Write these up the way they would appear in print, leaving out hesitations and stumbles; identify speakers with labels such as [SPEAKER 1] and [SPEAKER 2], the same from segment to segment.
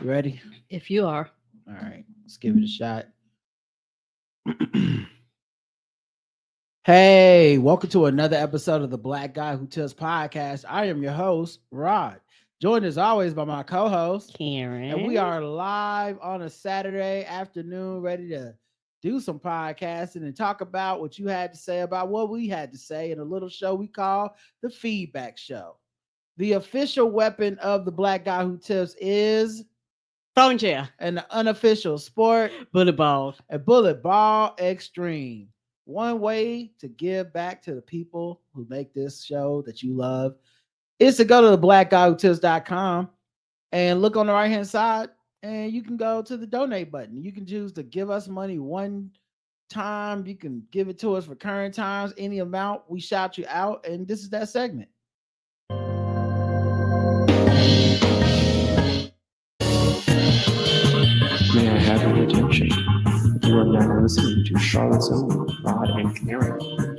[SPEAKER 1] You ready?
[SPEAKER 2] If you are.
[SPEAKER 1] All right, let's give it a shot. Hey, welcome to another episode of the Black Guy Who Tells podcast. I am your host, Rod, joined as always by my co-host,
[SPEAKER 2] Karen.
[SPEAKER 1] and we are live on a Saturday afternoon, ready to do some podcasting and talk about what you had to say about what we had to say in a little show we call the Feedback Show. The official weapon of the Black Guy Who Tips is
[SPEAKER 2] phone chair
[SPEAKER 1] and the unofficial sport,
[SPEAKER 2] bullet balls.
[SPEAKER 1] a bullet ball extreme. One way to give back to the people who make this show that you love is to go to the blackguywhotips.com and look on the right hand side, and you can go to the donate button. You can choose to give us money one time. You can give it to us for current times, any amount. We shout you out, and this is that segment.
[SPEAKER 3] May I have your attention? You are now listening to Charlotte's own Rod and Karen.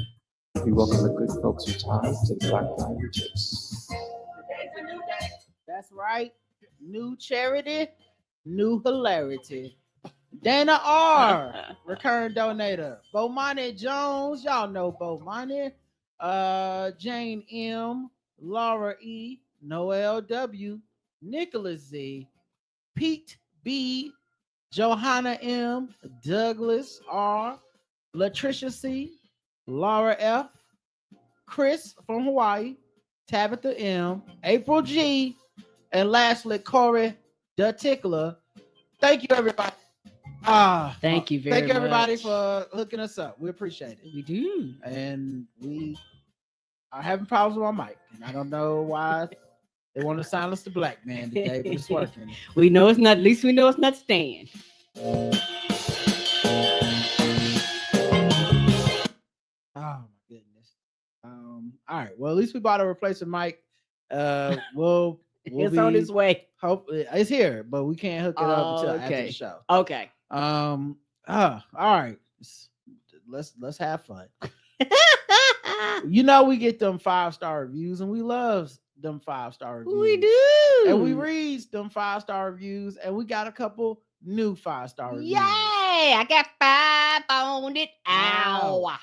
[SPEAKER 3] We welcome the good folks of time to the Black Guy Who Tips.
[SPEAKER 1] That's right. New charity, new hilarity. Dana R, recurring donator. Bomani Jones, y'all know Bomani. Jane M, Laura E, Noel W, Nicholas Z, Pete B, Johanna M, Douglas R, Latricia C, Laura F, Chris from Hawaii, Tabitha M, April G, and lastly Corey the Tickler. Thank you, everybody.
[SPEAKER 2] Thank you very much.
[SPEAKER 1] Thank you, everybody, for hooking us up. We appreciate it.
[SPEAKER 2] We do.
[SPEAKER 1] And we are having problems with my mic, and I don't know why they want to silence the black man today, but it's working.
[SPEAKER 2] We know it's not. At least we know it's not Stan.
[SPEAKER 1] Oh my goodness. All right. Well, at least we bought a replacement mic. We'll
[SPEAKER 2] It's on its way.
[SPEAKER 1] Hopefully it's here, but we can't hook it up until after the show.
[SPEAKER 2] Okay.
[SPEAKER 1] All right. Let's have fun. You know, we get them 5-star reviews, and we love them 5-star reviews.
[SPEAKER 2] We do.
[SPEAKER 1] And we read them 5-star reviews, and we got a couple new 5-star reviews.
[SPEAKER 2] Yay! I got 5 on it. Ow.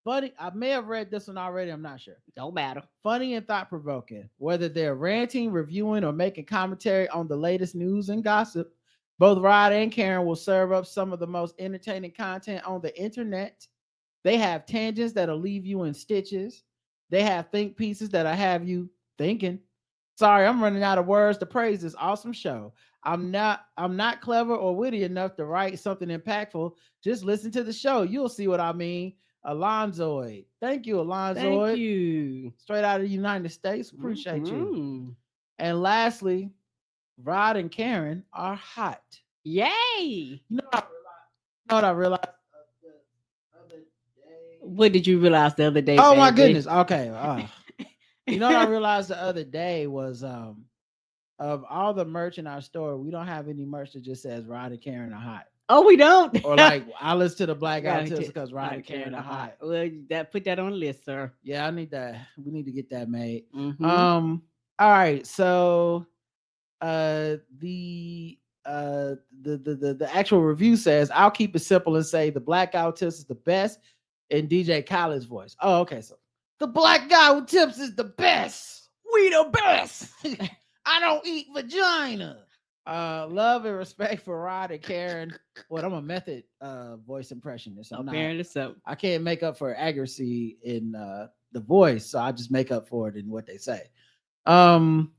[SPEAKER 1] Funny, I may have read this one already. I'm not sure.
[SPEAKER 2] Don't matter.
[SPEAKER 1] Funny and thought-provoking. Whether they're ranting, reviewing, or making commentary on the latest news and gossip, both Rod and Karen will serve up some of the most entertaining content on the internet. They have tangents that'll leave you in stitches. They have think pieces that'll have you thinking. Sorry, I'm running out of words to praise this awesome show. I'm not clever or witty enough to write something impactful. Just listen to the show. You'll see what I mean. Alonzoid. Thank you, Alonzoid.
[SPEAKER 2] Thank you.
[SPEAKER 1] Straight out of the United States. Appreciate you. And lastly, Rod and Karen are hot.
[SPEAKER 2] Yay.
[SPEAKER 1] You know what I realized the other day?
[SPEAKER 2] What did you realize the other day?
[SPEAKER 1] Oh, my goodness. Okay. You know what I realized the other day was of all the merch in our store, we don't have any merch that just says Rod and Karen are hot.
[SPEAKER 2] Oh, we don't.
[SPEAKER 1] Or like I listen to the Black Guy Tips because Rod and Karen are hot.
[SPEAKER 2] Well, put that on the list, sir.
[SPEAKER 1] Yeah, I need that. We need to get that made.
[SPEAKER 2] Mm-hmm.
[SPEAKER 1] All right. So the actual review says, I'll keep it simple and say the Black Guy Who Tips is the best in DJ Khaled's voice. Oh, okay. So the Black Guy Who Tips is the best. We the best. I don't eat vagina. Love and respect for Rod and Karen. Well, I'm a method voice impressionist.
[SPEAKER 2] Apparently so.
[SPEAKER 1] I can't make up for accuracy in the voice, so I just make up for it in what they say. Love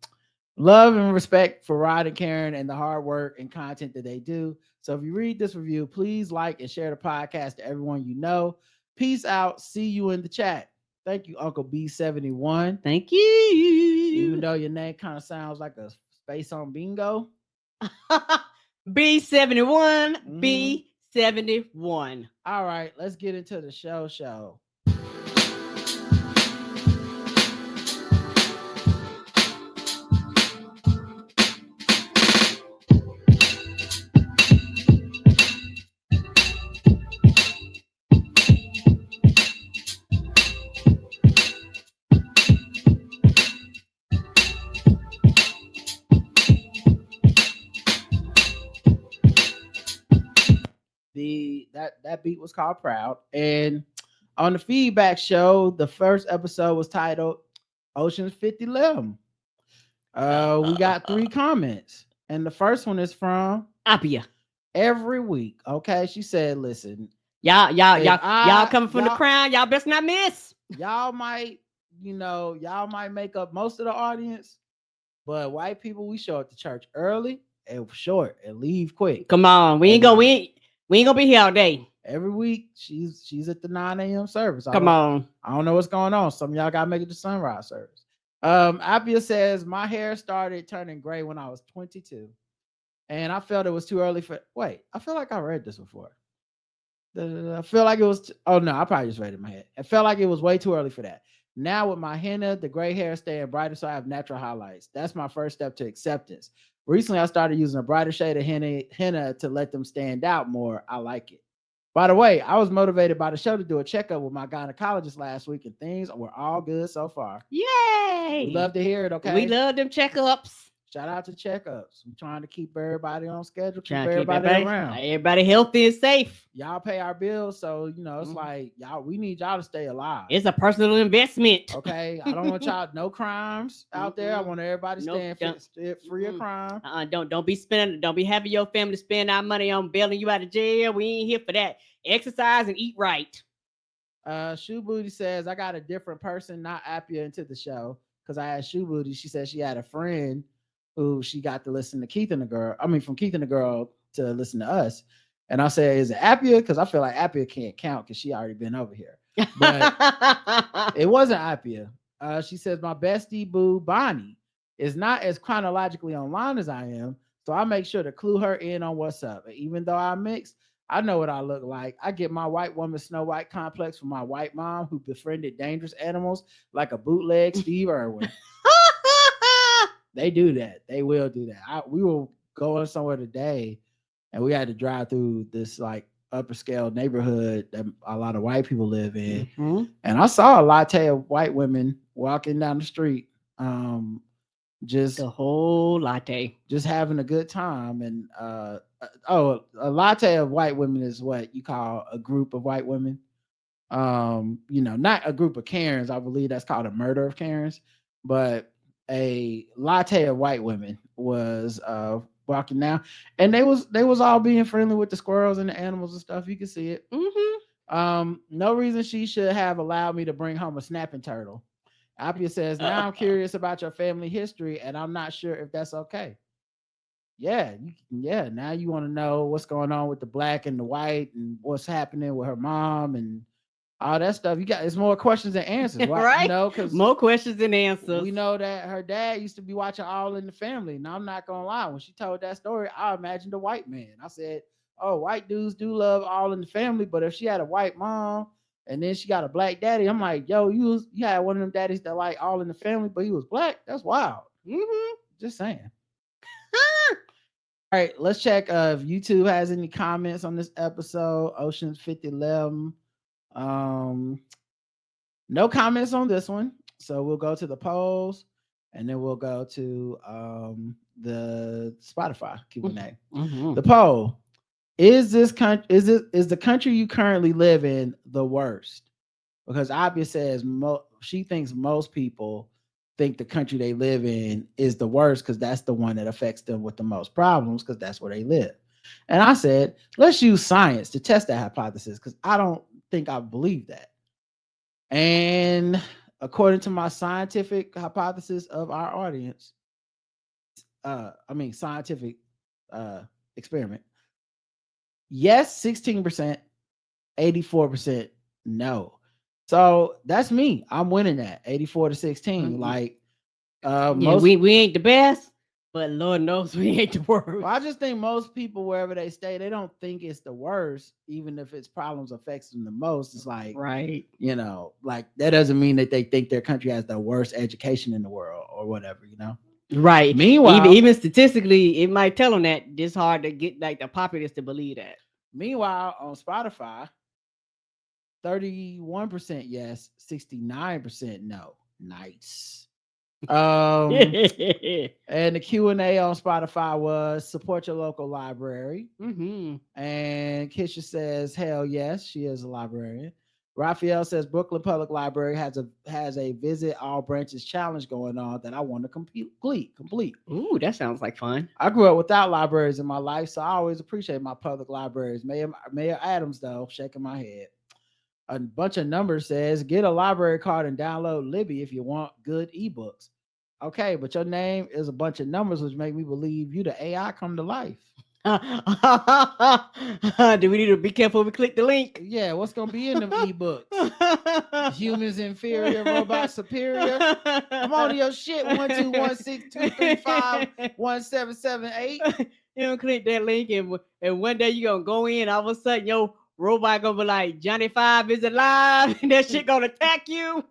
[SPEAKER 1] and respect for Rod and Karen and the hard work and content that they do. So if you read this review, please like and share the podcast to everyone you know. Peace out. See you in the chat. Thank you, Uncle B71.
[SPEAKER 2] Thank you.
[SPEAKER 1] Even though your name kind of sounds like a space on bingo.
[SPEAKER 2] B71, B71.
[SPEAKER 1] All right, let's get into the show. That beat was called Proud. And on the feedback show, the first episode was titled Ocean's 50 Limb. We got 3 comments. And the first one is from
[SPEAKER 2] Apia.
[SPEAKER 1] Every Week. Okay. She said, listen,
[SPEAKER 2] Y'all coming from the crown. Y'all best not miss.
[SPEAKER 1] Y'all might make up most of the audience, but white people, we show up to church early and short and leave quick.
[SPEAKER 2] Come on. We ain't gonna be here all day.
[SPEAKER 1] Every week she's at the 9 a.m. service.
[SPEAKER 2] Come on.
[SPEAKER 1] I don't know what's going on. Some of y'all gotta make it to sunrise service. Apia says my hair started turning gray when I was 22. And I felt it was too early for I feel like I read this before. I feel like it was I probably just read it in my head. I felt like it was way too early for that. Now with my henna, the gray hair staying brighter, so I have natural highlights. That's my first step to acceptance. Recently, I started using a brighter shade of henna to let them stand out more. I like it. By the way, I was motivated by the show to do a checkup with my gynecologist last week, and things were all good so far.
[SPEAKER 2] Yay!
[SPEAKER 1] We love to hear it, okay?
[SPEAKER 2] We love them checkups.
[SPEAKER 1] Shout out to checkups. I'm trying to keep everybody on schedule, keep everybody around.
[SPEAKER 2] Everybody healthy and safe.
[SPEAKER 1] Y'all pay our bills, so it's like we need y'all to stay alive.
[SPEAKER 2] It's a personal investment.
[SPEAKER 1] Okay, I don't want y'all no crimes out there. I want everybody staying free of crime.
[SPEAKER 2] Don't be having your family spend our money on bailing you out of jail. We ain't here for that. Exercise and eat right.
[SPEAKER 1] Shoe Booty says I got a different person, not Apia, into the show because I asked Shoe Booty. She said she had a friend who she got to listen to Keith and the Girl. I mean, from Keith and the Girl to listen to us. And I said, is it Apia? Because I feel like Apia can't count because she already been over here. But it wasn't Apia. She says, my bestie boo, Bonnie, is not as chronologically online as I am. So I make sure to clue her in on what's up. And even though I'm mixed, I know what I look like. I get my white woman Snow White complex from my white mom who befriended dangerous animals like a bootleg Steve Irwin. They do that. They will do that. We were going somewhere today and we had to drive through this like upper scale neighborhood that a lot of white people live in. Mm-hmm. And I saw a latte of white women walking down the street. Just
[SPEAKER 2] the whole latte. Just
[SPEAKER 1] having a good time. And a latte of white women is what you call a group of white women. Not a group of Karens. I believe that's called a murder of Karens. But a latte of white women was walking down, and they was all being friendly with the squirrels and the animals and stuff. You can see it. Mm-hmm. No reason she should have allowed me to bring home a snapping turtle. Apia says, now I'm curious about your family history, and I'm not sure if that's okay. Yeah. Now you want to know what's going on with the black and the white and what's happening with her mom and all that stuff. It's more questions than answers, right?
[SPEAKER 2] Because more questions than answers.
[SPEAKER 1] We know that her dad used to be watching All in the Family. Now I'm not gonna lie, when she told that story, I imagined a white man. I said, "Oh, white dudes do love All in the Family, but if she had a white mom and then she got a black daddy, I'm like, yo, you had one of them daddies that like All in the Family, but he was black. That's wild." Mm-hmm. Just saying. All right, let's check if YouTube has any comments on this episode. Ocean's 50 Limb. No comments on this one, so we'll go to the polls and then we'll go to the Spotify Q&A. Mm-hmm. The poll: is the country you currently live in the worst? Because Abia says she thinks most people think the country they live in is the worst because that's the one that affects them with the most problems because that's where they live. And I said, let's use science to test that hypothesis because I don't think I believe that. And according to my scientific hypothesis of our audience, scientific experiment, yes, 16%, 84% no. So that's me. I'm winning that 84 to 16. Mm-hmm. Like,
[SPEAKER 2] we ain't the best, but Lord knows we ain't the worst.
[SPEAKER 1] Well, I just think most people, wherever they stay, they don't think it's the worst, even if its problems affects them the most. It's like,
[SPEAKER 2] right.
[SPEAKER 1] Like that doesn't mean that they think their country has the worst education in the world or whatever,
[SPEAKER 2] Right.
[SPEAKER 1] Meanwhile,
[SPEAKER 2] even statistically, it might tell them that it's hard to get like the populace to believe that.
[SPEAKER 1] Meanwhile, on Spotify, 31% yes, 69% no. Nice. And the Q&A on Spotify was support your local library.
[SPEAKER 2] Mm-hmm.
[SPEAKER 1] And Kisha says, hell yes, she is a librarian. Raphael says Brooklyn Public Library has a visit all branches challenge going on that I want to complete.
[SPEAKER 2] Ooh, that sounds like fun.
[SPEAKER 1] I grew up without libraries in my life, so I always appreciate my public libraries. Mayor Adams, though, shaking my head. A bunch of numbers says get a library card and download Libby if you want good ebooks. Okay, but your name is a bunch of numbers, which make me believe you the AI come to life.
[SPEAKER 2] Do we need to be careful we click the link?
[SPEAKER 1] Yeah, what's gonna be in the ebooks? Humans inferior, robots superior. I'm on your shit. 12162351778.
[SPEAKER 2] You don't click that link, and one day you gonna go in. All of a sudden, your robot gonna be like, Johnny 5 is alive, and that shit gonna attack you.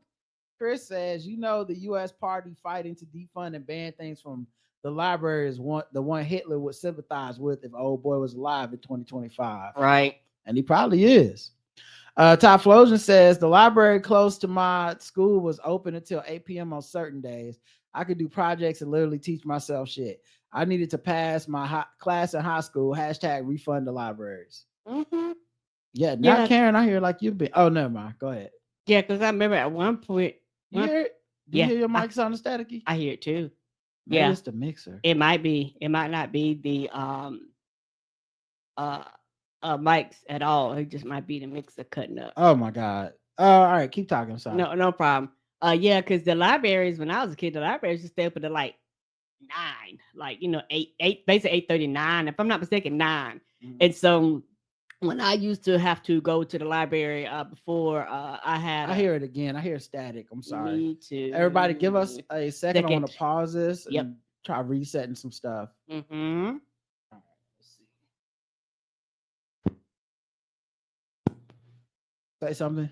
[SPEAKER 1] Chris says, you know, the U.S. party fighting to defund and ban things from the library is the one Hitler would sympathize with if old boy was alive in 2025.
[SPEAKER 2] Right.
[SPEAKER 1] And he probably is. Top Flosion says the library close to my school was open until 8 p.m. on certain days. I could do projects and literally teach myself shit. I needed to pass my class in high school. #, refund the libraries.
[SPEAKER 2] Mm-hmm.
[SPEAKER 1] Yeah, not Karen. I hear like you've been. Oh, never mind. Go ahead.
[SPEAKER 2] Yeah, because I remember at one point.
[SPEAKER 1] You hear it? Do you hear your mic sound staticky?
[SPEAKER 2] I hear it too.
[SPEAKER 1] Maybe it's the mixer.
[SPEAKER 2] It might be. It might not be the mics at all. It just might be the mixer cutting up.
[SPEAKER 1] Oh my God. All right, keep talking. I'm sorry.
[SPEAKER 2] No problem. Yeah, because the libraries when I was a kid, the libraries used to stay up at like 9, like 8, basically 8:39. If I'm not mistaken, 9. Mm-hmm. And so when I used to have to go to the library before I
[SPEAKER 1] hear it again. I hear static. I'm sorry.
[SPEAKER 2] Me too.
[SPEAKER 1] Everybody give us a second. I want to pause this and try resetting some stuff.
[SPEAKER 2] Mm-hmm.
[SPEAKER 1] All right, let's see. Say something.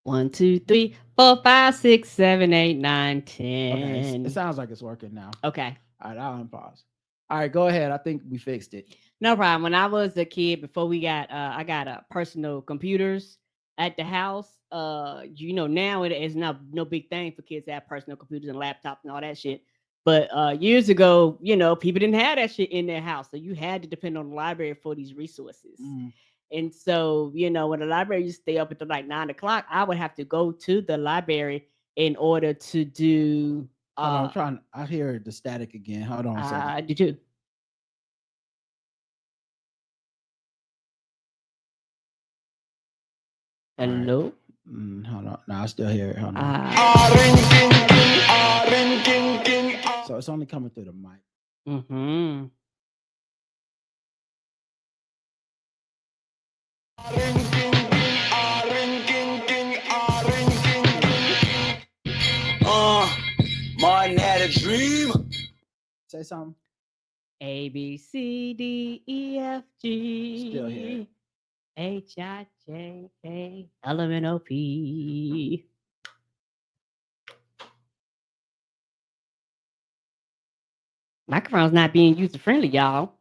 [SPEAKER 2] 1, 2, 3, 4, 5, 6, 7, 8, 9, 10.
[SPEAKER 1] Okay, it sounds like it's working now.
[SPEAKER 2] Okay.
[SPEAKER 1] All right, I'll unpause. All right, go ahead. I think we fixed it.
[SPEAKER 2] No problem. When I was a kid, before we got, I got personal computers at the house. Now it is no big thing for kids to have personal computers and laptops and all that shit. But years ago, people didn't have that shit in their house, so you had to depend on the library for these resources. Mm. And so, when the library used to stay up until like 9 o'clock, I would have to go to the library in order to do.
[SPEAKER 1] I hear the static again. Hold on a second.
[SPEAKER 2] I do too. Hello?
[SPEAKER 1] Right. Hold on. No, I still hear it. Hold on. So it's only coming through the mic.
[SPEAKER 2] Mm-hmm.
[SPEAKER 4] Martin had a dream.
[SPEAKER 1] Say something.
[SPEAKER 2] A, B, C, D, E, F, G.
[SPEAKER 1] Still here.
[SPEAKER 2] H, I, J, K, L, M, N, O, P. Microphone's not being user friendly, y'all.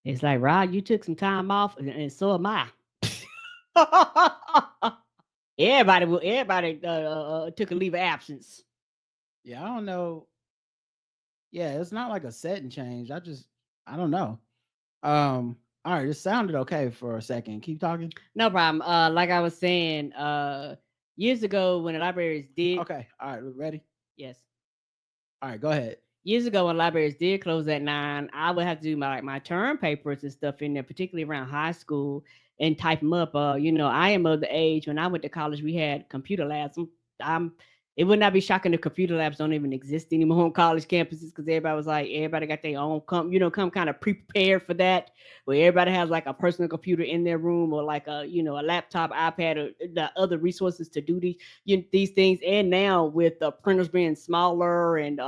[SPEAKER 2] It's like, Rod, you took some time off, and so am I. Everybody took a leave of absence.
[SPEAKER 1] Yeah, I don't know. Yeah, it's not like a setting change. I don't know. All right, it sounded okay for a second. Keep talking.
[SPEAKER 2] No problem. Like I was saying, years ago when the libraries did.
[SPEAKER 1] Okay. All right, ready?
[SPEAKER 2] Yes.
[SPEAKER 1] All right, go ahead.
[SPEAKER 2] Years ago when libraries did close at 9, I would have to do my term papers and stuff in there, particularly around high school, and type them up. I am of the age when I went to college, we had computer labs. It would not be shocking if computer labs don't even exist anymore on college campuses because everybody got their own come kind of prepared for that, where everybody has like a personal computer in their room or like a laptop, iPad, or the other resources to do these things. And now with the printers being smaller and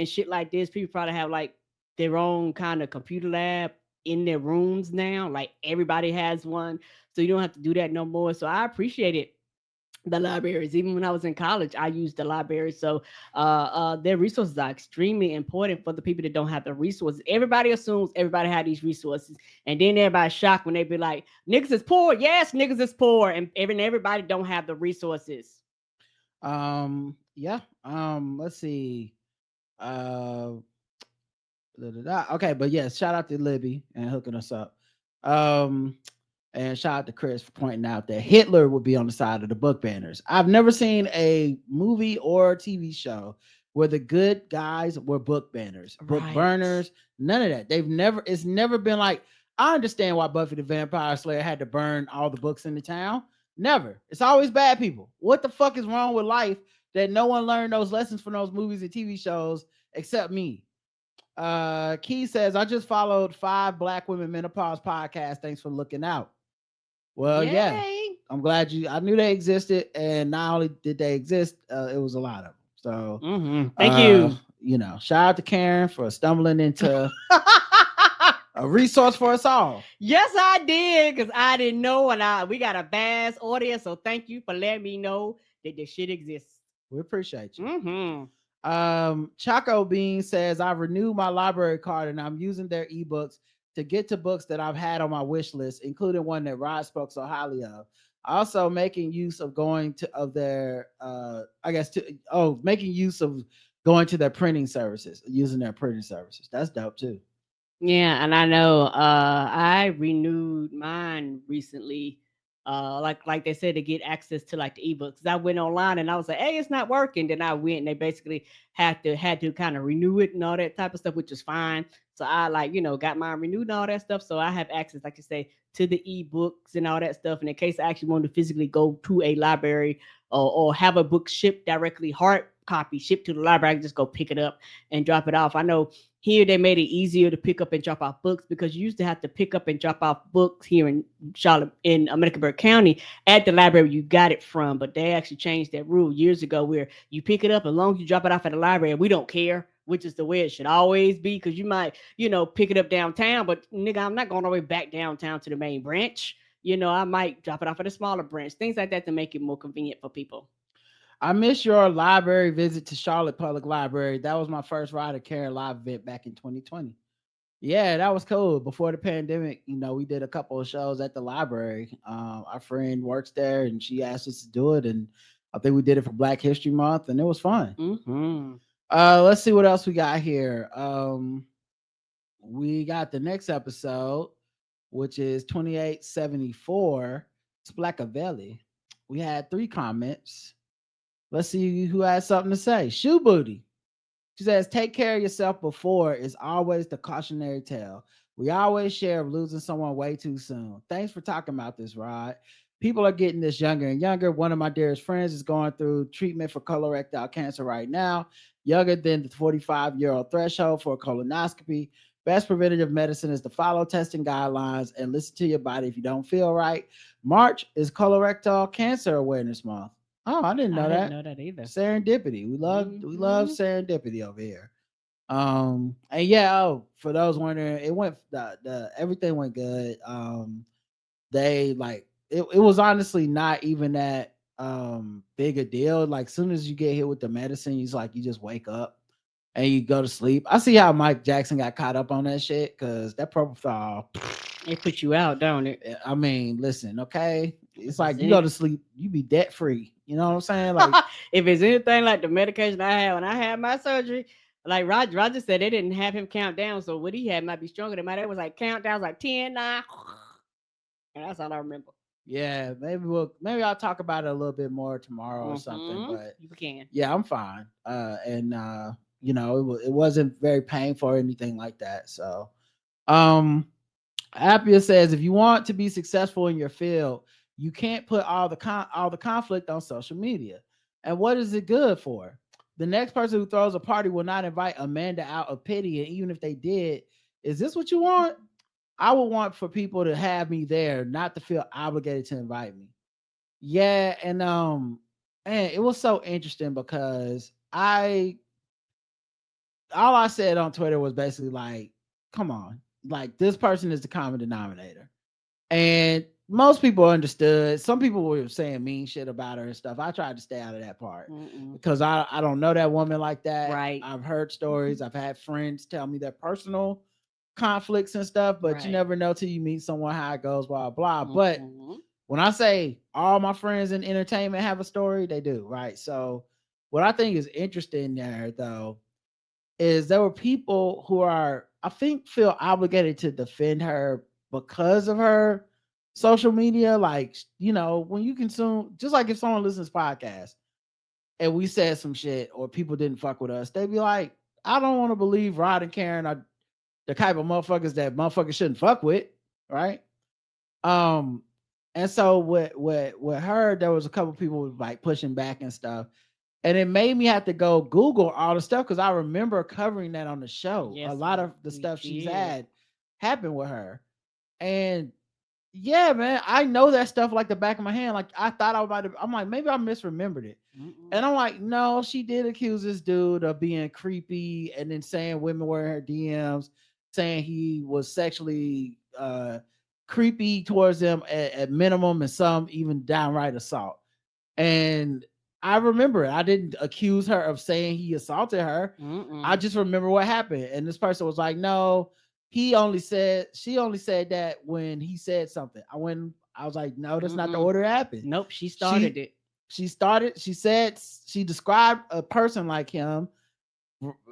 [SPEAKER 2] shit like this, people probably have like their own kind of computer lab in their rooms now. Like everybody has one, so you don't have to do that no more. So I appreciate it the libraries. Even when I was in college, I used the library. So their resources are extremely important for the people that don't have the resources. Everybody assumes everybody had these resources, and then everybody's shocked when they be like, "Niggas is poor." Yes, niggas is poor, and everybody don't have the resources.
[SPEAKER 1] Yeah. Let's see. Uh, okay, but yes, shout out to Libby and hooking us up. Um, and shout out to Chris for pointing out that Hitler would be on the side of the book banners. I've never seen a movie or TV show where the good guys were book banners, book
[SPEAKER 2] Right.
[SPEAKER 1] burners, none of that. It's never been like, I understand why Buffy the Vampire Slayer had to burn all the books in the town. Never. It's always bad people. What the fuck is wrong with life that no one learned those lessons from those movies and TV shows except me? Key says, I just followed 5 Black Women Menopause podcasts. Thanks for looking out. Well, yeah,
[SPEAKER 2] Yay.
[SPEAKER 1] I'm glad I knew they existed, and not only did they exist, it was a lot of them. So,
[SPEAKER 2] Thank you.
[SPEAKER 1] Shout out to Karen for stumbling into a resource for us all.
[SPEAKER 2] Yes, I did, because I didn't know, and we got a vast audience. So thank you for letting me know that this shit exists.
[SPEAKER 1] We appreciate you.
[SPEAKER 2] Mm-hmm.
[SPEAKER 1] Chaco Bean says, I've renewed my library card and I'm using their ebooks to get to books that I've had on my wish list, including one that Rod spoke so highly of. Also making use of going to of their making use of going to their printing services, using their printing services. That's dope too.
[SPEAKER 2] Yeah, and I know I renewed mine recently. Like they said, to get access to like the ebooks. 'Cause I went online and I was like, hey, it's not working. Then I went and they basically had to kind of renew it and all that type of stuff, which was fine. So I got mine renewed and all that stuff. So I have access, like you say, to the ebooks and all that stuff. And in case I actually want to physically go to a library or have a book shipped directly, hard copy shipped to the library, I can just go pick it up and drop it off. I know here they made it easier to pick up and drop off books, because you used to have to pick up and drop off books here in Charlotte, in Mecklenburg County, at the library you got it from. But they actually changed that rule years ago, where you pick it up as long as you drop it off at the library, we don't care, which is the way it should always be. Because you might, pick it up downtown, but nigga, I'm not going all the way back downtown to the main branch. I might drop it off at a smaller branch, things like that, to make it more convenient for people.
[SPEAKER 1] I miss your library visit to Charlotte Public Library. That was my first Ride of Karen live event back in 2020. Yeah, that was cool. Before the pandemic, we did a couple of shows at the library. Our friend works there, and she asked us to do it, and I think we did it for Black History Month, and it was fun.
[SPEAKER 2] Mm-hmm.
[SPEAKER 1] Let's see what else we got here. We got the next episode, which is 2874. It's Blackavelli. We had 3 comments. Let's see who has something to say. Shoe Booty. She says, take care of yourself before is always the cautionary tale. We always share of losing someone way too soon. Thanks for talking about this, Rod. People are getting this younger and younger. One of my dearest friends is going through treatment for colorectal cancer right now, younger than the 45-year-old threshold for a colonoscopy. Best preventative medicine is to follow testing guidelines and listen to your body if you don't feel right. March is colorectal cancer awareness month. Oh, I didn't know that.
[SPEAKER 2] I didn't know that either.
[SPEAKER 1] Serendipity. We love serendipity over here. And yeah, for those wondering, it went the everything went good. They it was honestly not even that big a deal. Like, soon as you get hit with the medicine, you just wake up and you go to sleep. I see how Mike Jackson got caught up on that shit, because that propofol,
[SPEAKER 2] it put you out, don't it?
[SPEAKER 1] I mean, listen, okay. It's like you go to sleep, you be debt free. You know what I'm saying? Like,
[SPEAKER 2] if it's anything like the medication I had when I had my surgery, like Roger said, they didn't have him count down. So what he had might be stronger than mine. It was like countdowns, like 10, 9. And that's all I remember.
[SPEAKER 1] Yeah, maybe I'll talk about it a little bit more tomorrow or something. But
[SPEAKER 2] you can.
[SPEAKER 1] Yeah, I'm fine. It wasn't very painful or anything like that. So, Appia says, if you want to be successful in your field, you can't put all the conflict on social media. And what is it good for? The next person who throws a party will not invite Amanda out of pity, and even if they did, is this what you want? I would want for people to have me there, not to feel obligated to invite me. Yeah, and it was so interesting because all I said on Twitter was basically like, come on, like, this person is the common denominator. And most people understood. Some people were saying mean shit about her and stuff. I tried to stay out of that part because I don't know that woman like that.
[SPEAKER 2] Right.
[SPEAKER 1] I've heard stories. I've had friends tell me their personal conflicts and stuff, but you
[SPEAKER 2] Right.
[SPEAKER 1] never know till you meet someone how it goes, blah blah. But when I say all my friends in entertainment have a story, they do, right? So what I think is interesting there though is there were people who are, I think, feel obligated to defend her because of her social media. Like, you know, when you consume, just like if someone listens to podcasts and we said some shit or people didn't fuck with us, they'd be like, I don't want to believe Rod and Karen are the type of motherfuckers that motherfuckers shouldn't fuck with, right? Um, and so with her, there was a couple people like pushing back and stuff. And it made me have to go Google all the stuff because I remember covering that on the show.
[SPEAKER 2] Yes,
[SPEAKER 1] a lot of the
[SPEAKER 2] we
[SPEAKER 1] stuff she's
[SPEAKER 2] did.
[SPEAKER 1] had happened with her. And yeah, man, I know that stuff like the back of my hand. Like I thought I might have, I'm like, maybe I misremembered it. And I'm like, no, she did accuse this dude of being creepy and then saying women were in her DMs, saying he was sexually creepy towards them at minimum and some even downright assault. And I remember it. I didn't accuse her of saying he assaulted her. I just remember what happened. And this person was like, no, she only said that when he said something. I was like, no, that's not the order it happened.
[SPEAKER 2] Nope, she started it.
[SPEAKER 1] She said she described a person like him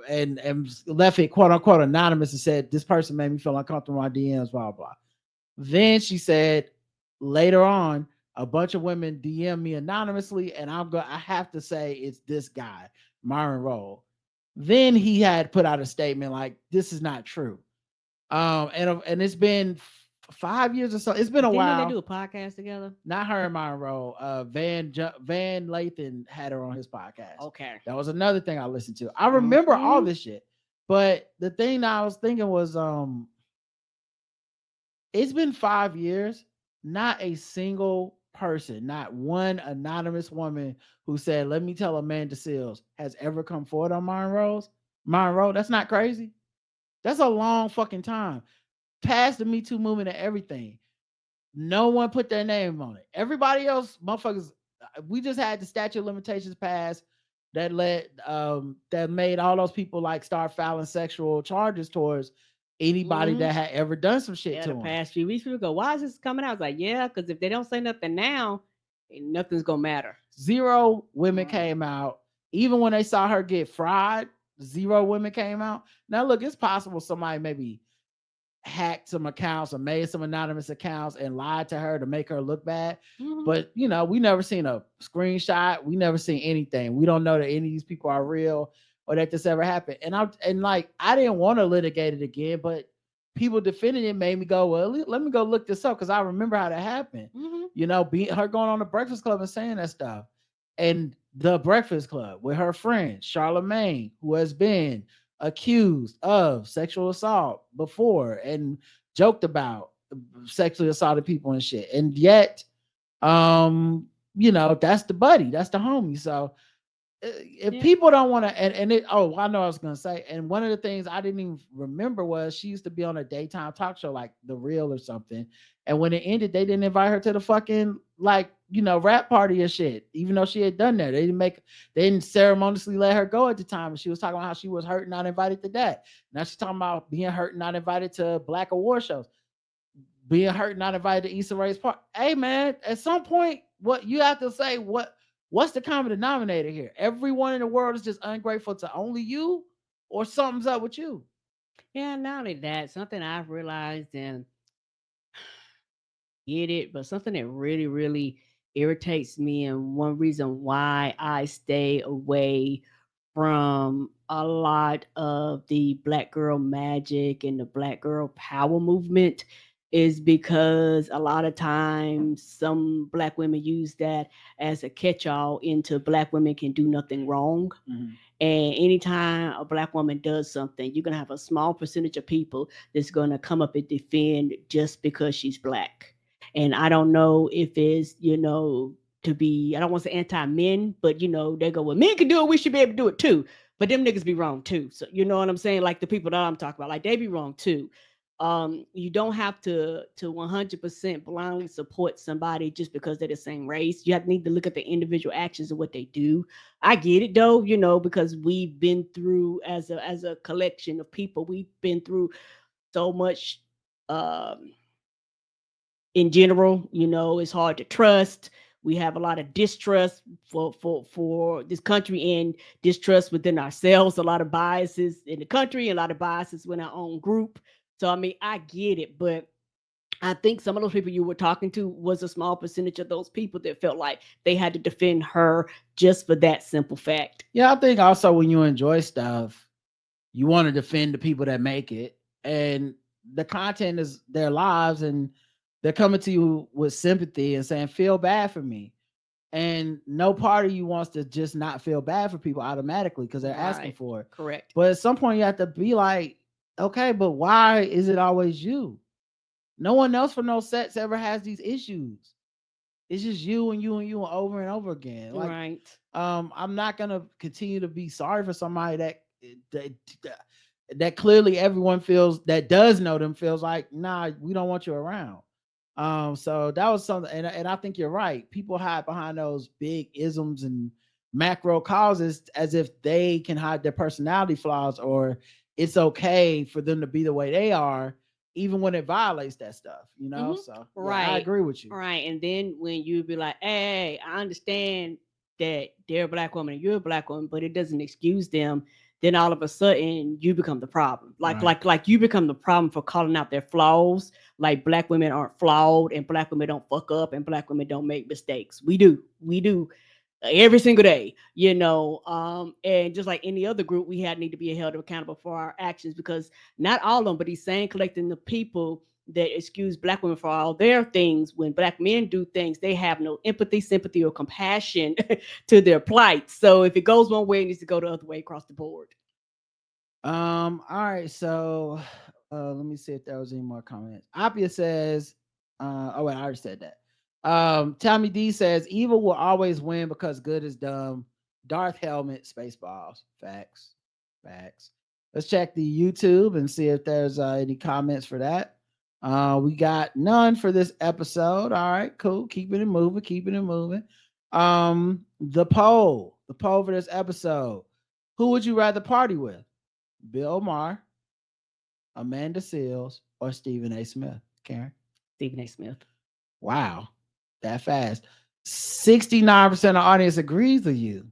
[SPEAKER 1] and left it quote unquote anonymous and said, this person made me feel uncomfortable in my DMs, blah, blah. Then she said later on, a bunch of women DM me anonymously, and I have to say it's this guy, Myron Roll. Then he had put out a statement like, this is not true. And it's been 5 years or so. It's been a while.
[SPEAKER 2] They do a podcast together?
[SPEAKER 1] Not her and Myron Roll. Van Lathan had her on his podcast.
[SPEAKER 2] Okay.
[SPEAKER 1] That was another thing I listened to. I remember all this shit. But the thing that I was thinking was, it's been 5 years. Not a single person, not one anonymous woman who said, let me tell Amanda Seales has ever come forward on Myron Roll. That's not crazy. That's a long fucking time. Past the Me Too movement and everything. No one put their name on it. Everybody else, motherfuckers, we just had the statute of limitations pass that that made all those people like start filing sexual charges towards anybody that had ever done some shit to
[SPEAKER 2] the
[SPEAKER 1] them.
[SPEAKER 2] Past few weeks, people go, why is this coming out? I was like, yeah, because if they don't say nothing now, nothing's gonna matter. 0 women came out. Even when they saw her get fried, 0 women came out. Now look, it's possible somebody maybe hacked some accounts or made some anonymous accounts and lied to her to make her look bad. But you know, we never seen a screenshot. We never seen anything. We don't know that any of these people are real or that this ever happened. And I didn't want to litigate it again, but people defending it made me go, well, let me go look this up because I remember how that happened. You know, her going on the Breakfast Club and saying that stuff. And the Breakfast Club with her friend Charlamagne, who has been accused of sexual assault before and joked about sexually assaulted people and shit. And yet, you know, that's the buddy, that's the homie. So if people don't want to, I know I was gonna say, and one of the things I didn't even remember was she used to be on a daytime talk show like The Real or something, and when it ended, they didn't invite her to the fucking like, you know, rap party or shit, even though she had done that. They didn't ceremoniously let her go at the time, and she was talking about how she was hurt and not invited to that. Now she's talking about being hurt and not invited to Black award shows, being hurt and not invited to Issa Rae's party. Hey man, at some point, what you have to say, what's the common denominator here? Everyone in the world is just ungrateful to only you, or something's up with you? Yeah, not only that, something I've realized and get it, but something that really, really irritates me, and one reason why I stay away from a lot of the Black girl magic and the Black girl power movement is because a lot of times some Black women use that as a catch-all into Black women can do nothing wrong. And anytime a Black woman does something, you're going to have a small percentage of people that's going to come up and defend just because she's Black. And I don't know if it's, you know, to be, I don't want to say anti-men, but, you know, they go, well, men can do it, we should be able to do it too. But them niggas be wrong too. So, you know what I'm saying? Like the people that I'm talking about, like they be wrong too. You don't have to 100% blindly support somebody just because they're the same race. You have need to look at the individual actions of what they do. I get it though, because we've been through as a collection of people, we've been through so much um in general. It's hard to trust. We have a lot of distrust for this country, and distrust within ourselves, a lot of biases in the country, a lot of biases within our own group. So I mean, I get it, but I think some of those people you were talking to was a small percentage of those people that felt like they had to defend her just for that simple fact.
[SPEAKER 1] Yeah, I think also when you enjoy stuff, you want to defend the people that make it, and the content is their lives, and they're coming to you with sympathy and saying, feel bad for me. And no part of you wants to just not feel bad for people automatically because they're asking
[SPEAKER 2] Right.
[SPEAKER 1] for it.
[SPEAKER 2] Correct.
[SPEAKER 1] But at some point you have to be like, okay, but why is it always you? No one else for no sets ever has these issues. It's just you and you and you over and over again. Like,
[SPEAKER 2] Right.
[SPEAKER 1] I'm not gonna continue to be sorry for somebody that that clearly everyone feels that does know them feels like, nah, we don't want you around. So that was something, and I think you're right. People hide behind those big isms and macro causes as if they can hide their personality flaws, or it's okay for them to be the way they are, even when it violates that stuff,
[SPEAKER 2] Mhm.
[SPEAKER 1] So yeah, I
[SPEAKER 2] Right.
[SPEAKER 1] agree with you.
[SPEAKER 2] Right. And then when you be like, hey, I understand that they're a black woman and you're a black woman, but it doesn't excuse them, then all of a sudden you become the problem. Like you become the problem for calling out their flaws. Like black women aren't flawed, and black women don't fuck up, and black women don't make mistakes. We do. We do every single day, and just like any other group, we need to be held accountable for our actions, because not all of them, but he's saying collecting the people that excuse black women for all their things. When black men do things, they have no empathy, sympathy, or compassion to their plight. So if it goes one way, it needs to go the other way across the board.
[SPEAKER 1] All right, so let me see if there was any more comments. Appia says, oh wait, I already said that. Tommy D says evil will always win because good is dumb. Darth helmet, spaceballs. Facts. Facts. Let's check the YouTube and see if there's any comments for that. We got none for this episode. All right, cool. Keeping it moving, keeping it moving. The poll for this episode. Who would you rather party with? Bill Maher, Amanda Seales, or Stephen A. Smith? Karen?
[SPEAKER 2] Stephen A. Smith.
[SPEAKER 1] Wow, that fast. 69% of the audience agrees with you.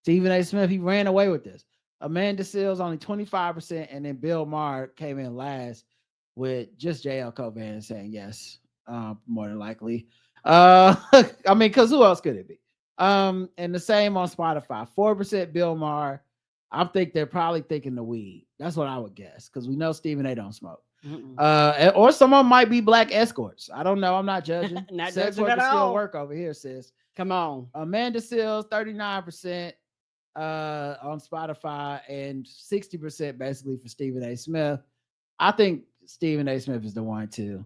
[SPEAKER 1] Stephen A. Smith, he ran away with this. Amanda Seales only 25%, and then Bill Maher came in last with just JL Coban saying yes, more than likely. I mean, because who else could it be? And the same on Spotify. 4% Bill Maher. I think they're probably thinking the weed. That's what I would guess, because we know Stephen A. don't smoke. Or someone might be black escorts. I don't know. I'm not judging.
[SPEAKER 2] Not
[SPEAKER 1] Sex
[SPEAKER 2] judging
[SPEAKER 1] work
[SPEAKER 2] at
[SPEAKER 1] can still
[SPEAKER 2] all.
[SPEAKER 1] work over here, sis.
[SPEAKER 2] Come on.
[SPEAKER 1] Amanda Seales, 39% on Spotify, and 60% basically for Stephen A. Smith. I think Stephen A. Smith is the one too.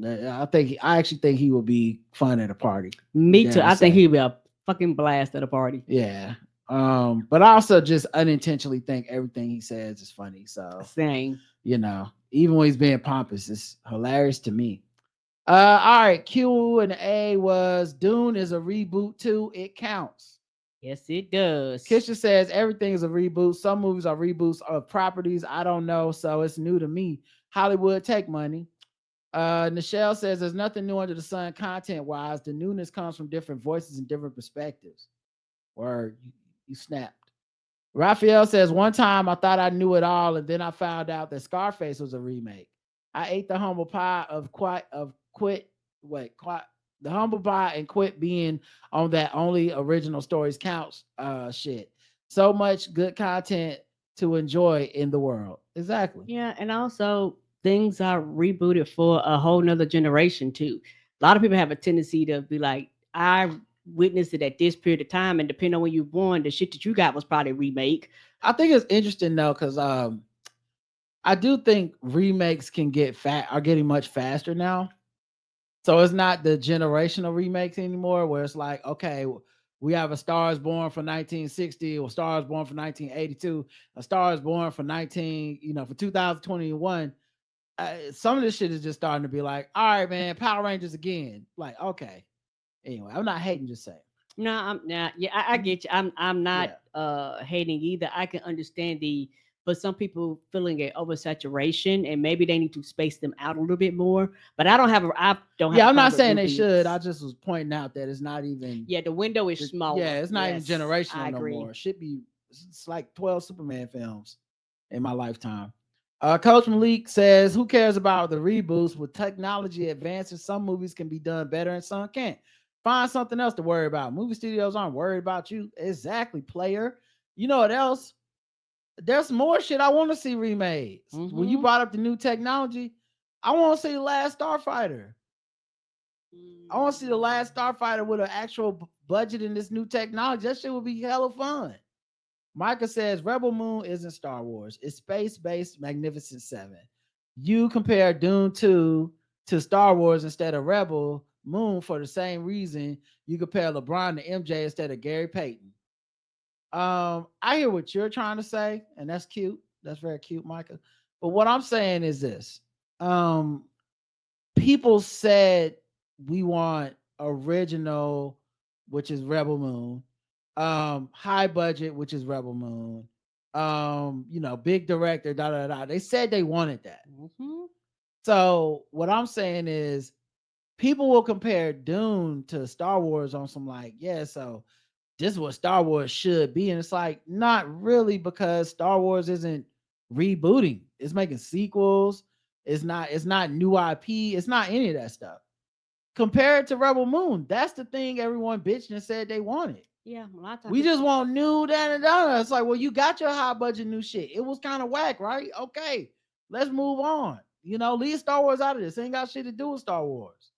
[SPEAKER 1] I actually think he will be fun at a party.
[SPEAKER 2] Me too. I think he'll be a fucking blast at a party.
[SPEAKER 1] Yeah. But I also just unintentionally think everything he says is funny. So
[SPEAKER 2] same.
[SPEAKER 1] Even when he's being pompous, it's hilarious to me. All right. Q&A was Dune is a reboot too. It counts.
[SPEAKER 2] Yes, it does.
[SPEAKER 1] Kisha says everything is a reboot. Some movies are reboots of properties. I don't know, so it's new to me. Hollywood, take money. Nichelle says there's nothing new under the sun content-wise. The newness comes from different voices and different perspectives. Or you snapped. Raphael says one time I thought I knew it all, and then I found out that Scarface was a remake. I ate the humble pie the humble pie and quit being on that only original stories counts shit. So much good content to enjoy in the world. Exactly.
[SPEAKER 2] Yeah, and also things are rebooted for a whole nother generation too. A lot of people have a tendency to be like, I witnessed it at this period of time, and depending on when you were born, the shit that you got was probably a remake.
[SPEAKER 1] I think it's interesting though, because I do think remakes are getting much faster now. So it's not the generational remakes anymore, where it's like, okay, we have a Star is Born for 1960, or Star is Born for 1982, a Star is Born for for 2021. some of this shit is just starting to be like, all right, man, Power Rangers again. Like, okay. Anyway, I'm not hating, just saying.
[SPEAKER 2] No, I'm not. Yeah, I get you. I'm not hating either. I can understand but some people feeling a oversaturation, and maybe they need to space them out a little bit more. But I don't have
[SPEAKER 1] Yeah, I'm not
[SPEAKER 2] problem with
[SPEAKER 1] saying they
[SPEAKER 2] reboots.
[SPEAKER 1] should. I just was pointing out that it's not even.
[SPEAKER 2] Yeah, the window is smaller.
[SPEAKER 1] Yeah, it's not even
[SPEAKER 2] Yes,
[SPEAKER 1] generational
[SPEAKER 2] I
[SPEAKER 1] no
[SPEAKER 2] agree.
[SPEAKER 1] more. It should be. It's like 12 Superman films in my lifetime. Coach Malik says, "Who cares about the reboots? With technology advancing, some movies can be done better and some can't. Find something else to worry about. Movie studios aren't worried about you. Exactly, player. You know what else? There's more shit I want to see remade. When you brought up the new technology, I want to see the last Starfighter. I want to see the last Starfighter with an actual budget in this new technology. That shit would be hella fun." Micah says Rebel Moon isn't Star Wars. It's space-based Magnificent Seven. You compare Dune 2 to Star Wars instead of Rebel Moon for the same reason you compare LeBron to MJ instead of Gary Payton. I hear what you're trying to say, and that's cute. That's very cute, Micah. But what I'm saying is this. People said we want original, which is Rebel Moon, high budget, which is Rebel Moon, big director, da da da. They said they wanted that. So what I'm saying is people will compare Dune to Star Wars on some like, yeah, so this is what Star Wars should be. And it's like, not really, because Star Wars isn't rebooting. It's making sequels. It's not new IP. It's not any of that stuff. Compared to Rebel Moon, that's the thing everyone bitched and said they wanted.
[SPEAKER 2] Yeah, a lot of times
[SPEAKER 1] We just want new da. It's like, well, you got your high budget new shit. It was kind of whack, right? Okay, let's move on. Leave Star Wars out of this. It ain't got shit to do with Star Wars.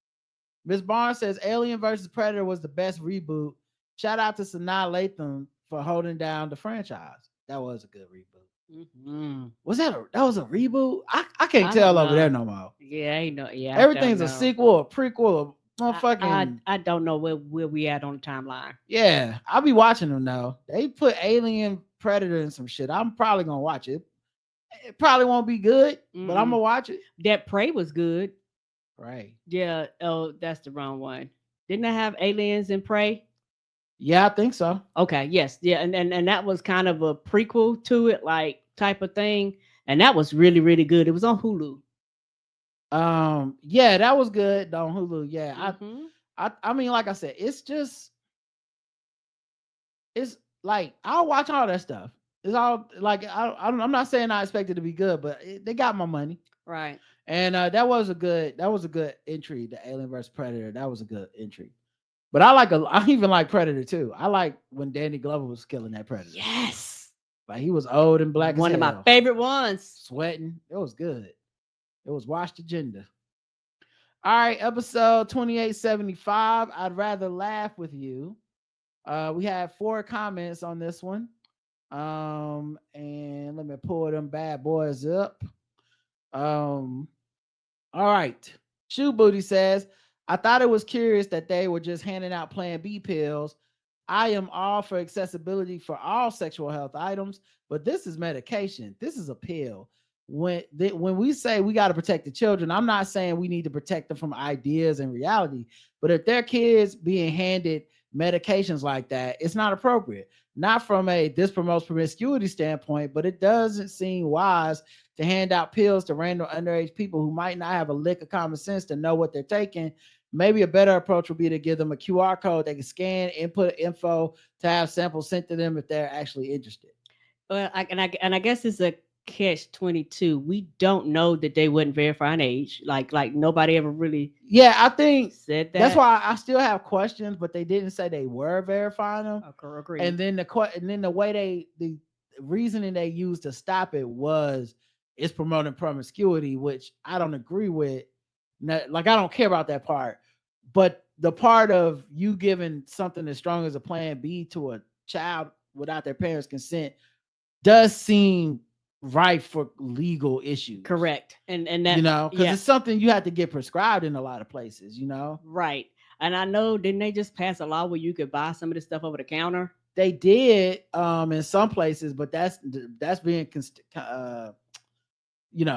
[SPEAKER 1] Miss Barnes says Alien versus Predator was the best reboot. Shout out to Sanaa Lathan for holding down the franchise. That was a good reboot. Was that was a reboot? I can't tell over there no more.
[SPEAKER 2] Yeah, I know. Yeah,
[SPEAKER 1] everything's a sequel, a prequel, a motherfucking.
[SPEAKER 2] I don't know where we at on the timeline.
[SPEAKER 1] Yeah, I'll be watching them now. They put Alien, Predator, and some shit. I'm probably gonna watch it. It probably won't be good, but I'm gonna watch it.
[SPEAKER 2] That Prey was good.
[SPEAKER 1] Right.
[SPEAKER 2] Yeah. Oh, that's the wrong one. Didn't I have Aliens and Prey?
[SPEAKER 1] Yeah, I think so.
[SPEAKER 2] Okay. Yes. Yeah. And that was kind of a prequel to it, like type of thing. And that was really, really good. It was on Hulu.
[SPEAKER 1] Yeah, that was good on Hulu. Yeah. I mean, like I said, it's like I'll watch all that stuff. It's all like I'm not saying I expect it to be good, but they got my money.
[SPEAKER 2] Right.
[SPEAKER 1] And that was a good entry, the Alien vs Predator. That was a good entry. But I even like Predator too. I like when Danny Glover was killing that Predator.
[SPEAKER 2] Yes.
[SPEAKER 1] Like he was old and black.
[SPEAKER 2] One of my favorite ones.
[SPEAKER 1] Sweating. It was good. It was Watch the Gender. All right, episode 2875. I'd rather laugh with you. We have 4 comments on this one. And let me pull them bad boys up. All right. Shoe Booty says, I thought it was curious that they were just handing out Plan B pills. I am all for accessibility for all sexual health items, but this is medication. This is a pill. When we say we got to protect the children, I'm not saying we need to protect them from ideas and reality, but if their kids being handed medications like that, it's not appropriate. Not from a this promotes promiscuity standpoint, but it doesn't seem wise to hand out pills to random underage people who might not have a lick of common sense to know what they're taking. Maybe a better approach would be to give them a QR code they can scan, input info to have samples sent to them if they're actually interested.
[SPEAKER 2] Well, I guess it's a catch-22. We don't know that they wouldn't verify an age. Like nobody ever really.
[SPEAKER 1] Yeah, I think
[SPEAKER 2] said that.
[SPEAKER 1] That's why I still have questions, but they didn't say they were verifying them.
[SPEAKER 2] Okay, agree.
[SPEAKER 1] And then the way the reasoning they used to stop it was it's promoting promiscuity, which I don't agree with. Like I don't care about that part, but the part of you giving something as strong as a Plan B to a child without their parents' consent does seem ripe for legal issues.
[SPEAKER 2] Correct. And that,
[SPEAKER 1] because it's something you have to get prescribed in a lot of places,
[SPEAKER 2] Right. And I know, didn't they just pass a law where you could buy some of this stuff over the counter?
[SPEAKER 1] They did in some places, but that's being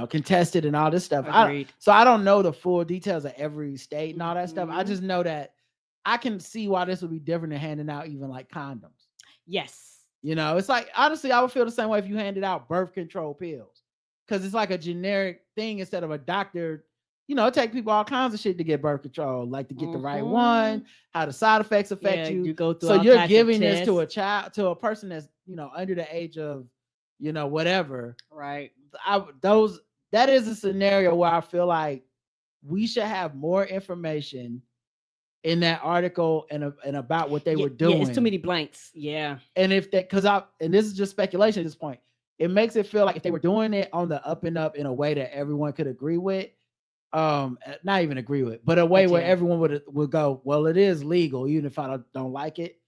[SPEAKER 1] contested and all this stuff.
[SPEAKER 2] Agreed.
[SPEAKER 1] So I don't know the full details of every state and all that stuff. I just know that I can see why this would be different than handing out even like condoms.
[SPEAKER 2] Yes.
[SPEAKER 1] It's like, honestly, I would feel the same way if you handed out birth control pills, because it's like a generic thing instead of a doctor. It take people all kinds of shit to get birth control, like to get the right one, how the side effects affect you.
[SPEAKER 2] You go through
[SPEAKER 1] So
[SPEAKER 2] all
[SPEAKER 1] you're
[SPEAKER 2] types of
[SPEAKER 1] giving this to a
[SPEAKER 2] tests.
[SPEAKER 1] child, to a person that's under the age of whatever.
[SPEAKER 2] Right.
[SPEAKER 1] That is a scenario where I feel like we should have more information in that article and about what they were doing.
[SPEAKER 2] Yeah, it's too many blanks. Yeah.
[SPEAKER 1] And if that, and this is just speculation at this point, it makes it feel like if they were doing it on the up and up in a way that everyone could agree with, not even agree with, but a way where everyone would go, well, it is legal, even if I don't like it.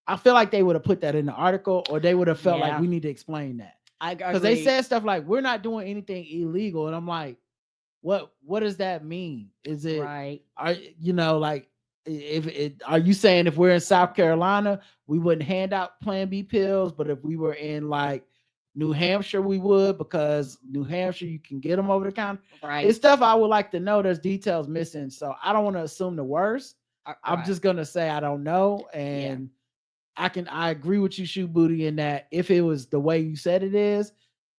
[SPEAKER 1] I feel like they would have put that in the article, or they would have felt like we need to explain that. Because they said stuff like, we're not doing anything illegal. And I'm like, what does that mean? Is it
[SPEAKER 2] right?
[SPEAKER 1] Are you saying if we're in South Carolina, we wouldn't hand out Plan B pills, but if we were in like New Hampshire, we would, because New Hampshire, you can get them over the counter.
[SPEAKER 2] Right.
[SPEAKER 1] It's stuff I would like to know. There's details missing. So I don't want to assume the worst. I'm just going to say I don't know. And I agree with you, Shoe Booty, in that if it was the way you said it is,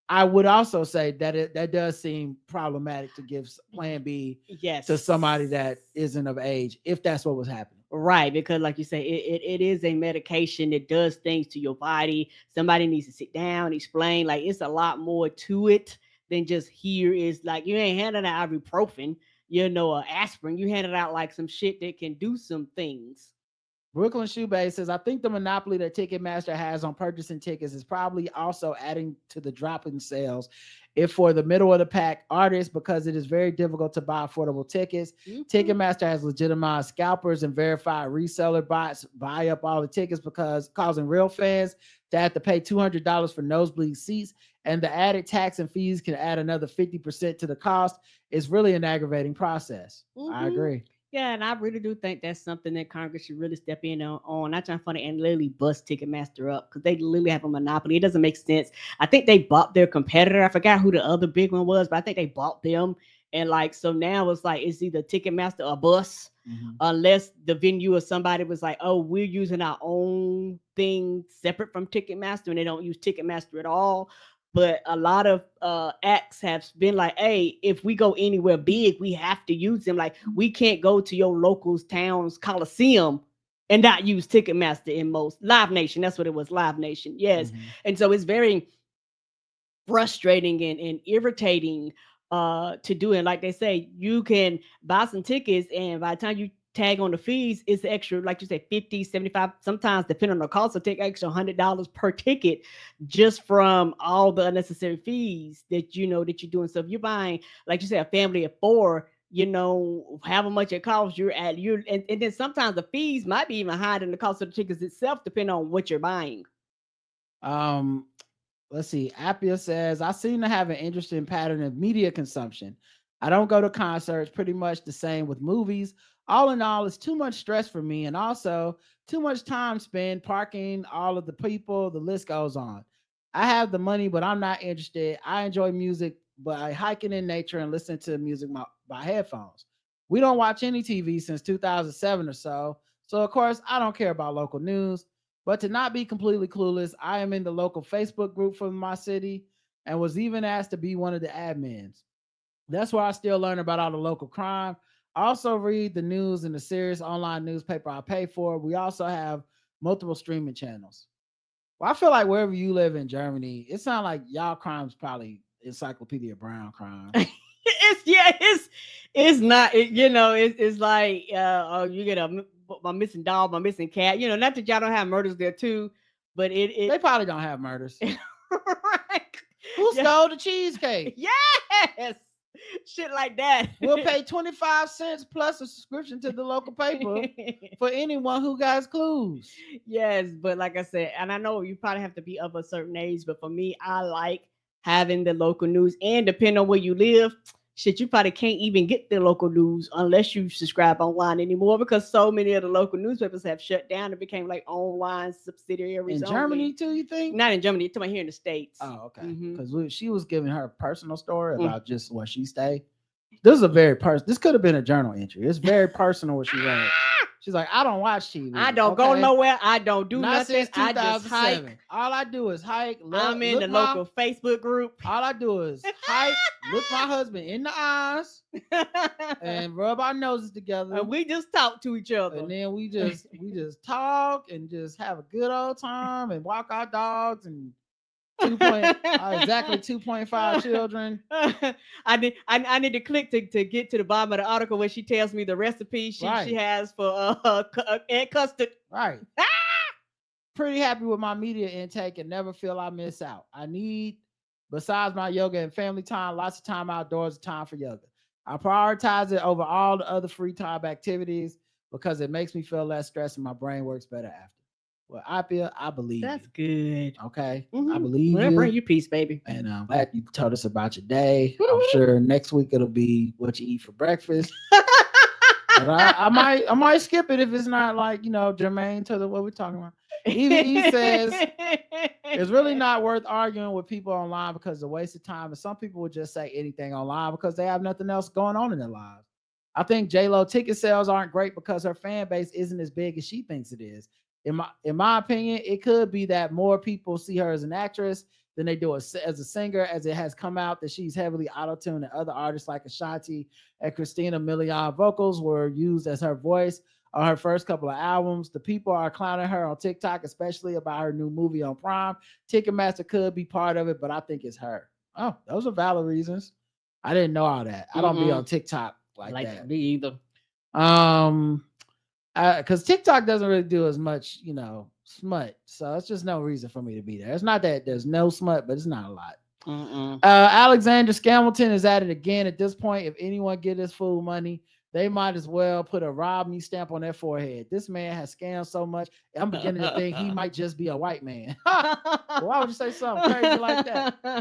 [SPEAKER 1] I would also say that that does seem problematic to give Plan B to somebody that isn't of age, if that's what was happening.
[SPEAKER 2] Right, because like you say, it is a medication that does things to your body. Somebody needs to sit down, explain. Like, it's a lot more to it than just here is like, you ain't handing out ibuprofen, or aspirin. You handed out like some shit that can do some things.
[SPEAKER 1] Brooklyn Shoebase says, I think the monopoly that Ticketmaster has on purchasing tickets is probably also adding to the drop in sales if for the middle of the pack artists, because it is very difficult to buy affordable tickets. Ticketmaster has legitimized scalpers and verified reseller bots buy up all the tickets, because causing real fans to have to pay $200 for nosebleed seats, and the added tax and fees can add another 50% to the cost. It's really an aggravating process. I agree.
[SPEAKER 2] Yeah, and I really do think that's something that Congress should really step in on. Not trying to funny and literally bust Ticketmaster up, because they literally have a monopoly. It doesn't make sense. I think they bought their competitor. I forgot who the other big one was, but I think they bought them. And like, so now it's like, it's either Ticketmaster or bust, unless the venue or somebody was like, oh, we're using our own thing separate from Ticketmaster, and they don't use Ticketmaster at all. But a lot of acts have been like, hey, if we go anywhere big, we have to use them. Like, we can't go to your locals, towns, Coliseum and not use Ticketmaster in most. Live Nation, that's what it was, Live Nation. Yes. And so it's very frustrating and irritating to do it. Like they say, you can buy some tickets, and by the time you tag on the fees, it's extra, like you said, 50, 75, sometimes depending on the cost, will take extra $100 per ticket just from all the unnecessary fees that that you're doing. So if you're buying, like you said, a family of 4, however much it costs, and then sometimes the fees might be even higher than the cost of the tickets itself, depending on what you're buying.
[SPEAKER 1] Let's see. Appia says, I seem to have an interesting pattern of media consumption. I don't go to concerts, pretty much the same with movies. All in all, it's too much stress for me, and also too much time spent parking, all of the people, the list goes on. I have the money, but I'm not interested. I enjoy music, but I hiking in nature and listen to music by headphones. We don't watch any TV since 2007 or so. So, of course, I don't care about local news. But to not be completely clueless, I am in the local Facebook group for my city and was even asked to be one of the admins. That's where I still learn about all the local crime. I also read the news in the serious online newspaper I pay for. We also have multiple streaming channels. Well, I feel like wherever you live in Germany, it sounds like y'all crime's probably Encyclopedia Brown crime.
[SPEAKER 2] It's not, it's like, you get my missing dog, my missing cat, not that y'all don't have murders there too, but
[SPEAKER 1] they probably don't have murders.
[SPEAKER 2] Right.
[SPEAKER 1] Who stole the cheesecake?
[SPEAKER 2] Yes. Shit like that.
[SPEAKER 1] We'll pay 25 cents plus a subscription to the local paper for anyone who got clues.
[SPEAKER 2] Yes, but like I said, and I know you probably have to be of a certain age, but for me, I like having the local news, and depending on where you live, shit, you probably can't even get the local news unless you subscribe online anymore, because so many of the local newspapers have shut down and became like online subsidiaries.
[SPEAKER 1] In Germany too, you think?
[SPEAKER 2] Not in Germany, it's here in the States.
[SPEAKER 1] Oh, okay.
[SPEAKER 2] Mhm.
[SPEAKER 1] Because she was giving her personal story about just where she stayed. This is a very This could have been a journal entry. It's very personal what she wrote. She's like, I don't watch TV.
[SPEAKER 2] I don't go nowhere. I don't do
[SPEAKER 1] Not
[SPEAKER 2] nothing.
[SPEAKER 1] since
[SPEAKER 2] I just
[SPEAKER 1] 2007.
[SPEAKER 2] hike.
[SPEAKER 1] All I do is hike.
[SPEAKER 2] I'm in the local Facebook group.
[SPEAKER 1] All I do is hike, look my husband in the eyes, and rub our noses together.
[SPEAKER 2] And we just talk to each other.
[SPEAKER 1] And then we just talk and just have a good old time and walk our dogs and exactly 2.5 children.
[SPEAKER 2] I need to click to get to the bottom of the article where she tells me the recipe she has for egg custard.
[SPEAKER 1] Right. Pretty happy with my media intake and never feel I miss out. I need, besides my yoga and family time, lots of time outdoors and time for yoga. I prioritize it over all the other free time activities because it makes me feel less stressed and my brain works better after. Well, I believe
[SPEAKER 2] that's
[SPEAKER 1] you.
[SPEAKER 2] good.
[SPEAKER 1] Okay.
[SPEAKER 2] Mm-hmm.
[SPEAKER 1] I believe
[SPEAKER 2] you.
[SPEAKER 1] Bring
[SPEAKER 2] you peace, baby.
[SPEAKER 1] And I'm glad you told us about your day. I'm sure next week it'll be what you eat for breakfast. But I might skip it if it's not like, germane to what we're talking about. Even he says it's really not worth arguing with people online because it's a waste of time. And some people would just say anything online because they have nothing else going on in their lives. I think J-Lo ticket sales aren't great because her fan base isn't as big as she thinks it is. In my opinion, it could be that more people see her as an actress than they do as a singer, as it has come out that she's heavily auto-tuned and other artists like Ashanti and Christina Milian vocals were used as her voice on her first couple of albums. The people are clowning her on TikTok, especially about her new movie on Prime. Ticketmaster could be part of it, but I think it's her. Oh, those are valid reasons. I didn't know all that. I don't be on TikTok like that.
[SPEAKER 2] Me either.
[SPEAKER 1] Because TikTok doesn't really do as much, smut. So it's just no reason for me to be there. It's not that there's no smut, but it's not a lot. Alexander Scamilton is at it again. At this point, if anyone get this fool money, they might as well put a rob me stamp on their forehead. This man has scammed so much. I'm beginning to think he might just be a white man. Why would you say something crazy like that?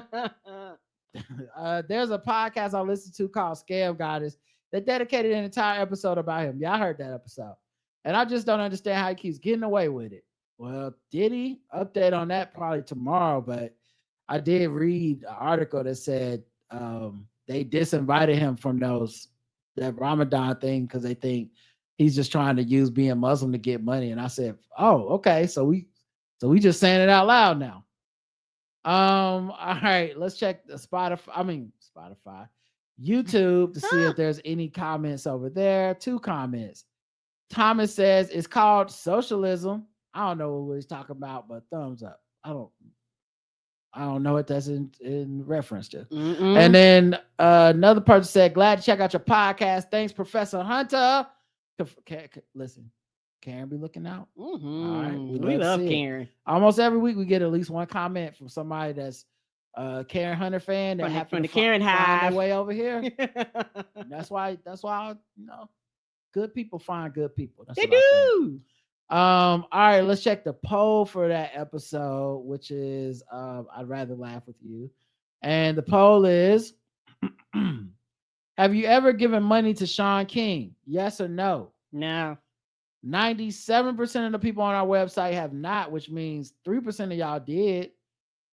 [SPEAKER 1] There's a podcast I listen to called Scam Goddess that dedicated an entire episode about him. Yeah, I heard that episode. And I just don't understand how he keeps getting away with it. Well, did he? Update on that probably tomorrow, but I did read an article that said they disinvited him from that Ramadan thing because they think he's just trying to use being Muslim to get money. And I said, oh, okay. So we just saying it out loud now. All right, let's check the Spotify, YouTube to see if there's any comments over there. 2 comments. Thomas says it's called socialism. I don't know what he's talking about, but thumbs up. I don't know what that's in reference to. Mm-mm. And then another person said, glad to check out your podcast. Thanks, Professor Hunter. Listen, Karen be looking out.
[SPEAKER 2] Mm-hmm.
[SPEAKER 1] All
[SPEAKER 2] right, we love Karen.
[SPEAKER 1] Almost every week we get at least one comment from somebody that's Karen Hunter fan that happened to
[SPEAKER 2] Karen
[SPEAKER 1] find their way over here. that's why good people find good people. That's
[SPEAKER 2] they do.
[SPEAKER 1] All right, let's check the poll for that episode, which is I'd rather laugh with you. And the poll is have you ever given money to Sean King? Yes or no?
[SPEAKER 2] No.
[SPEAKER 1] 97% of the people on our website have not, which means 3% of y'all did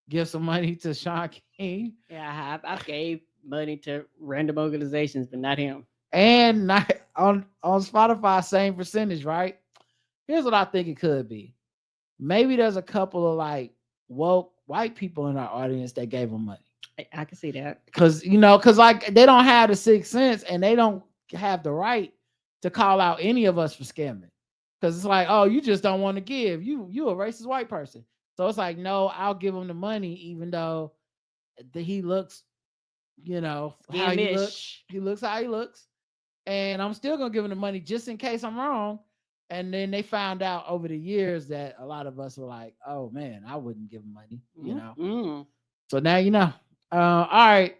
[SPEAKER 1] give some money to Sean King.
[SPEAKER 2] Yeah, I have. I gave money to random organizations, but not him.
[SPEAKER 1] And not on Spotify, same percentage, right? Here's what I think it could be. Maybe there's a couple of like woke white people in our audience that gave him money.
[SPEAKER 2] I can see that.
[SPEAKER 1] Because like they don't have the 6 cents and they don't have the right to call out any of us for scamming. Because it's like, oh, you just don't want to give. You a racist white person. So it's like, no, I'll give him the money, even though he looks, how he looks. He looks how he looks. And I'm still going to give him the money just in case I'm wrong. And then they found out over the years that a lot of us were like, oh, man, I wouldn't give him money,
[SPEAKER 2] Mm-hmm.
[SPEAKER 1] So now you know. All right.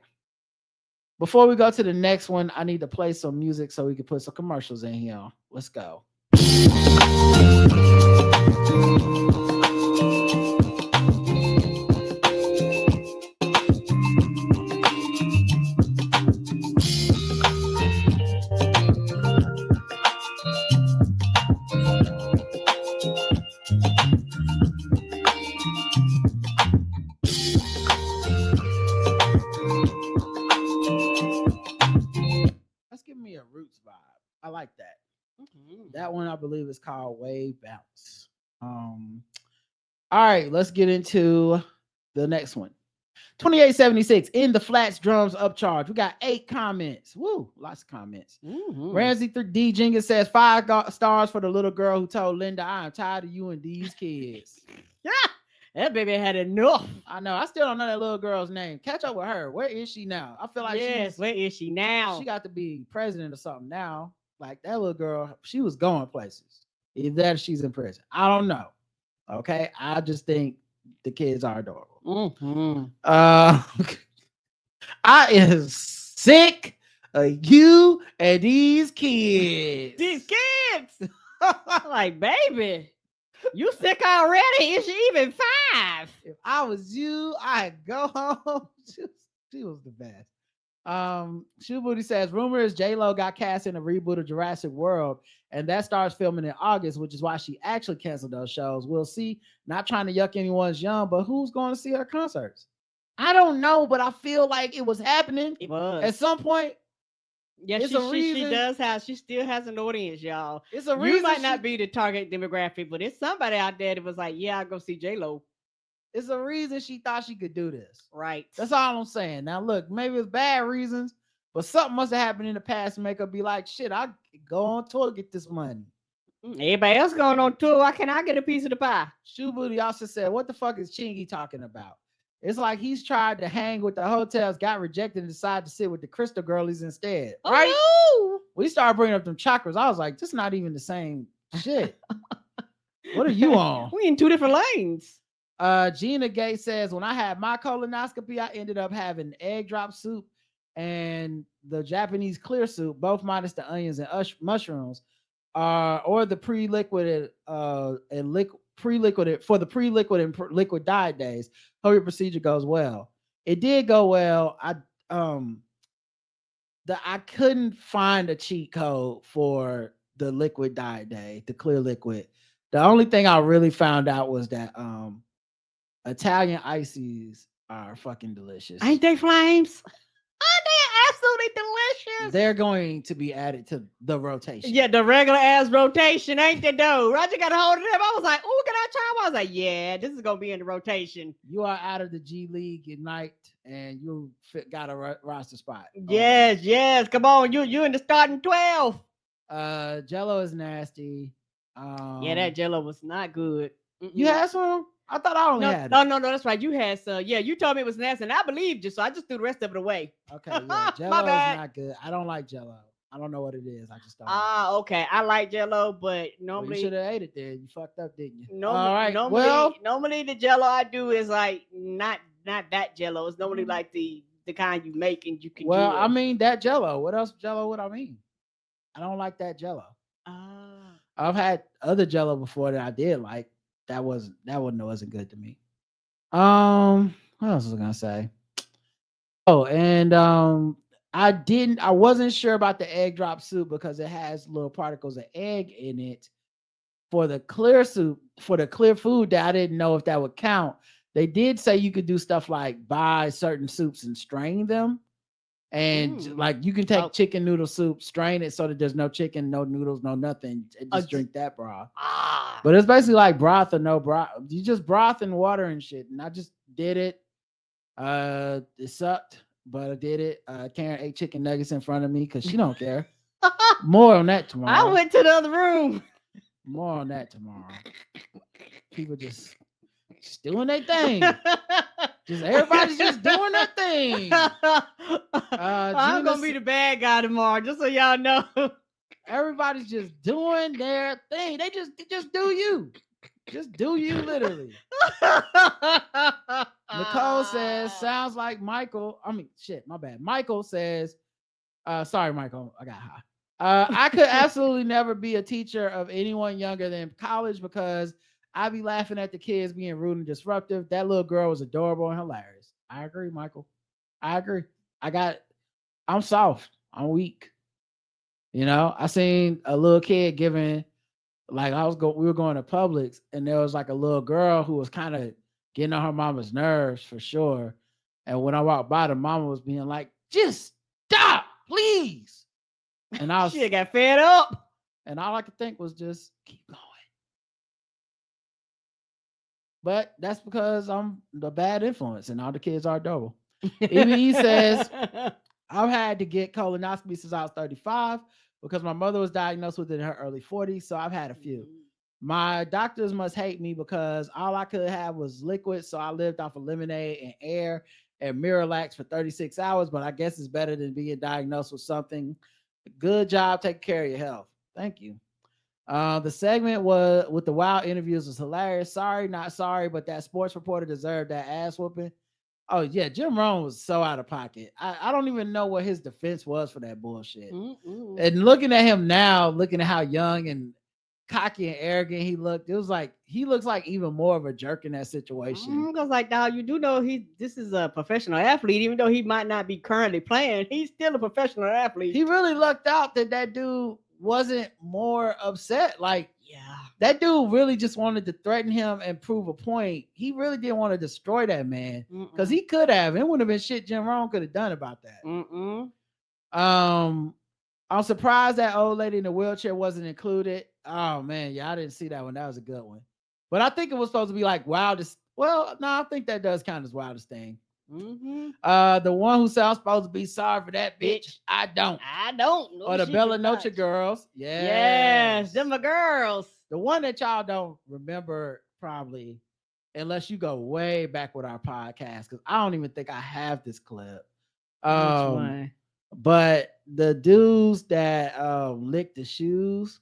[SPEAKER 1] Before we go to the next one, I need to play some music so we can put some commercials in here. Let's go. That one I believe is called Wave Bounce. All right, let's get into the next one. 2876 in the flats drums upcharge. We got 8 comments. Woo, lots of comments. Ramsey 3D Jenkins says 5 stars for the little girl who told Linda, I am tired of you and these kids.
[SPEAKER 2] Yeah, that baby had enough.
[SPEAKER 1] I know. I still don't know that little girl's name. Catch up with her. Where is she now? I feel like
[SPEAKER 2] where is she now?
[SPEAKER 1] She got to be president or something now. Like that little girl, she was going places. Either that or she's in prison. I don't know. Okay, I just think the kids are adorable. I am sick of you and these kids.
[SPEAKER 2] These kids, like baby, you sick already? Is she even 5?
[SPEAKER 1] If I was you, I'd go home. She was the best. Shoe Booty says rumor is J-Lo got cast in a reboot of Jurassic World, and that starts filming in August, which is why she actually canceled those shows. We'll see. Not trying to yuck anyone's yum, but who's going to see her concerts? I don't know, but I feel like it was happening.
[SPEAKER 2] It was
[SPEAKER 1] at some point.
[SPEAKER 2] Yeah, she still has an audience, y'all.
[SPEAKER 1] It's a reason.
[SPEAKER 2] You might not be the target demographic, but it's somebody out there that was like, yeah, I'll go see J-Lo.
[SPEAKER 1] It's a reason she thought she could do this.
[SPEAKER 2] Right.
[SPEAKER 1] That's all I'm saying. Now, look, maybe it's bad reasons, but something must have happened in the past to make her be like, shit, I go on tour to get this money.
[SPEAKER 2] Everybody else going on tour. Why can't I get a piece of the pie?
[SPEAKER 1] Shoe Booty also said, what the fuck is Chingy talking about? It's like he's tried to hang with the hotels, got rejected, and decided to sit with the Crystal Girlies instead. Right?
[SPEAKER 2] Oh, no.
[SPEAKER 1] We started bringing up them chakras. I was like, this is not even the same shit. What are you on?
[SPEAKER 2] We in 2 different lanes.
[SPEAKER 1] Gina Gay says, when I had my colonoscopy, I ended up having egg drop soup and the Japanese clear soup, both minus the onions and mushrooms, or the pre-liquid and pre-liquid for the pre-liquid and liquid diet days. Hope your procedure goes well. It did go well. I couldn't find a cheat code for the liquid diet day, the clear liquid. The only thing I really found out was that Italian ices are fucking delicious.
[SPEAKER 2] Ain't they flames? Aren't they absolutely delicious?
[SPEAKER 1] They're going to be added to the rotation.
[SPEAKER 2] Yeah, the regular ass rotation, ain't they though? Roger got a hold of them. I was like, oh, can I try? I was like, yeah, this is going to be in the rotation.
[SPEAKER 1] You are out of the G League Ignite and you got a roster spot.
[SPEAKER 2] Yes. Come on, you in the starting 12.
[SPEAKER 1] Jello is nasty.
[SPEAKER 2] Yeah, that Jello was not good.
[SPEAKER 1] You had some? I thought I only had
[SPEAKER 2] it. No, that's right. You had some. Yeah, you told me it was nasty, and I believed you, so I just threw the rest of it away.
[SPEAKER 1] Okay, yeah, Jello is not good. I don't like Jello. I don't know what it is. I just don't.
[SPEAKER 2] Okay. I like Jello, but normally
[SPEAKER 1] you should have ate it there. You fucked up, didn't you?
[SPEAKER 2] All right. Normally the Jello I do is like not that Jello. It's normally like the kind you make and you can.
[SPEAKER 1] Well, I mean that Jello. What else Jello would I mean? I don't like that Jello. I've had other Jello before that I did like. That wasn't good to me. What else was I gonna say? Oh, and I wasn't sure about the egg drop soup because it has little particles of egg in it. For the clear soup, for the clear food, that I didn't know if that would count. They did say you could do stuff like buy certain soups and strain them. And like you can take chicken noodle soup, strain it so that there's no chicken, no noodles, no nothing. And just drink that broth. But it's basically like broth or no broth. You just broth and water and shit. And I just did it. It sucked, but I did it. Karen ate chicken nuggets in front of me because she don't care. More on that tomorrow.
[SPEAKER 2] I went to the other room.
[SPEAKER 1] More on that tomorrow. People just doing their thing. Everybody's just doing their thing.
[SPEAKER 2] I'm gonna be the bad guy tomorrow, just so y'all know.
[SPEAKER 1] Everybody's just doing their thing. They just do you. Just do you, literally. Nicole says, sounds like Michael. I mean, shit, my bad. Michael says, sorry, Michael, I got high. I could absolutely never be a teacher of anyone younger than college because I be laughing at the kids being rude and disruptive. That little girl was adorable and hilarious. I agree, Michael. I agree. I'm soft. I'm weak. You know, I seen a little kid giving, like we were going to Publix and there was like a little girl who was kind of getting on her mama's nerves for sure. And when I walked by, the mama was being like, just stop, please. And I was,
[SPEAKER 2] she got fed up.
[SPEAKER 1] And all I could think was just keep going. But that's because I'm the bad influence and all the kids are adorable. EBE says, I've had to get colonoscopy since I was 35 because my mother was diagnosed with it in her early 40s. So I've had a few. My doctors must hate me because all I could have was liquid. So I lived off of lemonade and air and Miralax for 36 hours. But I guess it's better than being diagnosed with something. Good job taking care of your health. Thank you. The segment was with the wild interviews was hilarious. Sorry, not sorry, but that sports reporter deserved that ass whooping. Oh yeah, Jim Rome was so out of pocket. I don't even know what his defense was for that bullshit. And looking at him now, looking at how young and cocky and arrogant he looked, it was like he looks like even more of a jerk in that situation.
[SPEAKER 2] Because like now you do know this is a professional athlete, even though he might not be currently playing, he's still a professional athlete.
[SPEAKER 1] He really lucked out that dude wasn't more upset. Like,
[SPEAKER 2] yeah,
[SPEAKER 1] that dude really just wanted to threaten him and prove a point. He really didn't want to destroy that man because he could have. It would have been shit Jim Rome could have done about that. I'm surprised that old lady in the wheelchair wasn't included. Oh man, yeah, I didn't see that one. That was a good one. But I think it was supposed to be like wildest. Well, no, I think that does count as wildest thing. The one who sounds supposed to be sorry for that bitch. I don't.
[SPEAKER 2] No,
[SPEAKER 1] or the Bella Noche girls.
[SPEAKER 2] Yes, them are girls.
[SPEAKER 1] The one that y'all don't remember probably, unless you go way back with our podcast, because I don't even think I have this clip.
[SPEAKER 2] Which one?
[SPEAKER 1] But the dudes that licked the shoes.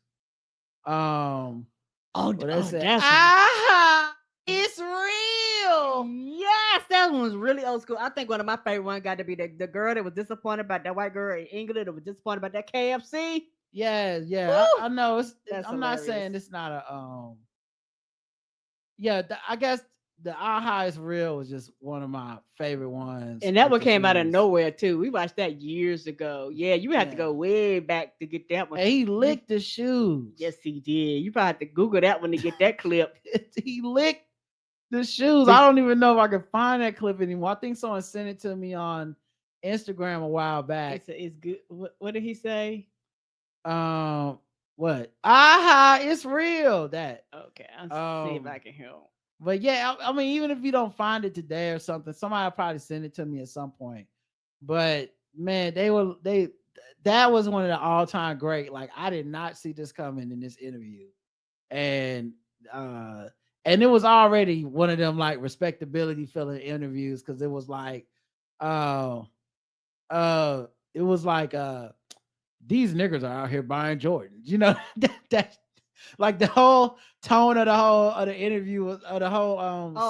[SPEAKER 1] It's real.
[SPEAKER 2] Yes, that one was really old school. I think one of my favorite ones got to be the girl that was disappointed about that white girl in England that was disappointed about that KFC.
[SPEAKER 1] Yeah. I know. I'm not saying it's not a I guess the Aha is Real was just one of my favorite ones.
[SPEAKER 2] And that one came out of nowhere too. We watched that years ago. Yeah, you had to go way back to get that one.
[SPEAKER 1] And he licked the shoes.
[SPEAKER 2] Yes, he did. You probably have to Google that one to get that clip.
[SPEAKER 1] He licked the shoes. I don't even know if I can find that clip anymore. I think someone sent it to me on Instagram a while back.
[SPEAKER 2] It's good. What did he say?
[SPEAKER 1] What? Aha, it's real. That.
[SPEAKER 2] Okay, I'll see if I can help.
[SPEAKER 1] But yeah, I mean, even if you don't find it today or something, somebody will probably send it to me at some point. But man, that was one of the all-time great. Like, I did not see this coming in this interview. And it was already one of them like respectability filling interviews because it was like, these niggas are out here buying Jordans. You know, that like the whole tone of the interview of the whole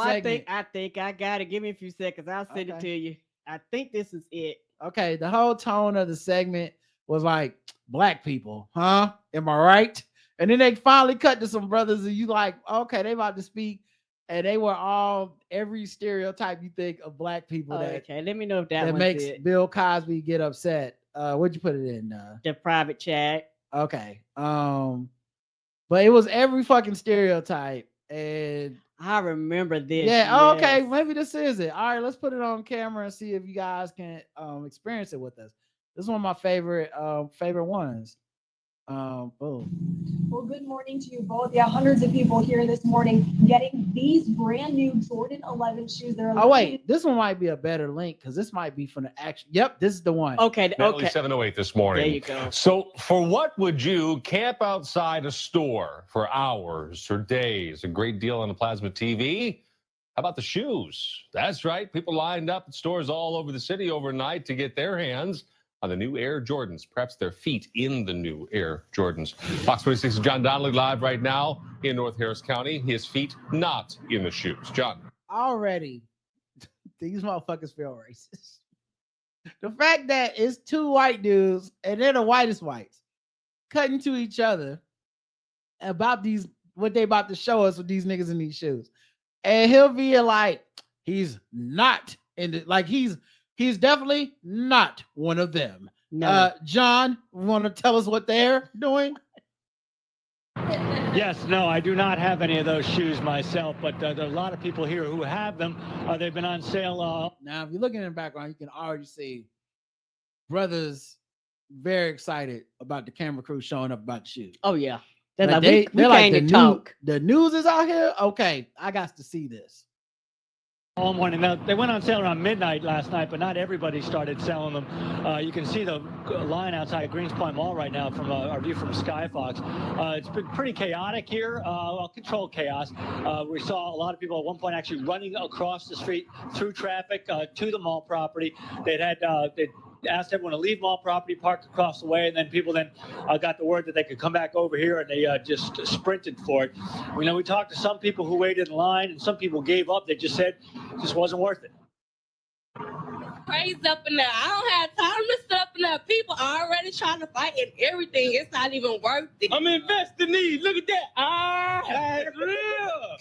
[SPEAKER 1] segment.
[SPEAKER 2] I think I got it. Give me a few seconds. I'll send it to you. I think this is it.
[SPEAKER 1] Okay, the whole tone of the segment was like, black people, huh? Am I right? And then they finally cut to some brothers and you like, okay, they about to speak. And they were all every stereotype you think of black people.
[SPEAKER 2] Okay, let me know if that
[SPEAKER 1] makes
[SPEAKER 2] it.
[SPEAKER 1] Bill Cosby get upset. Where'd you put it in?
[SPEAKER 2] The private chat.
[SPEAKER 1] Okay. But it was every fucking stereotype. And
[SPEAKER 2] I remember this.
[SPEAKER 1] Yeah, yes. Okay, maybe this is it. All right, let's put it on camera and see if you guys can experience it with us. This is one of my favorite ones. Boom.
[SPEAKER 5] Well, good morning to you both. Yeah, hundreds of people here this morning getting these brand new Jordan 11 shoes.
[SPEAKER 1] Oh wait, this one might be a better link because this might be from the action. Yep, this is the one.
[SPEAKER 2] Okay.
[SPEAKER 6] 7:08 this morning.
[SPEAKER 2] There you go.
[SPEAKER 6] So, for what would you camp outside a store for hours or days? A great deal on a plasma TV. How about the shoes? That's right. People lined up at stores all over the city overnight to get their hands on the new Air Jordans, perhaps their feet in the new Air Jordans. Fox 26's John Donnelly live right now in North Harris County. His feet not in the shoes. John.
[SPEAKER 1] Already, these motherfuckers feel racist. The fact that it's two white dudes, and they're the whitest whites, cutting to each other about what they about to show us with these niggas in these shoes. And he'll be like, he's not in the, like he's definitely not one of them. No. John, want to tell us what they're doing?
[SPEAKER 7] Yes, no, I do not have any of those shoes myself, but there are a lot of people here who have them. They've been on sale.
[SPEAKER 1] Now, if you're looking in the background, you can already see brothers very excited about the camera crew showing up about the shoes.
[SPEAKER 2] Oh yeah. They're
[SPEAKER 1] Like,
[SPEAKER 2] like, we
[SPEAKER 1] they're like
[SPEAKER 2] came to talk.
[SPEAKER 1] The news is out here. Okay, I got to see this.
[SPEAKER 7] All morning. Now, they went on sale around midnight last night, but not everybody started selling them. You can see the line outside Greens Point Mall right now from our view from Skyfox. It's been pretty chaotic here, controlled chaos. We saw a lot of people at one point actually running across the street through traffic to the mall property. They'd asked everyone to leave mall property, parked across the way, and then people got the word that they could come back over here, and they just sprinted for it. We talked to some people who waited in line, and some people gave up. They just said it just wasn't worth it.
[SPEAKER 8] Crazy up in there. I don't have time to sit up in there. People are already trying to fight and everything. It's not even worth it. I'm investing in these. Look at that. That's real.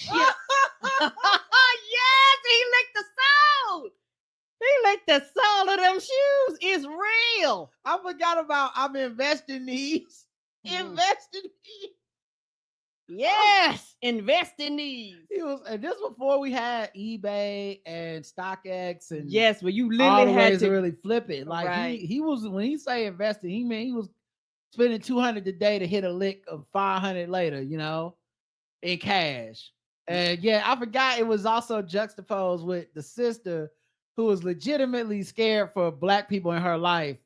[SPEAKER 2] Yes, he licked the sole. He licked the sole of them shoes. It's real.
[SPEAKER 1] I forgot about I'm investing these. Invest in these.
[SPEAKER 2] Yes, invest in these.
[SPEAKER 1] And this before we had eBay and StockX and
[SPEAKER 2] yes, but you literally had to
[SPEAKER 1] really flip it. Like
[SPEAKER 2] right.
[SPEAKER 1] he was when he say investing, he mean he was spending $200 a day to hit a lick of $500 later, in cash. And yeah, I forgot it was also juxtaposed with the sister who was legitimately scared for black people in her life.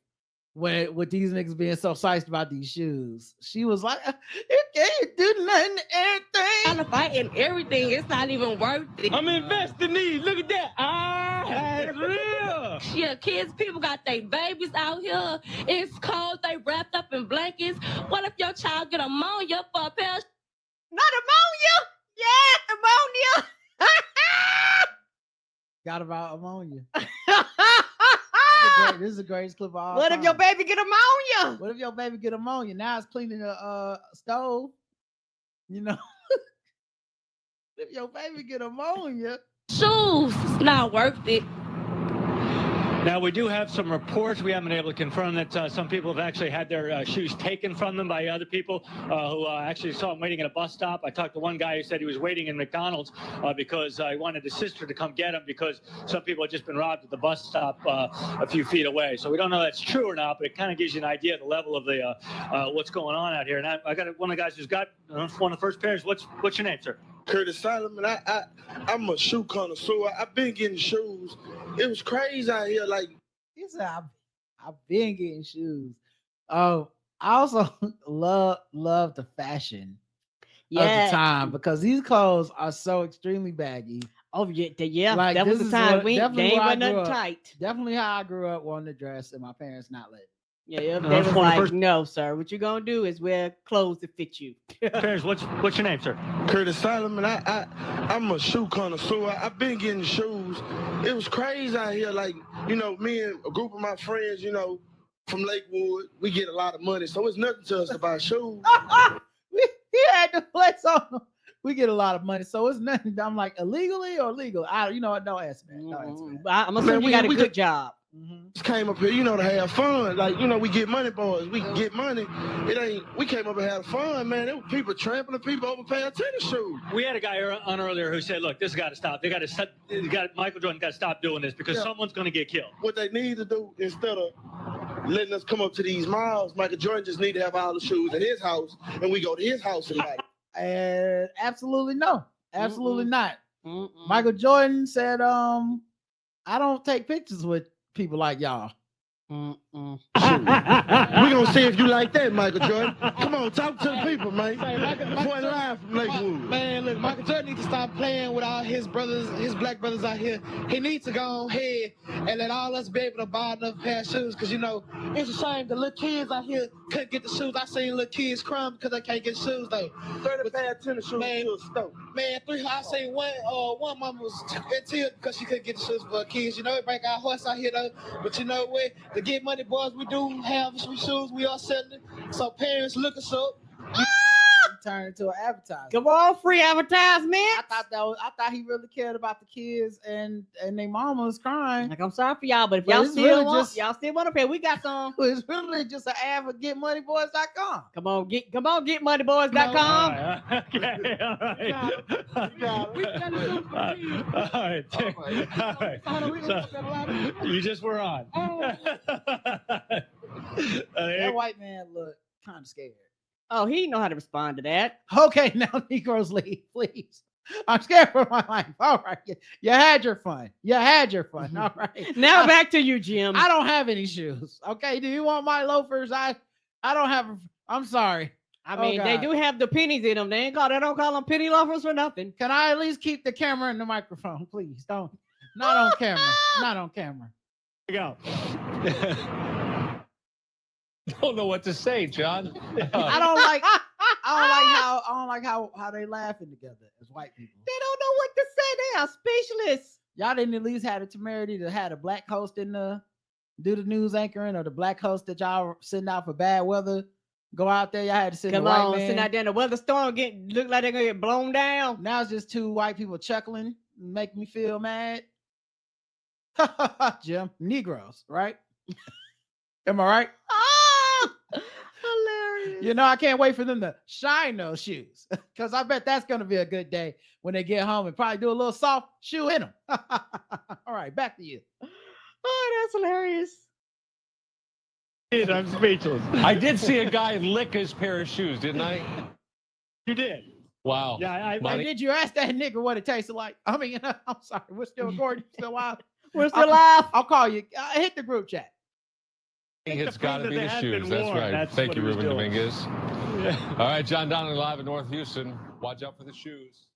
[SPEAKER 1] With these niggas being so psyched about these shoes, she was like, "You can't do nothing, everything."
[SPEAKER 8] Trying to fight and everything. It's not even worth it. I'm investing in these. Look at that. That's real. Yeah, people got their babies out here. It's cold. They wrapped up in blankets. What if your child get ammonia for a pair?
[SPEAKER 2] Not ammonia. Yeah, ammonia.
[SPEAKER 1] Got about ammonia. This is the greatest clip of all
[SPEAKER 2] What
[SPEAKER 1] time.
[SPEAKER 2] if your baby get ammonia?
[SPEAKER 1] What if your baby get ammonia? Now it's cleaning the stove. If your baby get ammonia.
[SPEAKER 8] Shoes, it's not worth it.
[SPEAKER 7] Now, we do have some reports. We haven't been able to confirm that some people have actually had their shoes taken from them by other people who actually saw them waiting at a bus stop. I talked to one guy who said he was waiting in McDonald's because he wanted his sister to come get him because some people had just been robbed at the bus stop a few feet away. So we don't know if that's true or not, but it kind of gives you an idea of the level of the what's going on out here. And I got one of the guys who's got one of the first pairs. What's your name, sir?
[SPEAKER 9] Curtis Solomon. I'm a shoe connoisseur. I've been getting shoes. It was crazy out here. Like
[SPEAKER 1] he said, I've been getting shoes. Oh, I also love the fashion of the time because these clothes are so extremely baggy.
[SPEAKER 2] Oh yeah.
[SPEAKER 1] Like,
[SPEAKER 2] that was the time they ain't nothing tight.
[SPEAKER 1] Definitely how I grew up wanting to dress, and my parents not letting.
[SPEAKER 2] Yeah, they was like, no, sir. What you're gonna do is wear clothes that fit you.
[SPEAKER 7] Parents, what's your name, sir?
[SPEAKER 9] Curtis Solomon. I'm a shoe connoisseur. I've been getting shoes. It was crazy out here. Like, me and a group of my friends, from Lakewood, we get a lot of money, so it's nothing to us to buy shoes.
[SPEAKER 1] He had to flex on them. We get a lot of money, so it's nothing. I'm like, illegally or legal? What? Don't ask me.
[SPEAKER 2] I'm assuming you got a good job.
[SPEAKER 9] Just came up here, to have fun. Like, we get money, boys. We get money. We came up and had fun, man. There were people trampling people over paying tennis shoes.
[SPEAKER 7] We had a guy on earlier who said, look, this has got to stop. Michael Jordan got to stop doing this because someone's going to get killed.
[SPEAKER 9] What they need to do, instead of letting us come up to these malls, Michael Jordan just need to have all the shoes at his house, and we go to his house and buy them.
[SPEAKER 1] Absolutely no. Absolutely not. Michael Jordan said, I don't take pictures with people like y'all.
[SPEAKER 9] We're gonna see if you like that, Michael Jordan. Come on, talk to the people, man. Point live from Lakewood.
[SPEAKER 10] Man, look, Michael Jordan needs to stop playing with all his brothers, his black brothers out here. He needs to go ahead and let all us be able to buy another pair of shoes. Cause it's a shame the little kids out here couldn't get the shoes. I seen little kids crying because they can't get shoes though.
[SPEAKER 9] 30 pair of tennis shoes to a store.
[SPEAKER 10] Man, I seen one mama was in tears because she couldn't get the shoes for her kids. Everybody got horse out here though. But you know what? To get money, boys, we do have some shoes. We are selling it. So parents, look us up.
[SPEAKER 1] turn into an advertisement.
[SPEAKER 2] Come on, free advertisement.
[SPEAKER 1] I thought he really cared about the kids and their mamas crying.
[SPEAKER 2] Like, I'm sorry for y'all, but if
[SPEAKER 1] But
[SPEAKER 2] y'all
[SPEAKER 1] it's
[SPEAKER 2] still
[SPEAKER 1] really
[SPEAKER 2] want,
[SPEAKER 1] just-
[SPEAKER 2] y'all still want to pay, we got some.
[SPEAKER 1] It's really just an ad for getmoneyboys.com.
[SPEAKER 2] Come on, get moneyboys.com.
[SPEAKER 7] Okay, all right. So, you just were on.
[SPEAKER 1] That white man looked kind of scared.
[SPEAKER 2] Oh, he know how to respond to that.
[SPEAKER 1] Okay, now Negroes leave, please. I'm scared for my life. All right, you had your fun. All right.
[SPEAKER 2] Now back to you, Jim.
[SPEAKER 1] I don't have any shoes. Okay, do you want my loafers? I don't have. I'm sorry.
[SPEAKER 2] I mean, they do have the pennies in them. They don't call them penny loafers for nothing.
[SPEAKER 1] Can I at least keep the camera and the microphone, please? Not on camera. Not on camera.
[SPEAKER 7] Here you go.
[SPEAKER 6] Don't know what to say, John.
[SPEAKER 1] I don't like how they laughing together as white people.
[SPEAKER 2] They don't know what to say. They are speechless.
[SPEAKER 1] Y'all didn't at least have the temerity to have a black host in the do the news anchoring, or the black host that y'all sitting out for bad weather. Go out there, y'all had to send
[SPEAKER 2] Come
[SPEAKER 1] the white
[SPEAKER 2] on,
[SPEAKER 1] man.
[SPEAKER 2] sitting out there in the weather storm, look like they're gonna get blown down.
[SPEAKER 1] Now it's just two white people chuckling, make me feel mad. Jim, Negroes, right? Am I right?
[SPEAKER 2] Hilarious.
[SPEAKER 1] You know, I can't wait for them to shine those shoes, because I bet that's going to be a good day when they get home and probably do a little soft shoe in them. All right, back to you.
[SPEAKER 2] Oh, that's hilarious.
[SPEAKER 7] I'm speechless.
[SPEAKER 6] I did see a guy lick his pair of shoes, didn't I?
[SPEAKER 7] You did.
[SPEAKER 6] Wow.
[SPEAKER 7] Yeah,
[SPEAKER 1] Why did you ask that nigga what it tasted like? I mean, I'm sorry, we're still recording, still live.
[SPEAKER 2] We're still live.
[SPEAKER 1] I'll call you. Hit the group chat.
[SPEAKER 6] It's got to
[SPEAKER 7] that
[SPEAKER 6] be
[SPEAKER 7] they
[SPEAKER 6] the
[SPEAKER 7] had
[SPEAKER 6] shoes.
[SPEAKER 7] been
[SPEAKER 6] That's
[SPEAKER 7] worn.
[SPEAKER 6] right.
[SPEAKER 7] That's
[SPEAKER 6] Thank
[SPEAKER 7] what
[SPEAKER 6] you,
[SPEAKER 7] he was
[SPEAKER 6] Ruben
[SPEAKER 7] doing.
[SPEAKER 6] Dominguez.
[SPEAKER 7] Yeah.
[SPEAKER 6] All right, John Donnelly live in North Houston. Watch out for the shoes.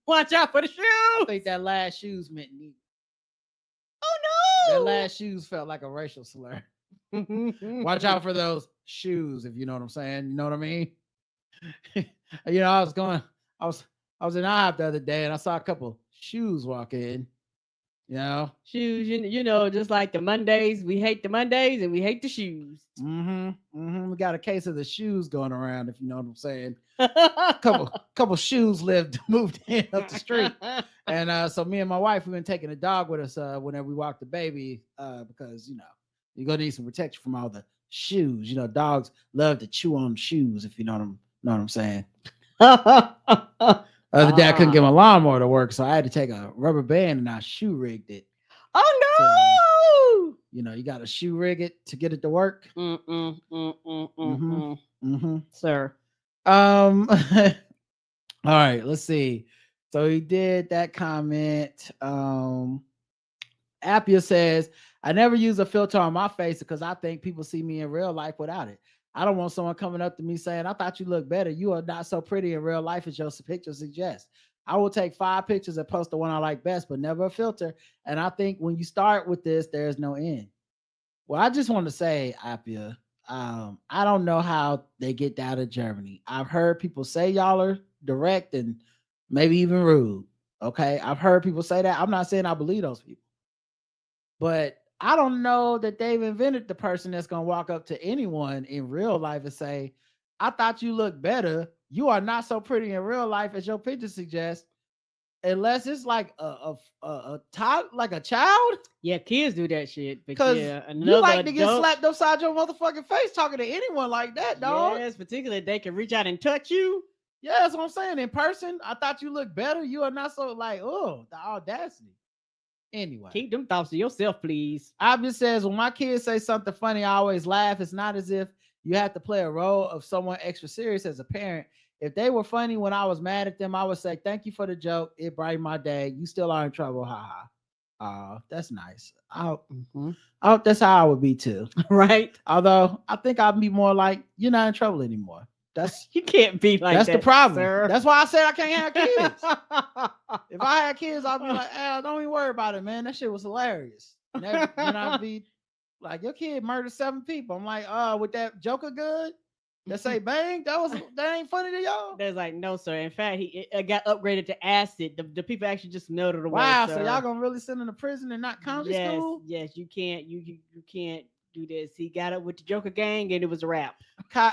[SPEAKER 2] Watch out for the
[SPEAKER 1] I
[SPEAKER 2] shoes.
[SPEAKER 1] think that last shoes meant neat.
[SPEAKER 2] Oh
[SPEAKER 1] That
[SPEAKER 2] no.
[SPEAKER 1] last shoes felt like a racial slur. Watch out for those shoes, if you know what I'm saying. You know what I mean? You know, I was in IHOP the other day and I saw a couple shoes walk in. You know?
[SPEAKER 2] Shoes, you know, just like the Mondays, we hate the Mondays and we hate the shoes.
[SPEAKER 1] We got a case of the shoes going around, if you know what I'm saying. Couple shoes moved in up the street. And so me and my wife, we've been taking the dog with us whenever we walk the baby, because you know, you're gonna need some protection from all the shoes. You know, dogs love to chew on shoes, if you know what I'm saying. Other day I couldn't get my lawnmower to work, so I had to take a rubber band and I shoe rigged it.
[SPEAKER 2] Oh no!
[SPEAKER 1] You know, you got to shoe rig it to get it to work.
[SPEAKER 2] Sir.
[SPEAKER 1] All right, let's see. So he did that comment. Appia says, I never use a filter on my face because I think people see me in real life without it. I don't want someone coming up to me saying, I thought you looked better. You are not so pretty in real life as your picture suggests. I will take 5 pictures and post the one I like best, but never a filter. And I think when you start with this, there's no end. Well, I just want to say, Appia, I don't know how they get out of Germany. I've heard people say y'all are direct and maybe even rude. Okay. I've heard people say that. I'm not saying I believe those people, but I don't know that they've invented the person that's going to walk up to anyone in real life and say, I thought you looked better. You are not so pretty in real life as your picture suggests. Unless it's like a child.
[SPEAKER 2] Yeah, kids do that shit.
[SPEAKER 1] Because
[SPEAKER 2] yeah,
[SPEAKER 1] you like to get slapped upside your motherfucking face talking to anyone like that, dog.
[SPEAKER 2] Yes, particularly they can reach out and touch you.
[SPEAKER 1] Yeah, that's what I'm saying. In person, I thought you looked better. You are not so like, oh, the audacity. Anyway,
[SPEAKER 2] keep them thoughts to yourself, please.
[SPEAKER 1] Abby says, when my kids say something funny, I always laugh. It's not as if you have to play a role of someone extra serious as a parent. If they were funny when I was mad at them, I would say, thank you for the joke. It brightened my day. You still are in trouble. Ha ha. That's nice. That's how I would be too.
[SPEAKER 2] Right.
[SPEAKER 1] Although I think I'd be more like, you're not in trouble anymore. That's
[SPEAKER 2] you can't be like
[SPEAKER 1] that's
[SPEAKER 2] that,
[SPEAKER 1] the problem.
[SPEAKER 2] Sir.
[SPEAKER 1] That's why I said I can't have kids. If I had kids, I'd be like, don't even worry about it, man. That shit was hilarious. And then I'd be like, your kid murdered 7 people. I'm like, with that Joker gun that say bang, that ain't funny to y'all.
[SPEAKER 2] There's like, no, sir. In fact, it got upgraded to acid. The people actually just melted away.
[SPEAKER 1] Wow,
[SPEAKER 2] sir.
[SPEAKER 1] so y'all gonna really send him to prison and not county school?
[SPEAKER 2] Yes, you can't. You can't do this. He got up with the Joker gang and it was a wrap.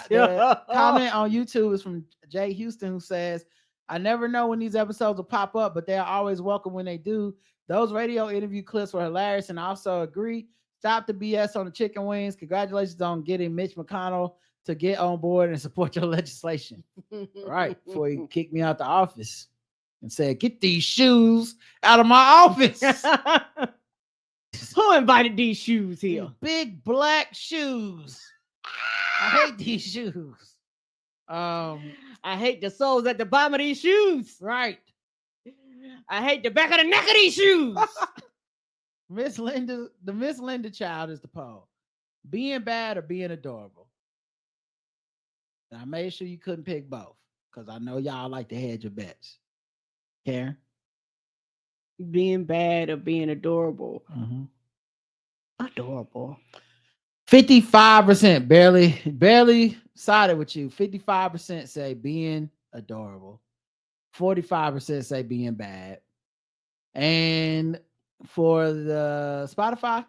[SPEAKER 1] The comment on YouTube is from Jay Houston, who says, I never know when these episodes will pop up, but they're always welcome when they do. Those radio interview clips were hilarious, and I also agree. Stop the BS on the chicken wings. Congratulations on getting Mitch McConnell to get on board and support your legislation. Right, before he kicked me out the office and said, get these shoes out of my office.
[SPEAKER 2] Who invited these shoes here?
[SPEAKER 1] These big black shoes. I hate these shoes.
[SPEAKER 2] I hate the soles at the bottom of these shoes.
[SPEAKER 1] Right.
[SPEAKER 2] I hate the back of the neck of these shoes.
[SPEAKER 1] Miss Linda child is the poll. Being bad or being adorable? And I made sure you couldn't pick both because I know y'all like to hedge your bets. Karen?
[SPEAKER 2] Being bad or being adorable?
[SPEAKER 1] Mm-hmm.
[SPEAKER 2] Adorable.
[SPEAKER 1] 55% barely sided with you. 55% say being adorable. 45% say being bad. And for the Spotify,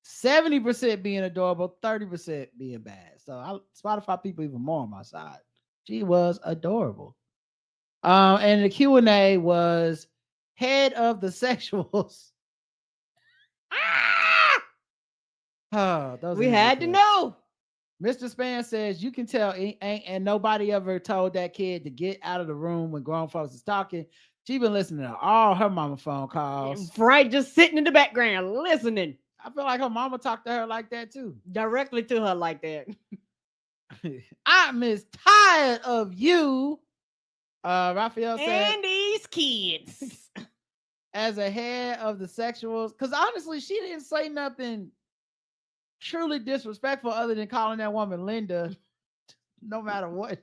[SPEAKER 1] 70% being adorable, 30% being bad. So Spotify people even more on my side. She was adorable. And the Q&A was head of the sexuals.
[SPEAKER 2] We had to know.
[SPEAKER 1] Mr. Span says you can tell and nobody ever told that kid to get out of the room when grown folks is talking. She been listening to all her mama phone calls.
[SPEAKER 2] Right, just sitting in the background listening.
[SPEAKER 1] I feel like her mama talked to her like that too.
[SPEAKER 2] Directly to her like that.
[SPEAKER 1] I'm as tired of you. Raphael said,
[SPEAKER 2] and these kids.
[SPEAKER 1] As a head of the sexuals, because honestly, she didn't say nothing truly disrespectful other than calling that woman Linda. No matter what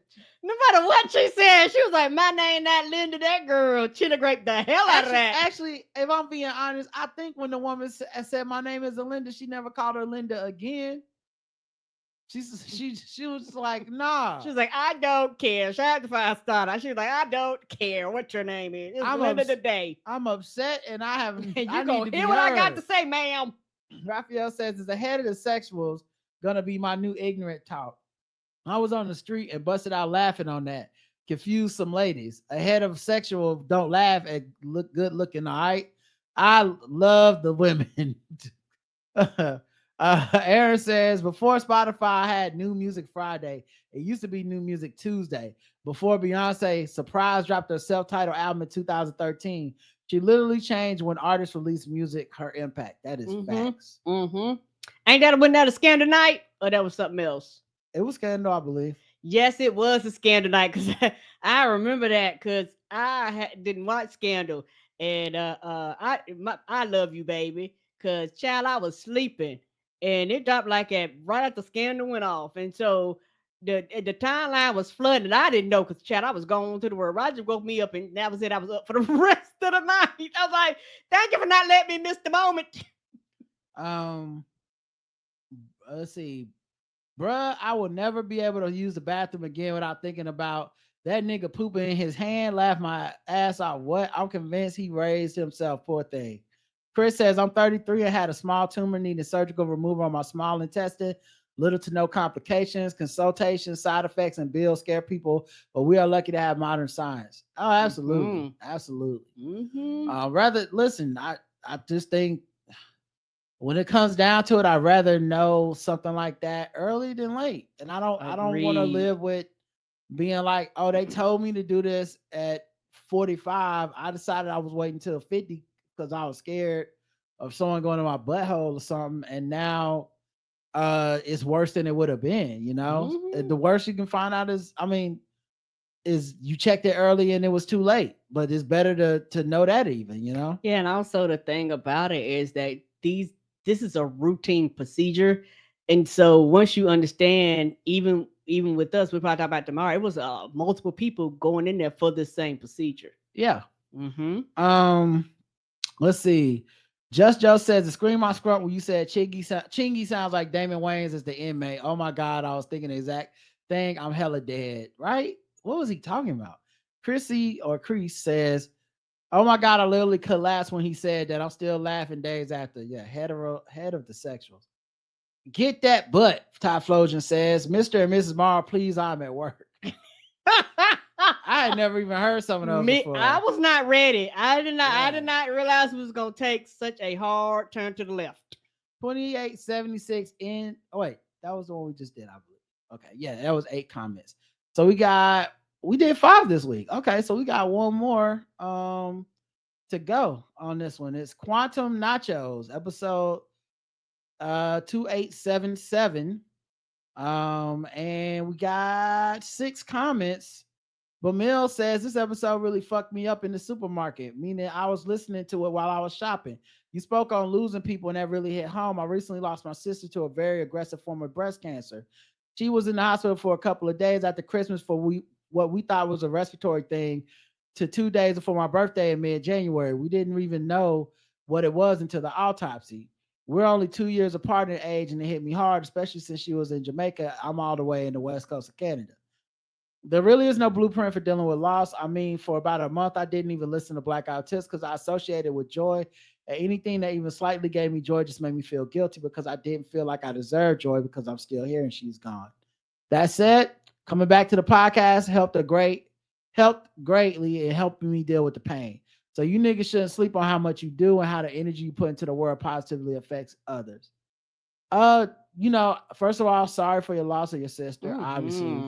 [SPEAKER 2] she said, she was like, my name not Linda. That girl chili grape the hell out of that.
[SPEAKER 1] Actually, if I'm being honest, I think when the woman said my name is Linda, she never called her Linda again. She was like, nah.
[SPEAKER 2] She was like, I don't care. Shout out to 5-star. She was like, I don't care what your name is. It's Linda today.
[SPEAKER 1] I'm upset and I haven't.
[SPEAKER 2] And you gonna hear what I got to say, ma'am.
[SPEAKER 1] Raphael says, is the head of the sexuals gonna be my new ignorant talk? I was on the street and busted out laughing on that. Confused some ladies. A head of sexual don't laugh at look good looking. All right. I love the women. Aaron says, before Spotify had New Music Friday, it used to be New Music Tuesday. Before Beyonce Surprise dropped her self-titled album in 2013, she literally changed when artists release music, her impact. That is facts.
[SPEAKER 2] Mm-hmm. Ain't that when that a scandal night or that was something else?
[SPEAKER 1] It was scandal, I believe.
[SPEAKER 2] Yes, it was a scandal night because I remember that because I didn't watch Scandal and I love you, baby, because child, I was sleeping and it dropped like right after Scandal went off, and so the timeline was flooded. I didn't know because child, I was going to the world. Roger woke me up and that was it. I was up for the rest of the night. I was like, thank you for not letting me miss the moment.
[SPEAKER 1] Let's see. Bruh, I will never be able to use the bathroom again without thinking about that nigga pooping in his hand. Laugh my ass off. What? I'm convinced he raised himself. Poor thing. Chris says, I'm 33 and had a small tumor needing surgical removal on my small intestine. Little to no complications, consultations, side effects, and bills scare people, but we are lucky to have modern science. Oh, absolutely.
[SPEAKER 2] Mm-hmm.
[SPEAKER 1] Absolutely.
[SPEAKER 2] Mm-hmm.
[SPEAKER 1] Listen, I just think when it comes down to it, I'd rather know something like that early than late. And I don't want to live with being like, oh, they told me to do this at 45. I decided I was waiting till 50 because I was scared of someone going to my butthole or something. And now it's worse than it would have been, you know?
[SPEAKER 2] Mm-hmm.
[SPEAKER 1] The worst you can find out is you checked it early and it was too late. But it's better to know that even, you know?
[SPEAKER 2] Yeah, and also the thing about it is that this is a routine procedure, and so once you understand, even with us, we'll probably talk about tomorrow. It was multiple people going in there for the same procedure.
[SPEAKER 1] Yeah.
[SPEAKER 2] Mm-hmm.
[SPEAKER 1] Let's see. Just Joe says the scream I scrump when you said Chingy sounds like Damon Wayans as the inmate. Oh my God, I was thinking the exact thing. I'm hella dead. Right? What was he talking about? Chrissy says, oh my God, I literally collapsed when he said that. I'm still laughing days after. Yeah, head of the sexuals. Get that butt, Ty Flojan says. Mr. and Mrs. Morrow, please, I'm at work. I had never even heard some of those before.
[SPEAKER 2] I was not ready. I did not realize it was gonna take such a hard turn to the left.
[SPEAKER 1] 2876 in. Oh, wait, that was the one we just did, I believe. Okay, yeah, that was 8 comments. So we did 5 this week. Okay, so we got one more to go on this one. It's Quantum Nachos, episode 2877. And we got 6 comments. Bamil says this episode really fucked me up in the supermarket, meaning I was listening to it while I was shopping. You spoke on losing people, and that really hit home. I recently lost my sister to a very aggressive form of breast cancer. She was in the hospital for a couple of days after Christmas for what we thought was a respiratory thing to 2 days before my birthday in mid-January. We didn't even know what it was until the autopsy. We're only 2 years apart in age, and it hit me hard, especially since she was in Jamaica. I'm all the way in the west coast of Canada. There really is no blueprint for dealing with loss. I mean, for about a month, I didn't even listen to Blackout Tips because I associated with joy. And anything that even slightly gave me joy just made me feel guilty because I didn't feel like I deserved joy because I'm still here and she's gone. That said, coming back to the podcast helped greatly in helping me deal with the pain. So you niggas shouldn't sleep on how much you do and how the energy you put into the world positively affects others. First of all, sorry for your loss of your sister. Obviously,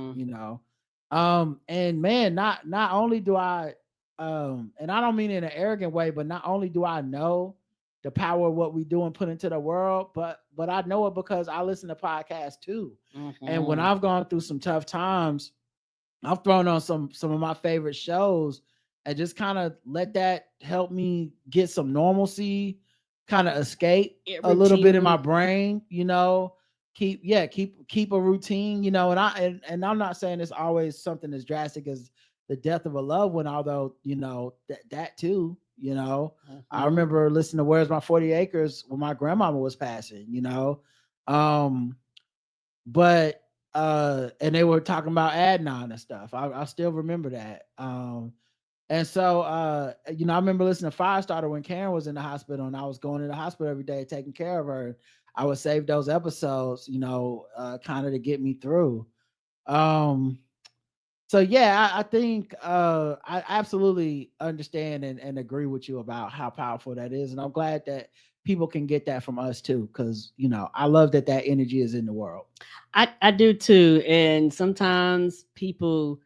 [SPEAKER 1] and man, not only do I and I don't mean in an arrogant way, but not only do I know the power of what we do and put into the world, but I know it because I listen to podcasts too. And when I've gone through some tough times, I've thrown on some of my favorite shows and just kind of let that help me get some normalcy, kind of escape a little bit in my brain, keep a routine, and I'm not saying it's always something as drastic as the death of a loved one, although, that too, I remember listening to Where's My 40 Acres when my grandmama was passing, but and they were talking about Adnan and stuff. I still remember that. And so, I remember listening to Firestarter when Karen was in the hospital and I was going to the hospital every day taking care of her. I would save those episodes, kind of to get me through. So yeah, I think I absolutely understand and agree with you about how powerful that is. And I'm glad that people can get that from us too. Cause I love that energy is in the world.
[SPEAKER 2] I do too. And sometimes people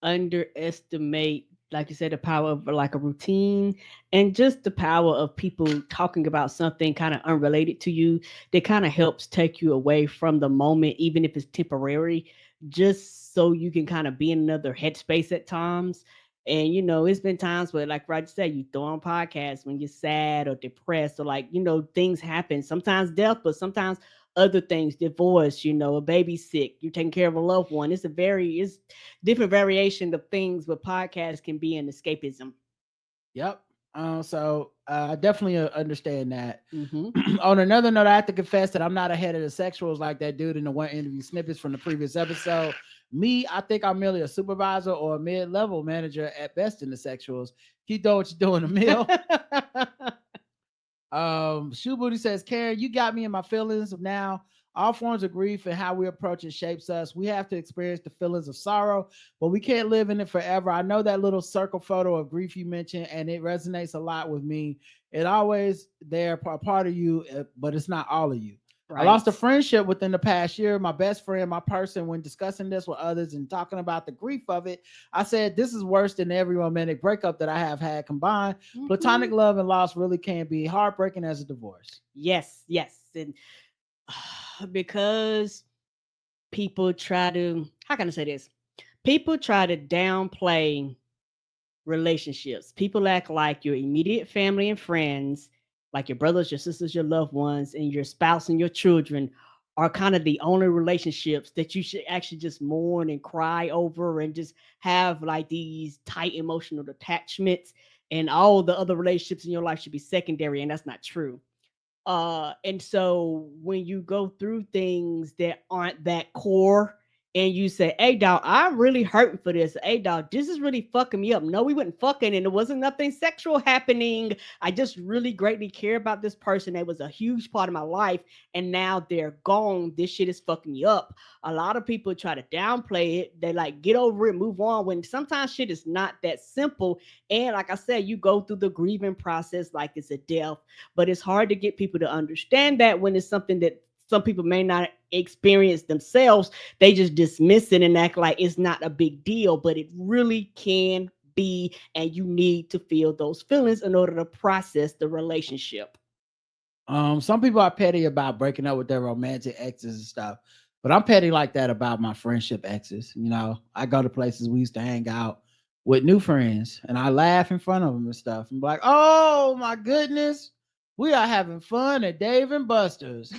[SPEAKER 2] underestimate, like you said, the power of like a routine and just the power of people talking about something kind of unrelated to you that kind of helps take you away from the moment, even if it's temporary, just so you can kind of be in another headspace at times. And it's been times where, like Roger said, you throw on podcasts when you're sad or depressed or things happen. Sometimes death, but sometimes other things, divorce, a baby sick, you're taking care of a loved one. It's different variation of things where podcasts can be an escapism.
[SPEAKER 1] Yep. So I definitely understand that. On another note, I have to confess that I'm not ahead of the sexuals like that dude in the one interview snippets from the previous episode. I think I'm merely a supervisor or a mid-level manager at best in the sexuals. Keep doing what you're doing, Emil. Shoe Booty says, Karen, you got me in my feelings of now. All forms of grief and how we approach it shapes us. We have to experience the feelings of sorrow, but we can't live in it forever. I know that little circle photo of grief you mentioned, and it resonates a lot with me. It always there, a part of you, but it's not all of you. Right. I lost a friendship within the past year. My best friend, my person, when discussing this with others and talking about the grief of it, I said, this is worse than every romantic breakup that I have had combined. Platonic love and loss really can be heartbreaking as a divorce.
[SPEAKER 2] Yes. And because people try to, how can I say this? People try to downplay relationships. People act like your immediate family and friends, like your brothers, your sisters, your loved ones, and your spouse and your children are kind of the only relationships that you should actually just mourn and cry over and just have like these tight emotional attachments, and all the other relationships in your life should be secondary, and that's not true. And so when you go through things that aren't that core and you say, hey dog, I'm really hurting for this. Hey dog, this is really fucking me up. No, we wasn't fucking and it wasn't nothing sexual happening. I just really greatly care about this person that was a huge part of my life, and now they're gone. This shit is fucking me up. A lot of people try to downplay it. They like get over it, move on, when sometimes shit is not that simple. And like I said, you go through the grieving process like it's a death, but it's hard to get people to understand that when it's something that some people may not experience themselves. They just dismiss it and act like it's not a big deal, but it really can be, and you need to feel those feelings in order to process the relationship.
[SPEAKER 1] Some people are petty about breaking up with their romantic exes and stuff, but I'm petty like that about my friendship exes. You know, I go to places we used to hang out with new friends and I laugh in front of them and stuff. I'm like, oh my goodness, we are having fun at Dave and Buster's.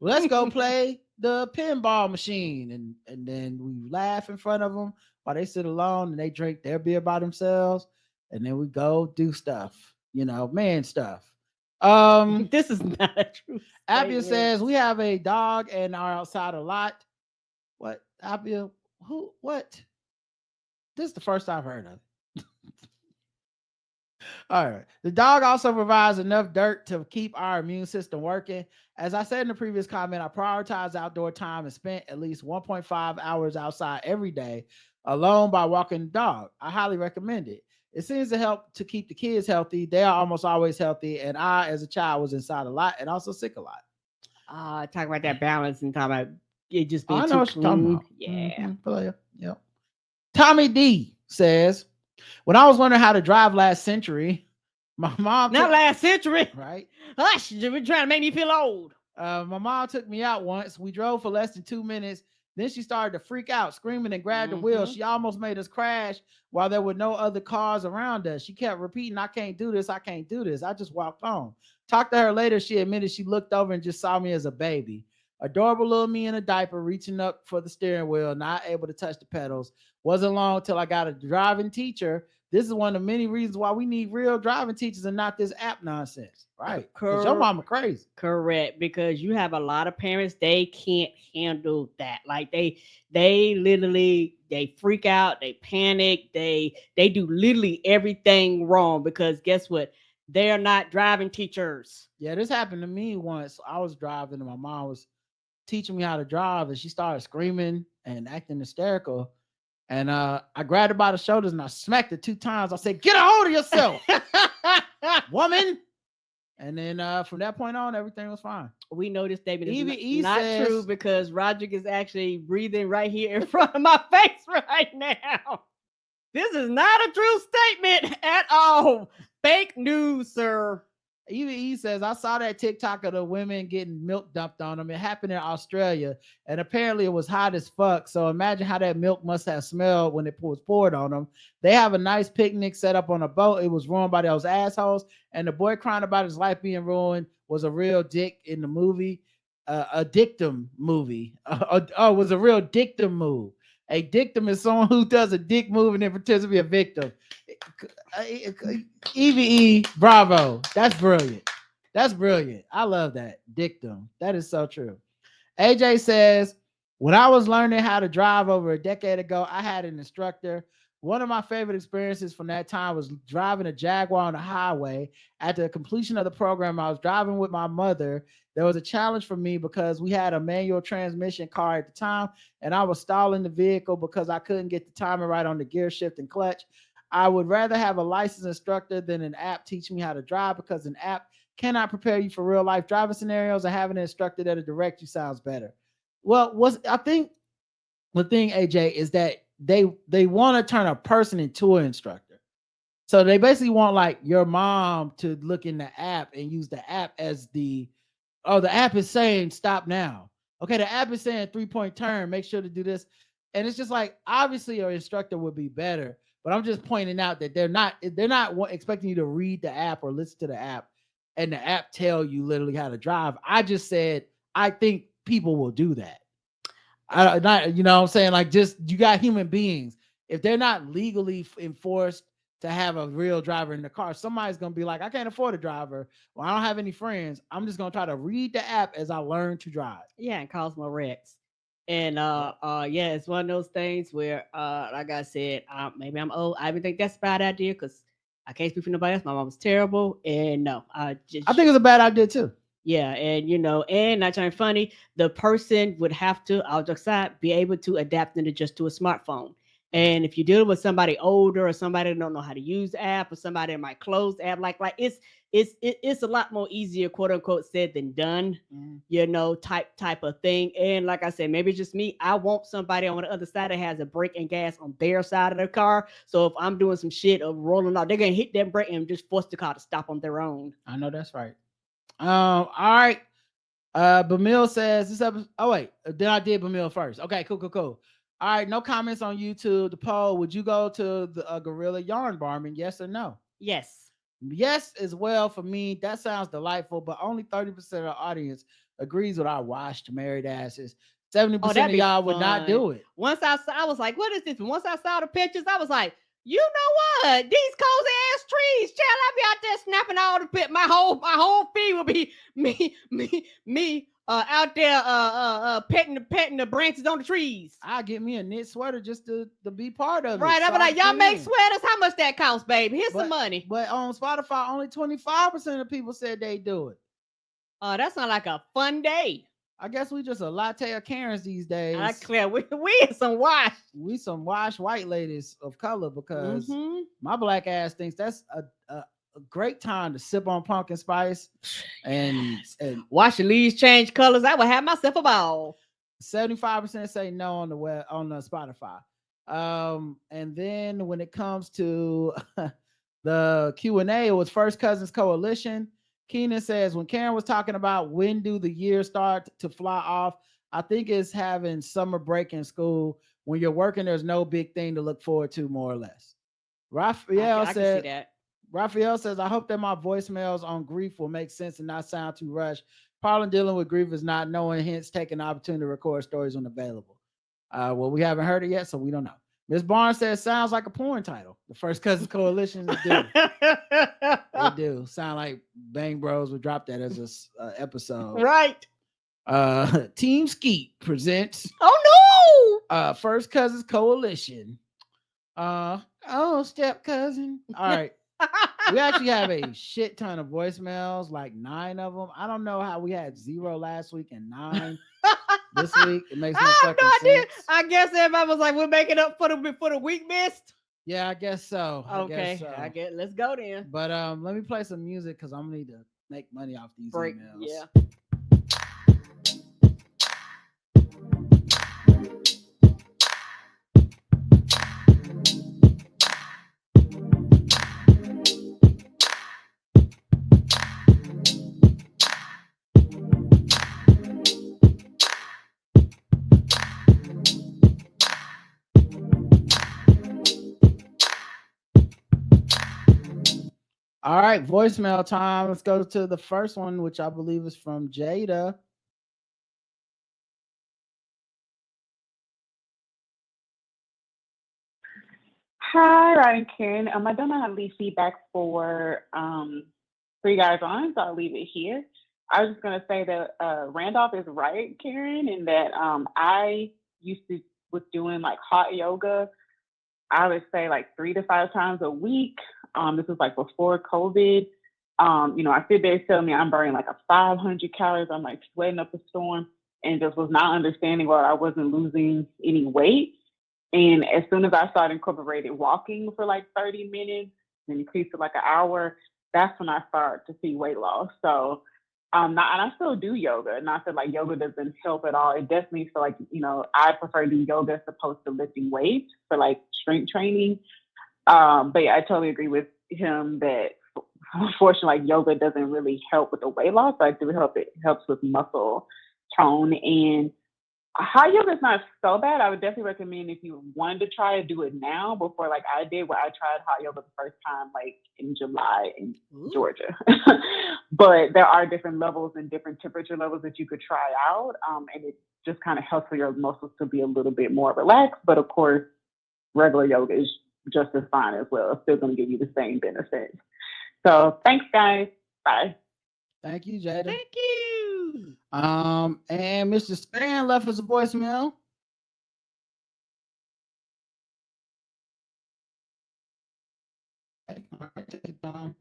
[SPEAKER 1] Let's go play the pinball machine. And then we laugh in front of them while they sit alone and they drink their beer by themselves. And then we go do stuff, you know, man stuff.
[SPEAKER 2] This is not a true
[SPEAKER 1] Abia
[SPEAKER 2] statement.
[SPEAKER 1] says we have a dog and are outside a lot. What? Abia? Who? What? This is the first I've heard of it. All right. The dog also provides enough dirt to keep our immune system working. As I said in the previous comment, I prioritize outdoor time and spent at least 1.5 hours outside every day alone by walking the dog. I highly recommend it. It seems to help to keep the kids healthy. They are almost always healthy. And I, as a child, was inside a lot and also sick a lot.
[SPEAKER 2] Talk about that balance and talk about it just being
[SPEAKER 1] I know
[SPEAKER 2] too
[SPEAKER 1] what you're talking
[SPEAKER 2] clean.
[SPEAKER 1] about.
[SPEAKER 2] Yeah.
[SPEAKER 1] Player. Yep. Tommy D says, when I was learning how to drive last century, my mom
[SPEAKER 2] Not last century.
[SPEAKER 1] right.
[SPEAKER 2] Hush, you're trying to make me feel old.
[SPEAKER 1] My mom took me out once. We drove for less than 2 minutes. Then she started to freak out, screaming and grabbed the wheel. She almost made us crash while there were no other cars around us. She kept repeating, I can't do this. I can't do this. I just walked home. Talked to her later. She admitted she looked over and just saw me as a baby. Adorable little me in a diaper, reaching up for the steering wheel, not able to touch the pedals. Wasn't long till I got a driving teacher. This is one of many reasons why we need real driving teachers and not this app nonsense. Right. Because your mama crazy.
[SPEAKER 2] Correct. Because you have a lot of parents, they can't handle that. Like they literally, they freak out, they panic, they do literally everything wrong because guess what? They're not driving teachers.
[SPEAKER 1] Yeah, this happened to me once. I was driving and my mom was teaching me how to drive and she started screaming and acting hysterical. And I grabbed her by the shoulders and I smacked her 2 times. I said, get a hold of yourself, woman. And then from that point on, everything was fine.
[SPEAKER 2] We know this statement is
[SPEAKER 1] Evie
[SPEAKER 2] not
[SPEAKER 1] says,
[SPEAKER 2] true because Roderick is actually breathing right here in front of my face right now. This is not a true statement at all. Fake news, sir.
[SPEAKER 1] Evie says, I saw that TikTok of the women getting milk dumped on them. It happened in Australia, and apparently it was hot as fuck. So imagine how that milk must have smelled when it was poured on them. They have a nice picnic set up on a boat. It was ruined by those assholes, and the boy crying about his life being ruined was a real dick in the movie. A dictum movie. Was a real dictum move. A dictum is someone who does a dick move and then pretends to be a victim. Evie, bravo. That's brilliant. That's brilliant. I love that. Dictum. That is so true. AJ says, when I was learning how to drive over a decade ago, I had an instructor. One of my favorite experiences from that time was driving a Jaguar on the highway. At the completion of the program, I was driving with my mother. There was a challenge for me because we had a manual transmission car at the time, and I was stalling the vehicle because I couldn't get the timing right on the gear shift and clutch. I would rather have a licensed instructor than an app teach me how to drive because an app cannot prepare you for real life driving scenarios, and having an instructor that'll direct you sounds better. Well, I think the thing, AJ, is that they want to turn a person into an instructor. So they basically want like your mom to look in the app and use the app as the app is saying stop now. Okay, the app is saying 3-point turn, make sure to do this. And it's just like, obviously your instructor would be better, but I'm just pointing out that they're not expecting you to read the app or listen to the app and the app tell you literally how to drive. I just said I think people will do that. You know what I'm saying? Like, just, you got human beings. If they're not legally enforced to have a real driver in the car, somebody's going to be like, I can't afford a driver. Well, I don't have any friends. I'm just going to try to read the app as I learn to drive.
[SPEAKER 2] Yeah, and cause more wrecks. And yeah, it's one of those things where like I said, maybe I'm old. I even think that's a bad idea because I can't speak for nobody else. My mom was terrible, and no,
[SPEAKER 1] I think it's a bad idea too.
[SPEAKER 2] yeah, and and not trying funny, the person would have to, I'll just say, be able to adapt into just to a smartphone. And if you're dealing with somebody older or somebody that don't know how to use the app or somebody that might close the app, like it's a lot more easier, quote unquote, said than done, type of thing. And like I said, maybe it's just me. I want somebody on the other side that has a brake and gas on their side of their car. So if I'm doing some shit or rolling out, they're gonna hit that brake and just force the car to stop on their own.
[SPEAKER 1] I know that's right. All right. Bamil says this episode. Oh wait, then I did Bamil first. Okay, cool. All right, no comments on YouTube. The poll: would you go to the Gorilla Yarn Barman? Yes or no?
[SPEAKER 2] Yes.
[SPEAKER 1] Yes, as well for me. That sounds delightful, but only 30% of the audience agrees with our washed married asses. 70% of y'all would not do it.
[SPEAKER 2] Once I saw, I was like, "What is this?" Once I saw the pictures, I was like, "You know what? These cozy ass trees, child. I'll be out there snapping all the pit. My whole feed will be me out there petting the branches on the trees.
[SPEAKER 1] I'll get me a knit sweater just to be part of it.
[SPEAKER 2] Right, I'll be like, y'all make sweaters. How much that cost, baby? Here's some money.
[SPEAKER 1] But on Spotify, only 25% of people said they do it.
[SPEAKER 2] That sounds like a fun day.
[SPEAKER 1] I guess we just a latte of Karens these days.
[SPEAKER 2] Clear. We some wash.
[SPEAKER 1] We some wash white ladies of color because my black ass thinks that's a great time to sip on pumpkin spice and
[SPEAKER 2] watch the leaves change colors. I would have myself a ball.
[SPEAKER 1] 75% say no on the web on the Spotify. And then when it comes to the Q&A, it was First Cousins Coalition. Keenan says, when Karen was talking about when do the years start to fly off, I think it's having summer break in school. When you're working, there's no big thing to look forward to, more or less. Raphael
[SPEAKER 2] I can see that.
[SPEAKER 1] Raphael says, I hope that my voicemails on grief will make sense and not sound too rushed. Problem dealing with grief is not knowing, hence taking the opportunity to record stories when available. Well, we haven't heard it yet, so we don't know. Miss Barnes says, sounds like a porn title. The First Cousins Coalition do. They do. Sound like Bang Bros would drop that as a episode.
[SPEAKER 2] Right.
[SPEAKER 1] Team Skeet presents.
[SPEAKER 2] Oh
[SPEAKER 1] no! First Cousins Coalition. Step cousin. All right. We actually have a shit ton of voicemails, like 9 of them. I don't know how we had 0 last week and 9 this week. It makes no fucking sense.
[SPEAKER 2] I guess everybody was like, we're making up for the week missed.
[SPEAKER 1] Yeah, I guess so.
[SPEAKER 2] Okay, I guess let's go then.
[SPEAKER 1] But let me play some music because I'm gonna need to make money off these emails.
[SPEAKER 2] Yeah.
[SPEAKER 1] All right, voicemail time. Let's go to the first one, which I believe is from Jada.
[SPEAKER 11] Hi, Rod and Karen. I don't know how to leave feedback for you guys on, so I'll leave it here. I was just going to say that Randolph is right, Karen, in that I was doing like hot yoga, I would say like 3 to 5 times a week. This was like before COVID. I sit there telling me I'm burning like 500 calories. I'm like sweating up a storm and just was not understanding why I wasn't losing any weight. And as soon as I started incorporating walking for like 30 minutes and increased to like an hour, that's when I started to see weight loss. So, and I still do yoga. Not that like yoga doesn't help at all. It definitely feel like, I prefer to do yoga as opposed to lifting weights for like strength training. But yeah, I totally agree with him that unfortunately, like yoga doesn't really help with the weight loss, but it helps with muscle tone. And hot yoga is not so bad. I would definitely recommend if you wanted to try it, do it now before like I did, where I tried hot yoga the first time like in July in Georgia. But there are different levels and different temperature levels that you could try out. And it just kind of helps for your muscles to be a little bit more relaxed. But of course, regular yoga is just as fine as well. It's still going to give you the same benefits. So thanks, guys. Bye.
[SPEAKER 1] Thank you, Jada.
[SPEAKER 2] Thank you.
[SPEAKER 1] And Mr. Span left us a voicemail. All right, take your time.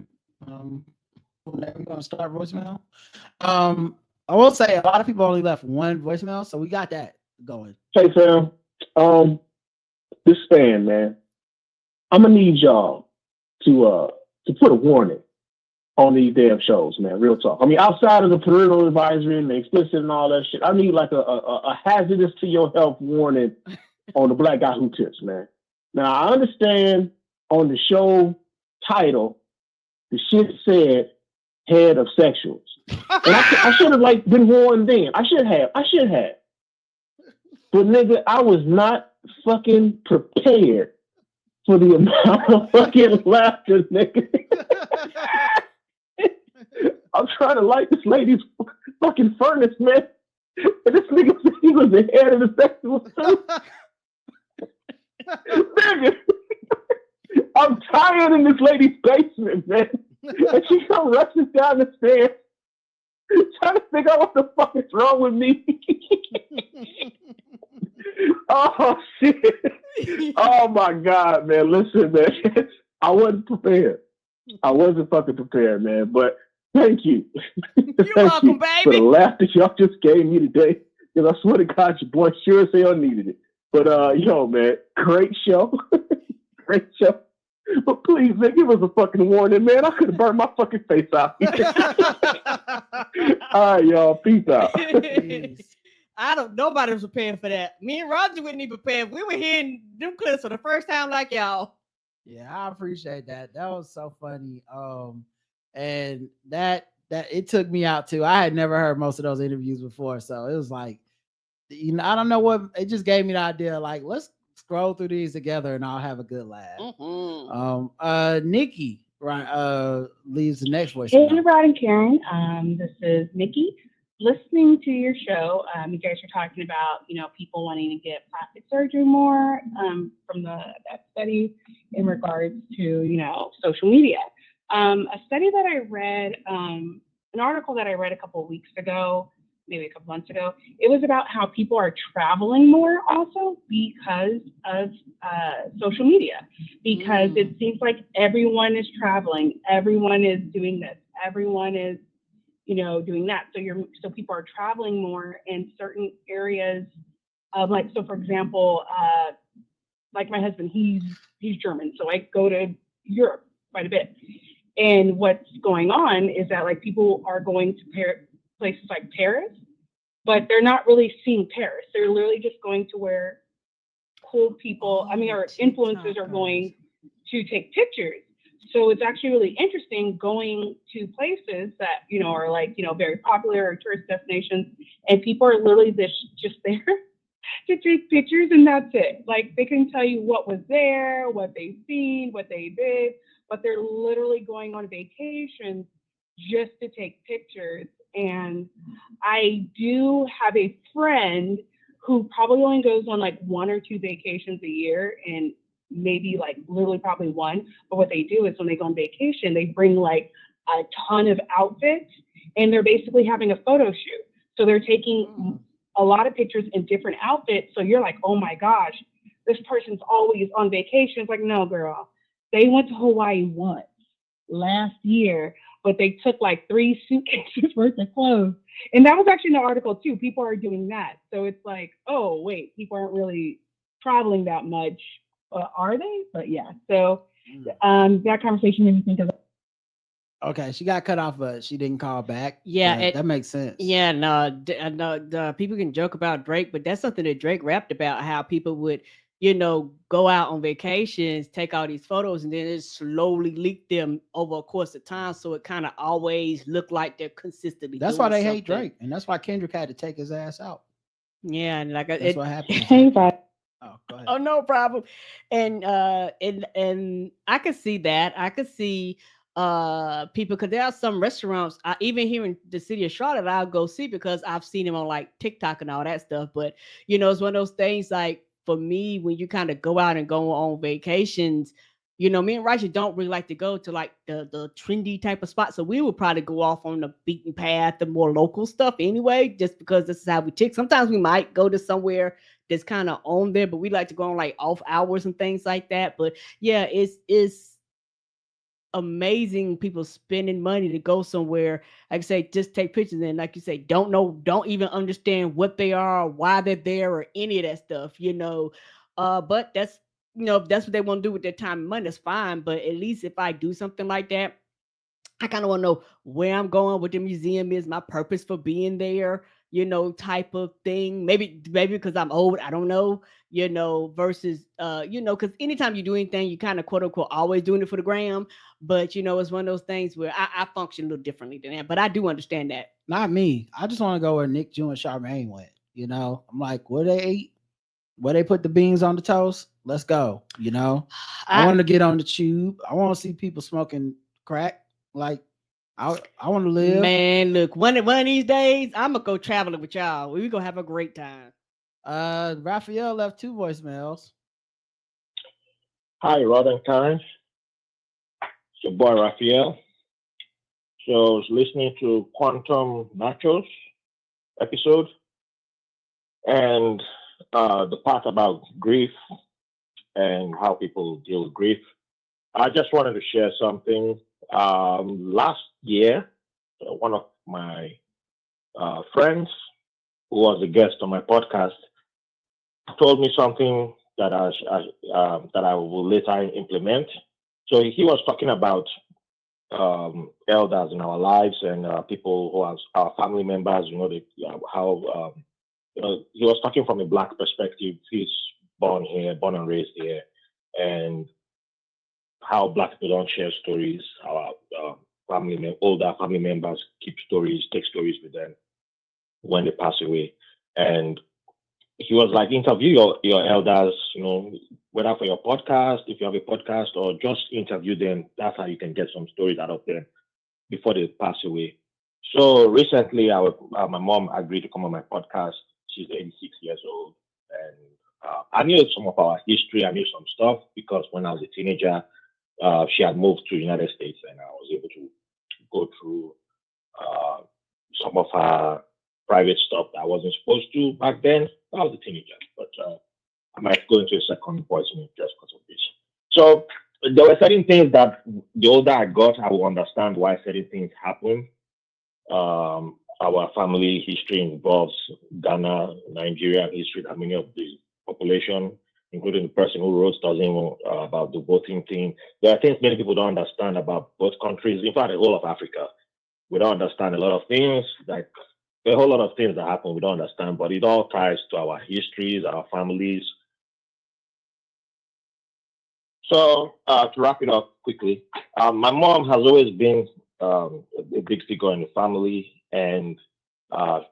[SPEAKER 1] We're gonna start voicemail. I will say a lot of people only left one voicemail, so we got that going.
[SPEAKER 12] Hey fam, this Span, man, I'm gonna need y'all to put a warning on these damn shows, man. Real talk. I mean, outside of the parental advisory and the explicit and all that shit, I need like a hazardous to your health warning on the Black Guy Who Tips, man. Now I understand on the show title, the shit said head of sexuals. And I should have like been warned then. I should have. But nigga, I was not fucking prepared for the amount of fucking laughter, nigga. I'm trying to light this lady's fucking furnace, man. And this nigga said he was the head of the sexual too. Nigga, I'm tired in this lady's basement, man. And she come rushing down the stairs, trying to figure out what the fuck is wrong with me. Oh shit! Oh my god, man! Listen, man, I wasn't prepared. I wasn't fucking prepared, man. But thank you.
[SPEAKER 2] You're welcome, baby.
[SPEAKER 12] For the laugh that y'all just gave me today. Because I swear to God, your boy sure as hell needed it. But yo, man, great show, great show. But please, man, give us a fucking warning, man. I could have burned my fucking face out. All right, y'all. Peace out.
[SPEAKER 2] Nobody was prepared for that. Me and Roger wouldn't be prepared. We were hearing them clips for the first time like y'all.
[SPEAKER 1] Yeah, I appreciate that. That was so funny. And that it took me out too. I had never heard most of those interviews before. So it was like, I don't know what, it just gave me the idea, like, let's scroll through these together and I'll have a good laugh. Nikki leaves the next voice.
[SPEAKER 11] Hey, Rod and Karen. This is Nikki. Listening to your show, you guys are talking about, people wanting to get plastic surgery more from that study in regards to, social media. A study that I read, an article that I read a couple of weeks ago, maybe a couple months ago, it was about how people are traveling more also because of social media, because it seems like everyone is traveling, everyone is doing this, everyone is doing that. So people are traveling more in certain areas of so for example, like my husband, he's German. So I go to Europe quite a bit. And what's going on is that people are going to places like Paris, but they're not really seeing Paris. They're literally just going to where cool people, or influencers are going to take pictures. So it's actually really interesting going to places that, are very popular or tourist destinations, and people are literally just there to take pictures, and that's it. They can tell you what was there, what they've seen, what they did, but they're literally going on vacations just to take pictures. And I do have a friend who probably only goes on 1 or 2 vacations a year, and maybe literally probably one. But what they do is when they go on vacation, they bring a ton of outfits, and they're basically having a photo shoot. So they're taking a lot of pictures in different outfits. So you're like, oh my gosh, this person's always on vacation. It's like, no, girl, they went to Hawaii once last year, but they took 3 suitcases worth of clothes. And that was actually in the article too. People are doing that. So it's like, oh wait, people aren't really traveling that much. Are they? But yeah. So that conversation made me think of.
[SPEAKER 1] Okay, she got cut off, but she didn't call back.
[SPEAKER 2] Yeah,
[SPEAKER 1] that makes sense.
[SPEAKER 2] Yeah, no, the people can joke about Drake, but that's something that Drake rapped about, how people would, go out on vacations, take all these photos, and then it slowly leak them over a course of time. So it kind of always looked like they're consistently.
[SPEAKER 1] That's why they hate Drake, and that's why Kendrick had to take his ass out.
[SPEAKER 2] Yeah, and
[SPEAKER 1] that's what happened.
[SPEAKER 2] Oh, go ahead. Oh, no problem. And I could see that. I could see people, because there are some restaurants, even here in the city of Charlotte, I'll go see because I've seen them on TikTok and all that stuff. But it's one of those things, for me, when you kind of go out and go on vacations, You know, me and Raisha don't really like to go to like the trendy type of spot. So we would probably go off on the beaten path, the more local stuff anyway, just because this is how we tick. Sometimes we might go to somewhere that's kind of on there, but we like to go on like off hours and things like that. But yeah, it's amazing people spending money to go somewhere. Like I say, just take pictures and like you say, don't even understand what they are, why they're there, or any of that stuff, you know. But that's if that's what they want to do with their time and money, that's fine. But at least if I do something like that, I kind of want to know where I'm going, what the museum is, my purpose for being there, type of thing. Maybe because I'm old, I don't know, versus because anytime you do anything, you kind of quote unquote always doing it for the gram. But it's one of those things where I function a little differently than that. But I do understand that.
[SPEAKER 1] Not me. I just want to go where Nick, Jew, and Charmaine went. I'm like, where they eat, where they put the beans on the toast. Let's go. I want to get on the tube. I want to see people smoking crack. Like, I want to live.
[SPEAKER 2] Man, look, one of these days, I'm gonna go traveling with y'all. We gonna have a great time.
[SPEAKER 1] Raphael left 2 voicemails.
[SPEAKER 12] Hi, Rod and Karen. It's your boy Raphael. So I was listening to Quantum Nachos episode, and the part about grief and how people deal with grief. I just wanted to share something. Last year, one of my friends who was a guest on my podcast told me something that I will later implement. So he was talking about elders in our lives and people who are our family members. How he was talking from a Black perspective. He's born and raised here, and how Black people don't share stories. Our older family members keep stories, take stories with them when they pass away. And he was like, interview your elders, whether for your podcast, if you have a podcast, or just interview them. That's how you can get some stories out of them before they pass away. So recently, my mom agreed to come on my podcast. She's 86 years old. And I knew some of our history. I knew some stuff because when I was a teenager, she had moved to the United States, and I was able to go through some of her private stuff that I wasn't supposed to back then. I was a teenager, but I might go into a second voicemail just because of this. So there were certain things that the older I got, I will understand why certain things happen. Our family history involves Ghana, Nigeria history that many of the population, including the person who wrote, doesn't know about the voting thing. There are things many people don't understand about both countries. In fact, the whole of Africa, we don't understand a lot of things. Like a whole lot of things that happen we don't understand, but it all ties to our histories, our families. So to wrap it up quickly, my mom has always been a big figure in the family, and I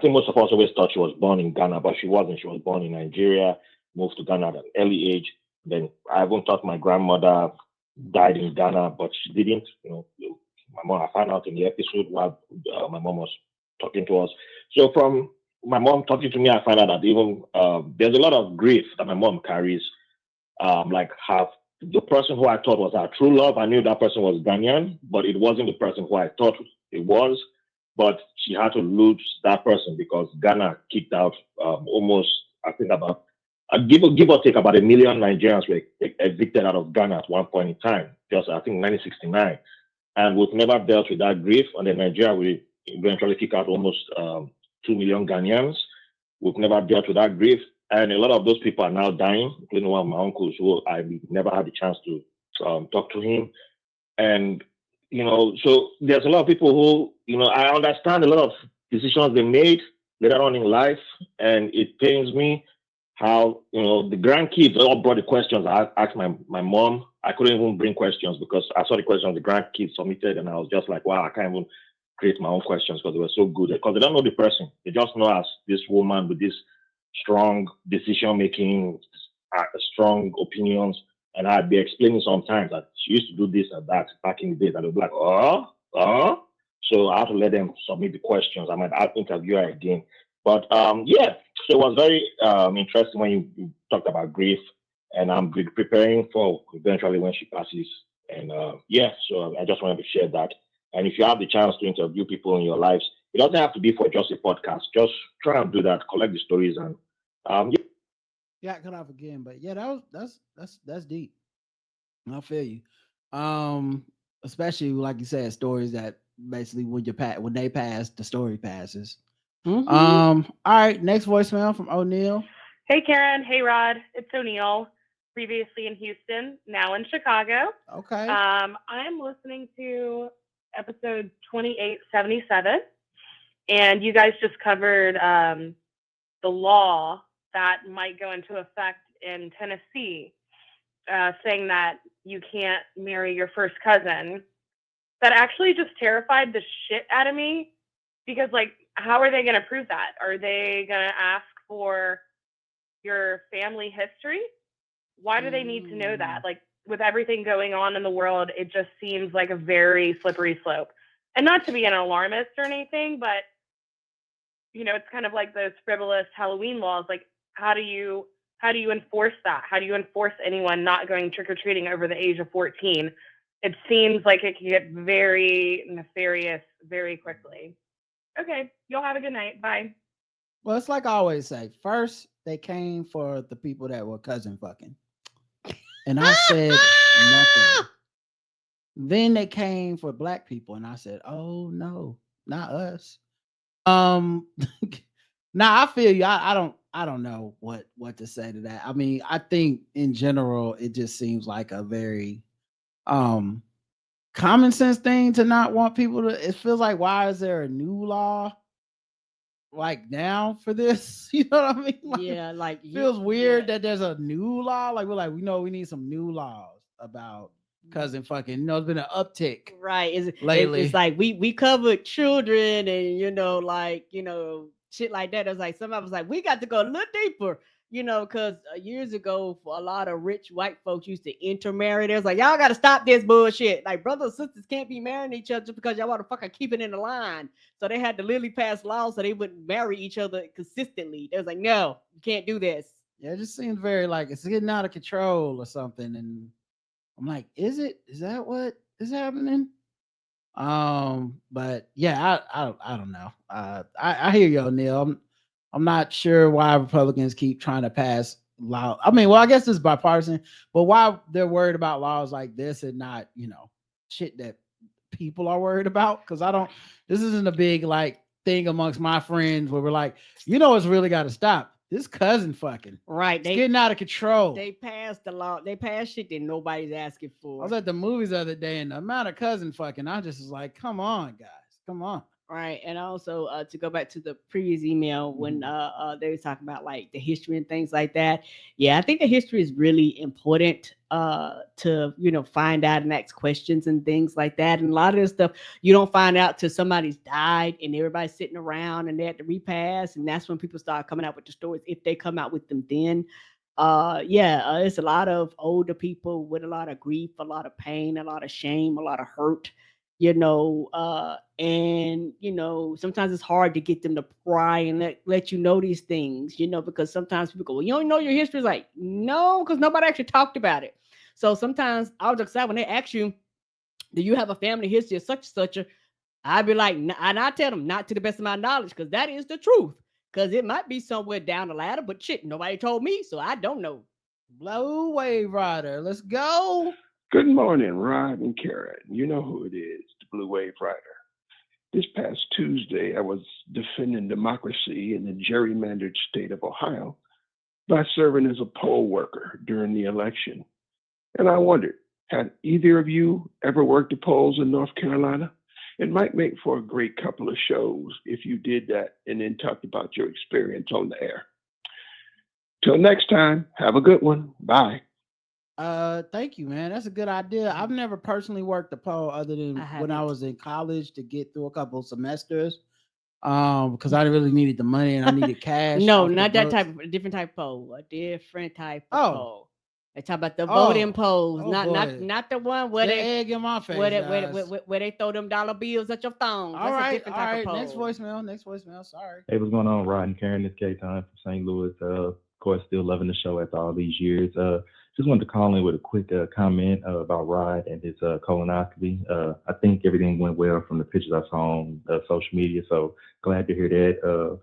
[SPEAKER 12] think most of us always thought she was born in Ghana, but she wasn't. She was born in Nigeria, moved to Ghana at an early age. Then I even thought my grandmother died in Ghana, but she didn't. My mom, I found out in the episode while my mom was talking to us. So from my mom talking to me, I found out that even there's a lot of grief that my mom carries. Like the person who I thought was our true love, I knew that person was Ghanaian, but it wasn't the person who I thought it was. But she had to lose that person because Ghana kicked out almost, I think about, give or take about 1 million Nigerians were evicted out of Ghana at one point in time, just I think 1969. And we've never dealt with that grief. And then Nigeria will eventually kick out almost 2 million Ghanaians. We've never dealt with that grief. And a lot of those people are now dying, including one of my uncles who I never had the chance to talk to him. And, so there's a lot of people who, I understand a lot of decisions they made later on in life. And it pains me how, the grandkids all brought the questions. I asked my mom. I couldn't even bring questions because I saw the questions the grandkids submitted, and I was just like, wow, I can't even create my own questions because they were so good. Because they don't know the person. They just know as this woman with this strong decision-making, strong opinions. And I'd be explaining sometimes that she used to do this and that back in the day. That they'd be like, So I had to let them submit the questions. I might have to interview her again. But so it was very interesting when you talked about grief. and I'm preparing for eventually when she passes. And so I just wanted to share that. And if you have the chance to interview people in your lives, it doesn't have to be for just a podcast. Just try and do that, collect the stories, and
[SPEAKER 1] Got cut off again, but yeah, that's deep. I feel you. Especially like you said, stories that basically when they pass, the story passes. All right, next voicemail from O'Neill.
[SPEAKER 13] Hey, Karen. Hey, Rod. It's O'Neill, previously in Houston, now in Chicago.
[SPEAKER 1] Okay.
[SPEAKER 13] I'm listening to episode 2877, and you guys just covered the law that might go into effect in Tennessee, saying that you can't marry your first cousin. That actually just terrified the shit out of me, because, like, how are they going to prove that? Are they going to ask for your family history? Why do they need to know that? Like, with everything going on in the world, it just seems like a very slippery slope. And not to be an alarmist or anything, but, you know, it's kind of like those frivolous Halloween laws. Like, how do you enforce that? How do you enforce anyone not going trick-or-treating over the age of 14? It seems like it can get very nefarious very quickly. Okay, y'all have a good night. Bye.
[SPEAKER 1] Well, it's like I always say, first they came for the people that were cousin fucking. And I said nothing. Then they came for black people, and I said, "Oh no, not us." Now I feel you. I don't know what to say to that. I mean, I think in general, it just seems like a very common sense thing to not want people to. It feels like, why is there a new law like now for this? You know what I mean? Like,
[SPEAKER 2] yeah, like
[SPEAKER 1] feels weird that there's a new law. Like, we're like, we need some new laws about cousin fucking. You know, it's been an uptick,
[SPEAKER 2] right?
[SPEAKER 1] Lately.
[SPEAKER 2] It's like we covered children and shit like that. It's like some of us like we got to go a little deeper. Because years ago, for a lot of rich white folks used to intermarry. There's like, y'all got to stop this bullshit. Like, brothers and sisters can't be marrying each other just because y'all want to fucking keep it in the line. So they had to literally pass laws so they wouldn't marry each other consistently. They was like, no, you can't do this.
[SPEAKER 1] Yeah, it just seems very like it's getting out of control or something. And I'm like, is that what is happening? But yeah, I don't know. I hear you, O'Neill. I'm not sure why Republicans keep trying to pass law. I mean, well, I guess it's bipartisan, but why they're worried about laws like this and not, shit that people are worried about? Because this isn't a big like thing amongst my friends where we're like, it's really got to stop. This cousin fucking.
[SPEAKER 2] Right.
[SPEAKER 1] It's getting out of control.
[SPEAKER 2] They passed the law. They passed shit that nobody's asking for.
[SPEAKER 1] I was at the movies the other day, and the amount of cousin fucking, I just was like, come on, guys. Come on.
[SPEAKER 2] Right. And also to go back to the previous email when they were talking about like the history and things like that. Yeah, I think the history is really important to find out and ask questions and things like that. And a lot of this stuff you don't find out till somebody's died and everybody's sitting around and they had to repass. And that's when people start coming out with the stories, if they come out with them then. It's a lot of older people with a lot of grief, a lot of pain, a lot of shame, a lot of hurt. And sometimes it's hard to get them to pry and let you know these things, because sometimes people go, well, you don't know your history. It's like, no, because nobody actually talked about it. So sometimes I was excited when they ask you, do you have a family history of such and such? I'd be like, and I tell them, not to the best of my knowledge, because that is the truth. Because it might be somewhere down the ladder, but shit, nobody told me, so I don't know.
[SPEAKER 1] Blue Wave Rider, let's go.
[SPEAKER 14] Good morning, Rod and Karen. You know who it is, the Blue Wave Rider. This past Tuesday, I was defending democracy in the gerrymandered state of Ohio by serving as a poll worker during the election. And I wondered, had either of you ever worked the polls in North Carolina? It might make for a great couple of shows if you did that and then talked about your experience on the air. Till next time, have a good one. Bye.
[SPEAKER 1] Thank you, man. That's a good idea. I've never personally worked the poll other than when I was in college to get through a couple of semesters. Because I really needed the money and I needed cash.
[SPEAKER 2] No, not that type of different type of poll. A different type of poll. They talk about the voting polls, not the one where they
[SPEAKER 1] egg in my face.
[SPEAKER 2] Where they throw them dollar bills at your thumb.
[SPEAKER 1] All right. Next voicemail. Sorry.
[SPEAKER 15] Hey, what's going on, Rod and Karen? It's K-Time from St. Louis. Of course, still loving the show after all these years. just wanted to call in with a quick comment about Rod and his colonoscopy. I think everything went well from the pictures I saw on social media, so glad to hear that.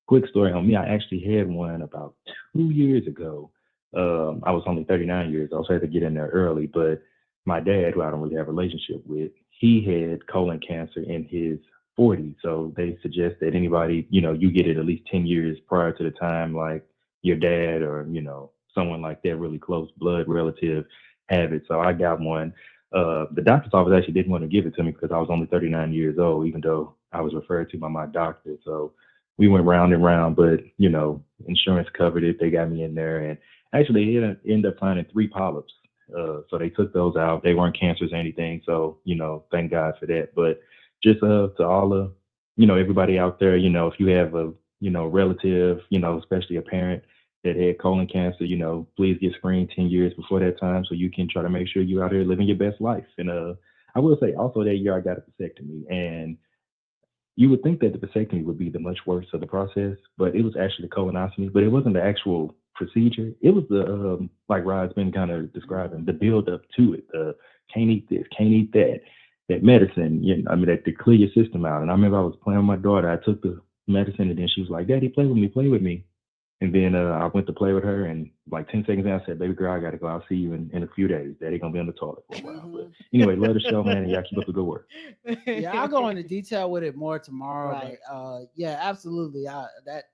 [SPEAKER 15] Quick story on me, I actually had one about 2 years ago. I was only 39 years old, so I had to get in there early, but my dad, who I don't really have a relationship with, he had colon cancer in his 40s. So they suggest that anybody, you get it at least 10 years prior to the time, like your dad or, someone like that, really close blood relative have it. So I got one. The doctor's office actually didn't want to give it to me because I was only 39 years old, even though I was referred to by my doctor. So we went round and round, but, insurance covered it. They got me in there, and actually it ended up finding 3 polyps. So they took those out. They weren't cancers or anything. So, thank God for that. But just to all the, everybody out there, if you have a, relative, especially a parent that had colon cancer, please get screened 10 years before that time so you can try to make sure you're out here living your best life. And I will say also that year I got a vasectomy, and you would think that the vasectomy would be the much worse of the process, but it was actually colonoscopy, but it wasn't the actual procedure. It was the, like Rod's been kind of describing, the build up to it. Can't eat this, can't eat that medicine, that to clear your system out. And I remember I was playing with my daughter. I took the medicine, and then she was like, "Daddy, play with me, play with me." And then I went to play with her, and like 10 seconds in, I said, "Baby girl, I got to go. I'll see you in a few days. Daddy going to be on the toilet for a while." But anyway, love the show, man, and y'all keep up the good work.
[SPEAKER 1] Yeah, I'll go into detail with it more tomorrow.
[SPEAKER 2] Right.
[SPEAKER 1] But yeah, absolutely. That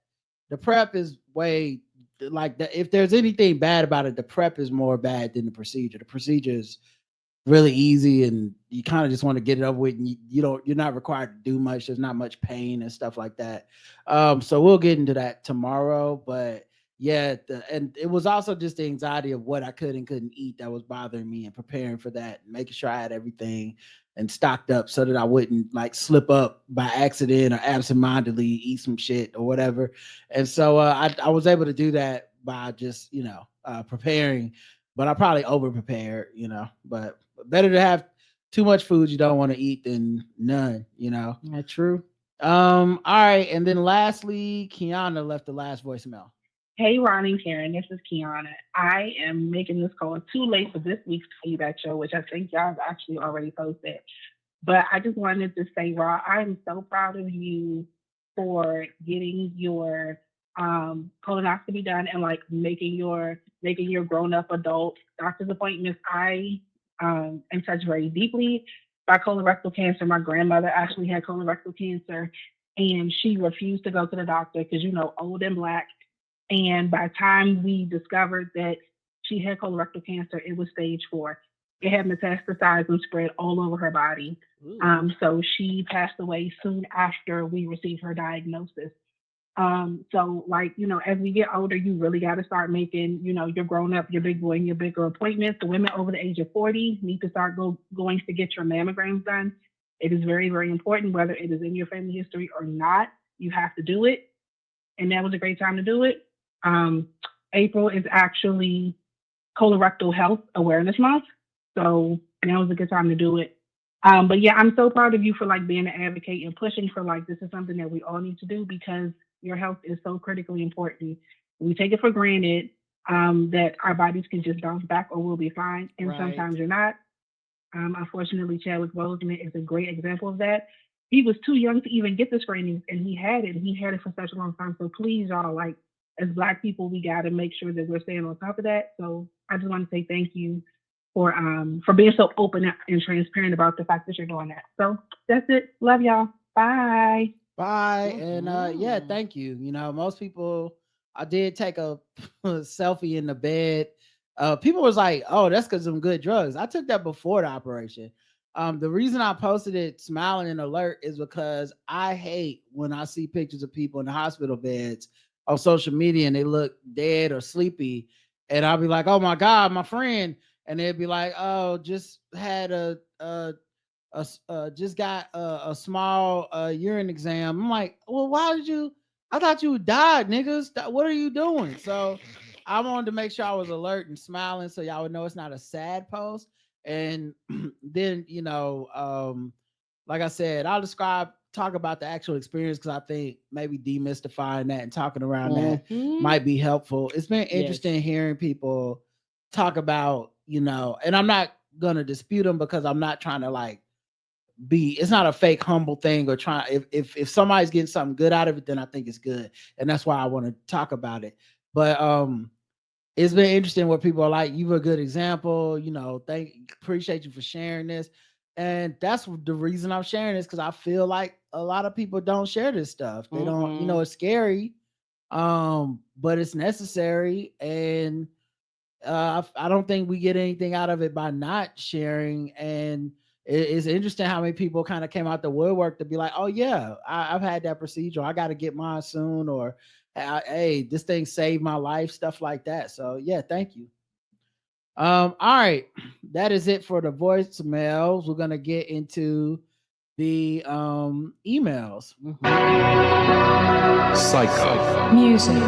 [SPEAKER 1] the prep is way like that. If there's anything bad about it, the prep is more bad than the procedure. The procedure is really easy, and you kind of just want to get it over with, and you're not required to do much. There's not much pain and stuff like that. So we'll get into that tomorrow. But yeah, and it was also just the anxiety of what I could and couldn't eat that was bothering me, and preparing for that, and making sure I had everything and stocked up so that I wouldn't like slip up by accident or absentmindedly eat some shit or whatever. And so I was able to do that by just preparing, but I probably over prepared, but better to have too much food you don't want to eat than none,
[SPEAKER 2] That's true.
[SPEAKER 1] All right. And then lastly, Kiana left the last voicemail.
[SPEAKER 11] Hey, Ron and Karen, this is Kiana. I am making this call too late for this week's feedback show, which I think y'all have actually already posted. But I just wanted to say, Ron, I'm so proud of you for getting your colonoscopy done and like making your grown up adult doctor's appointments. I am touched very deeply by colorectal cancer. My grandmother actually had colorectal cancer, and she refused to go to the doctor because old and Black. And by the time we discovered that she had colorectal cancer, it was stage 4. It had metastasized and spread all over her body. So she passed away soon after we received her diagnosis. So as we get older, you really got to start making, your grown up, your big boy, and your bigger appointments. The women over the age of 40 need to start going to get your mammograms done. It is very, very important, whether it is in your family history or not. You have to do it. And that was a great time to do it. April is actually Colorectal Health Awareness Month. So now is a good time to do it. But yeah, I'm so proud of you for being an advocate and pushing for this is something that we all need to do because your health is so critically important. We take it for granted that our bodies can just bounce back or we'll be fine. And sometimes you're not. Unfortunately, Chadwick Boseman is a great example of that. He was too young to even get the screenings, and he had it. He had it for such a long time. So please, y'all, as Black people, we got to make sure that we're staying on top of that. So I just want to say thank you for being so open and transparent about the fact that you're doing that. So that's it. Love y'all. Bye.
[SPEAKER 1] Bye. And yeah, thank you. Most people, I did take a selfie in the bed. People was like, "Oh, that's because of some good drugs." I took that before the operation. The reason I posted it smiling and alert is because I hate when I see pictures of people in the hospital beds on social media and they look dead or sleepy, and I'll be like, "Oh my God, my friend," and they'd be like, "Oh, just had just got a small urine exam." I'm like, "Well, why did you? I thought you died, niggas. What are you doing?" So I wanted to make sure I was alert and smiling so y'all would know it's not a sad post. And then, like I said, I'll talk about the actual experience because I think maybe demystifying that and talking around that might be helpful. It's been interesting hearing people talk about, and I'm not gonna dispute them because I'm not trying to like it's not a fake humble thing or trying if somebody's getting something good out of it, then I think it's good. And that's why I want to talk about it. But it's been interesting where people are like, you were a good example, appreciate you for sharing this. And that's the reason I'm sharing this, because I feel like a lot of people don't share this stuff. They don't, it's scary, but it's necessary. And I don't think we get anything out of it by not sharing. And it's interesting how many people kind of came out the woodwork to be like, oh yeah, I've had that procedure. I got to get mine soon. Or, hey, this thing saved my life, stuff like that. So yeah, thank you. All right. That is it for the voicemails. We're going to get into the emails.
[SPEAKER 3] Psycho.
[SPEAKER 16] Music.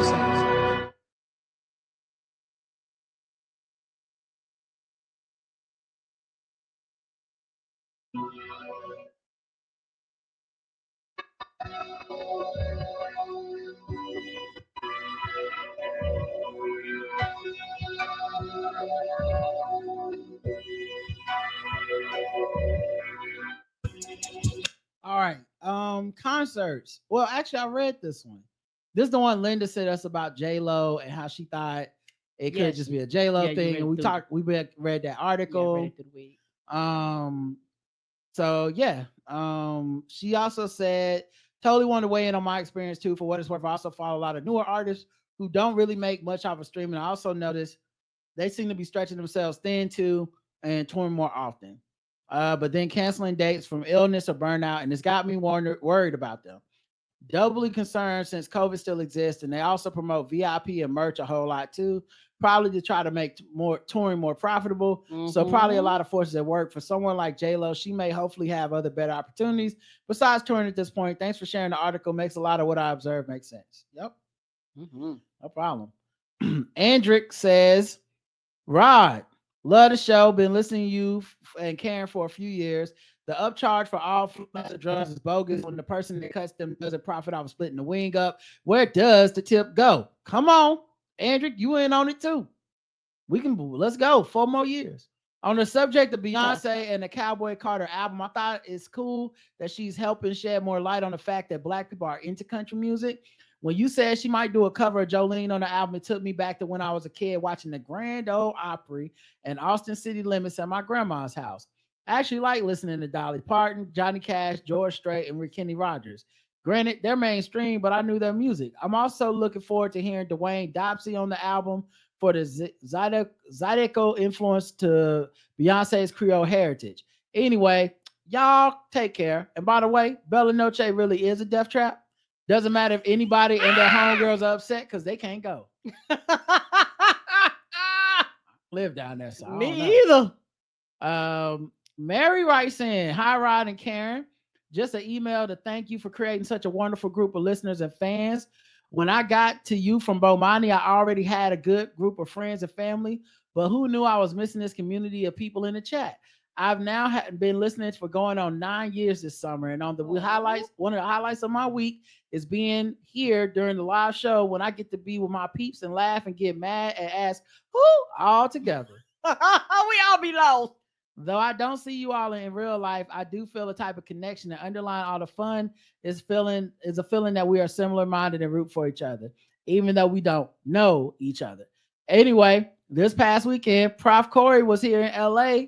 [SPEAKER 1] All right. Concerts. Well, actually, I read this one. This is the one Linda said us about J-Lo and how she thought it could just be a J-Lo thing. And we read that article.
[SPEAKER 2] Yeah, read it through the week.
[SPEAKER 1] So yeah. She also said, totally want to weigh in on my experience too. For what it's worth, I also follow a lot of newer artists who don't really make much of a stream. And I also noticed they seem to be stretching themselves thin too and touring more often. But then canceling dates from illness or burnout, and it's got me worried about them. Doubly concerned since COVID still exists, and they also promote VIP and merch a whole lot too, probably to try to make more touring more profitable. So probably a lot of forces at work. For someone like J-Lo, she may hopefully have other better opportunities besides touring at this point. Thanks for sharing the article. Makes a lot of what I observed make sense. Yep. No problem. Andrick says, Rod, love the show. Been listening to you and caring for a few years. The upcharge for all drugs is bogus when the person that cuts them doesn't profit off of splitting the wing up. Where does the tip go? Come on, Andrew, you in on it too. Let's go. 4 more years. On the subject of Beyonce and the Cowboy Carter album, I thought it's cool that she's helping shed more light on the fact that Black people are into country music. When you said she might do a cover of Jolene on the album, it took me back to when I was a kid watching the Grand Ole Opry and Austin City Limits at my grandma's house. I actually like listening to Dolly Parton, Johnny Cash, George Strait, and Kenny Rogers. Granted, they're mainstream, but I knew their music. I'm also looking forward to hearing Dwayne Dopsy on the album for the Zydeco influence to Beyonce's Creole heritage. Anyway, y'all take care. And by the way, Bella Noche really is a death trap. Doesn't matter if anybody and their homegirls are upset because they can't go. Live down there. So
[SPEAKER 2] Me either.
[SPEAKER 1] Mary writes in, hi, Rod and Karen. Just an email to thank you for creating such a wonderful group of listeners and fans. When I got to you from Bomani, I already had a good group of friends and family, but who knew I was missing this community of people in the chat? I've now been listening for going on 9 years this summer, and on the highlights, one of the highlights of my week is being here during the live show when I get to be with my peeps and laugh and get mad and ask who all together.
[SPEAKER 2] We all be lost.
[SPEAKER 1] Though I don't see you all in real life, I do feel a type of connection that underlying all the fun is a feeling that we are similar minded and root for each other, even though we don't know each other. Anyway, this past weekend, Prof. Corey was here in LA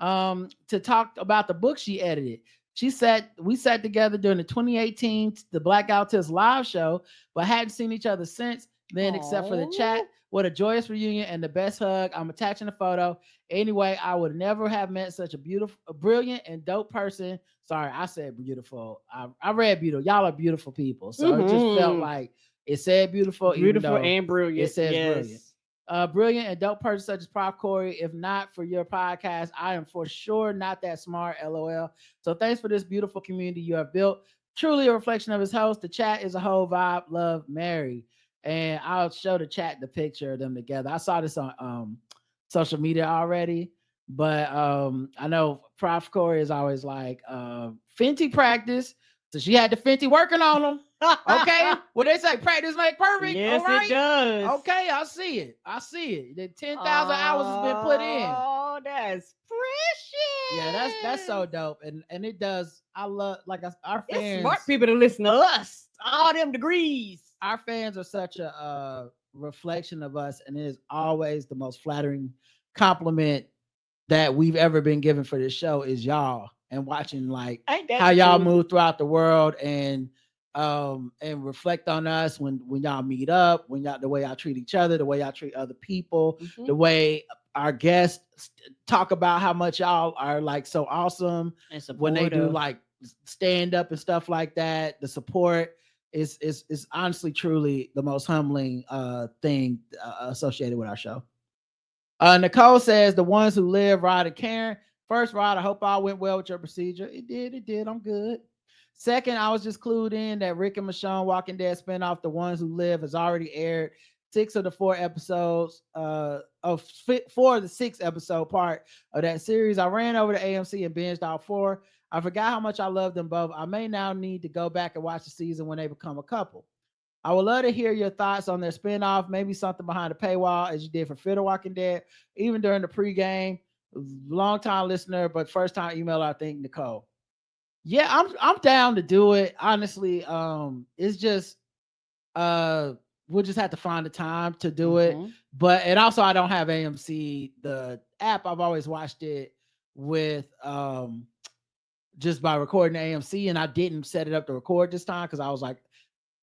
[SPEAKER 1] to talk about the book she edited. We sat together during the 2018 The Blackout Tips live show, but hadn't seen each other since then, except for the chat. What a joyous reunion and the best hug. I'm attaching a photo. Anyway, I would never have met such a brilliant and dope person. Sorry, I said beautiful. I read beautiful. Y'all are beautiful people. So it just felt like it said beautiful.
[SPEAKER 2] Beautiful and brilliant.
[SPEAKER 1] It says brilliant. Brilliant and dope person such as Prof. Corey. If not for your podcast, I am for sure not that smart. LOL. So thanks for this beautiful community you have built. Truly a reflection of his host. The chat is a whole vibe. Love, Mary. And I'll show the chat the picture of them together. I saw this on social media already, but I know Prof. Corey is always like Fenty practice, So she had the Fenty working on them. Okay. Well, they say practice make perfect.
[SPEAKER 2] Yes,
[SPEAKER 1] all right.
[SPEAKER 2] it does.
[SPEAKER 1] Okay, I see it. The 10,000 hours has been put in.
[SPEAKER 2] Oh, that's precious.
[SPEAKER 1] Yeah, that's so dope. And it does. I love our
[SPEAKER 2] It's
[SPEAKER 1] fans.
[SPEAKER 2] smart people to listen to us. All them degrees.
[SPEAKER 1] Our fans are such a reflection of us, and it is always the most flattering compliment that we've ever been given for this show is y'all, and watching like how y'all move throughout the world and reflect on us when y'all meet up, the way y'all treat each other, the way y'all treat other people, the way our guests talk about how much y'all are like so awesome
[SPEAKER 2] and
[SPEAKER 1] when they do like stand up and stuff like that. The support is honestly truly the most humbling thing associated with our show. Nicole says the ones who live, Rod and Karen. First, Rod, I hope all went well with your procedure. It did. I'm good. Second, I was just clued in that Rick and Michonne Walking Dead spinoff, The Ones Who Live, has already aired 6 of the 4 episodes for the 6 episode part of that series. I ran over to AMC and binged all 4. I forgot how much I love them both. I may now need to go back and watch the season when they become a couple. I would love to hear your thoughts on their spinoff, maybe something behind the paywall as you did for Fear the Walking Dead, even during the pregame. Long time listener, but first time emailer, I think, Nicole. Yeah, I'm down to do it. Honestly, it's just we'll just have to find the time to do it. But and also I don't have AMC, the app. I've always watched it with just by recording AMC, and I didn't set it up to record this time because I was like,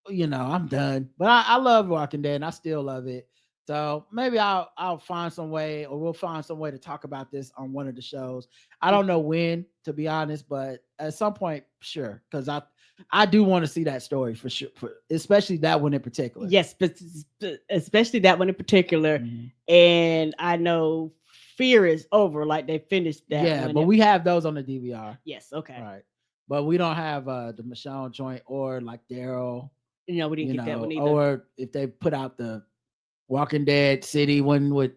[SPEAKER 1] I'm done. But I love Walking Dead and I still love it. So maybe I'll find some way, or we'll find some way to talk about this on one of the shows. I don't know when, to be honest, but at some point, sure, because I do want to see that story for sure, especially that one in particular.
[SPEAKER 2] Yes, but especially that one in particular. And I know Fear is over, like they finished that.
[SPEAKER 1] Yeah, but we have those on the DVR.
[SPEAKER 2] Yes, okay.
[SPEAKER 1] Right. But we don't have the Michonne joint or like Daryl.
[SPEAKER 2] No, we didn't get that one either.
[SPEAKER 1] Or if they put out the Walking Dead City one with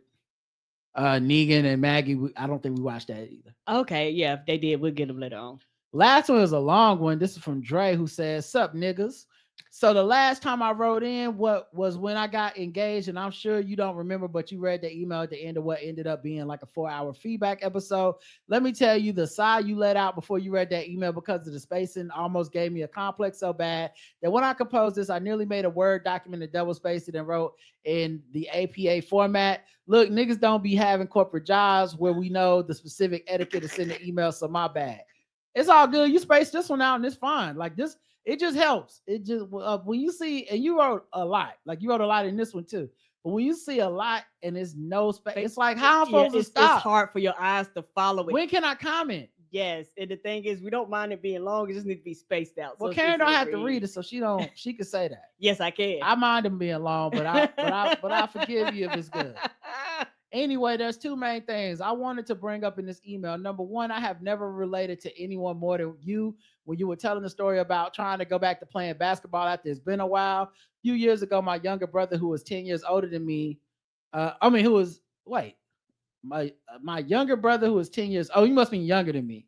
[SPEAKER 1] Negan and Maggie, I don't think we watched that either.
[SPEAKER 2] Okay, yeah, if they did, we'll get them later on.
[SPEAKER 1] Last one is a long one. This is from Dre, who says, "Sup, niggas." So the last time I wrote in was when I got engaged, and I'm sure you don't remember, but you read the email at the end of what ended up being like a 4-hour feedback episode. Let me tell you, the sigh you let out before you read that email because of the spacing almost gave me a complex so bad that when I composed this, I nearly made a Word document and double spaced it and wrote in the APA format. Look, niggas don't be having corporate jobs where we know the specific etiquette to send an email, so my bad. It's all good. You spaced this one out and it's fine. Like this, it just helps. It just when you see, and you wrote a lot, like you wrote a lot in this one too. But when you see a lot and there's no space, it's like how I'm supposed to stop.
[SPEAKER 2] It's hard for your eyes to follow it.
[SPEAKER 1] When can I comment?
[SPEAKER 2] Yes, and the thing is, we don't mind it being long. It just needs to be spaced out.
[SPEAKER 1] Well, Karen don't have to read it, so she can say that.
[SPEAKER 2] Yes, I can.
[SPEAKER 1] I mind them being long, but I forgive you if it's good. Anyway, there's 2 main things I wanted to bring up in this email. Number one, I have never related to anyone more than you when you were telling the story about trying to go back to playing basketball after it's been a while. A few years ago, my younger brother, who was 10 years older than me, my younger brother who was 10 years, he must be younger than me,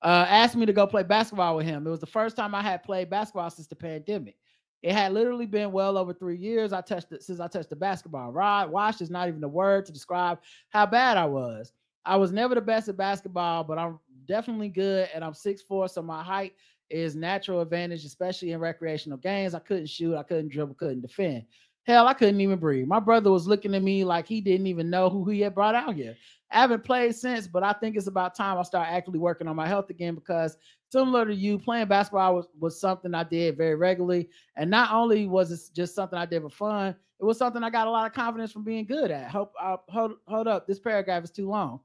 [SPEAKER 1] asked me to go play basketball with him. It was the first time I had played basketball since the pandemic. It had literally been well over 3 years since I touched the basketball. Washed is not even a word to describe how bad I was. I was never the best at basketball, but I'm definitely good, and I'm 6'4", so my height is natural advantage, especially in recreational games. I couldn't shoot, I couldn't dribble, couldn't defend. Hell, I couldn't even breathe. My brother was looking at me like he didn't even know who he had brought out here. I haven't played since, but I think it's about time I start actively working on my health again because similar to you, playing basketball was something I did very regularly. And not only was it just something I did for fun, it was something I got a lot of confidence from being good at. Hold up. This paragraph is too long.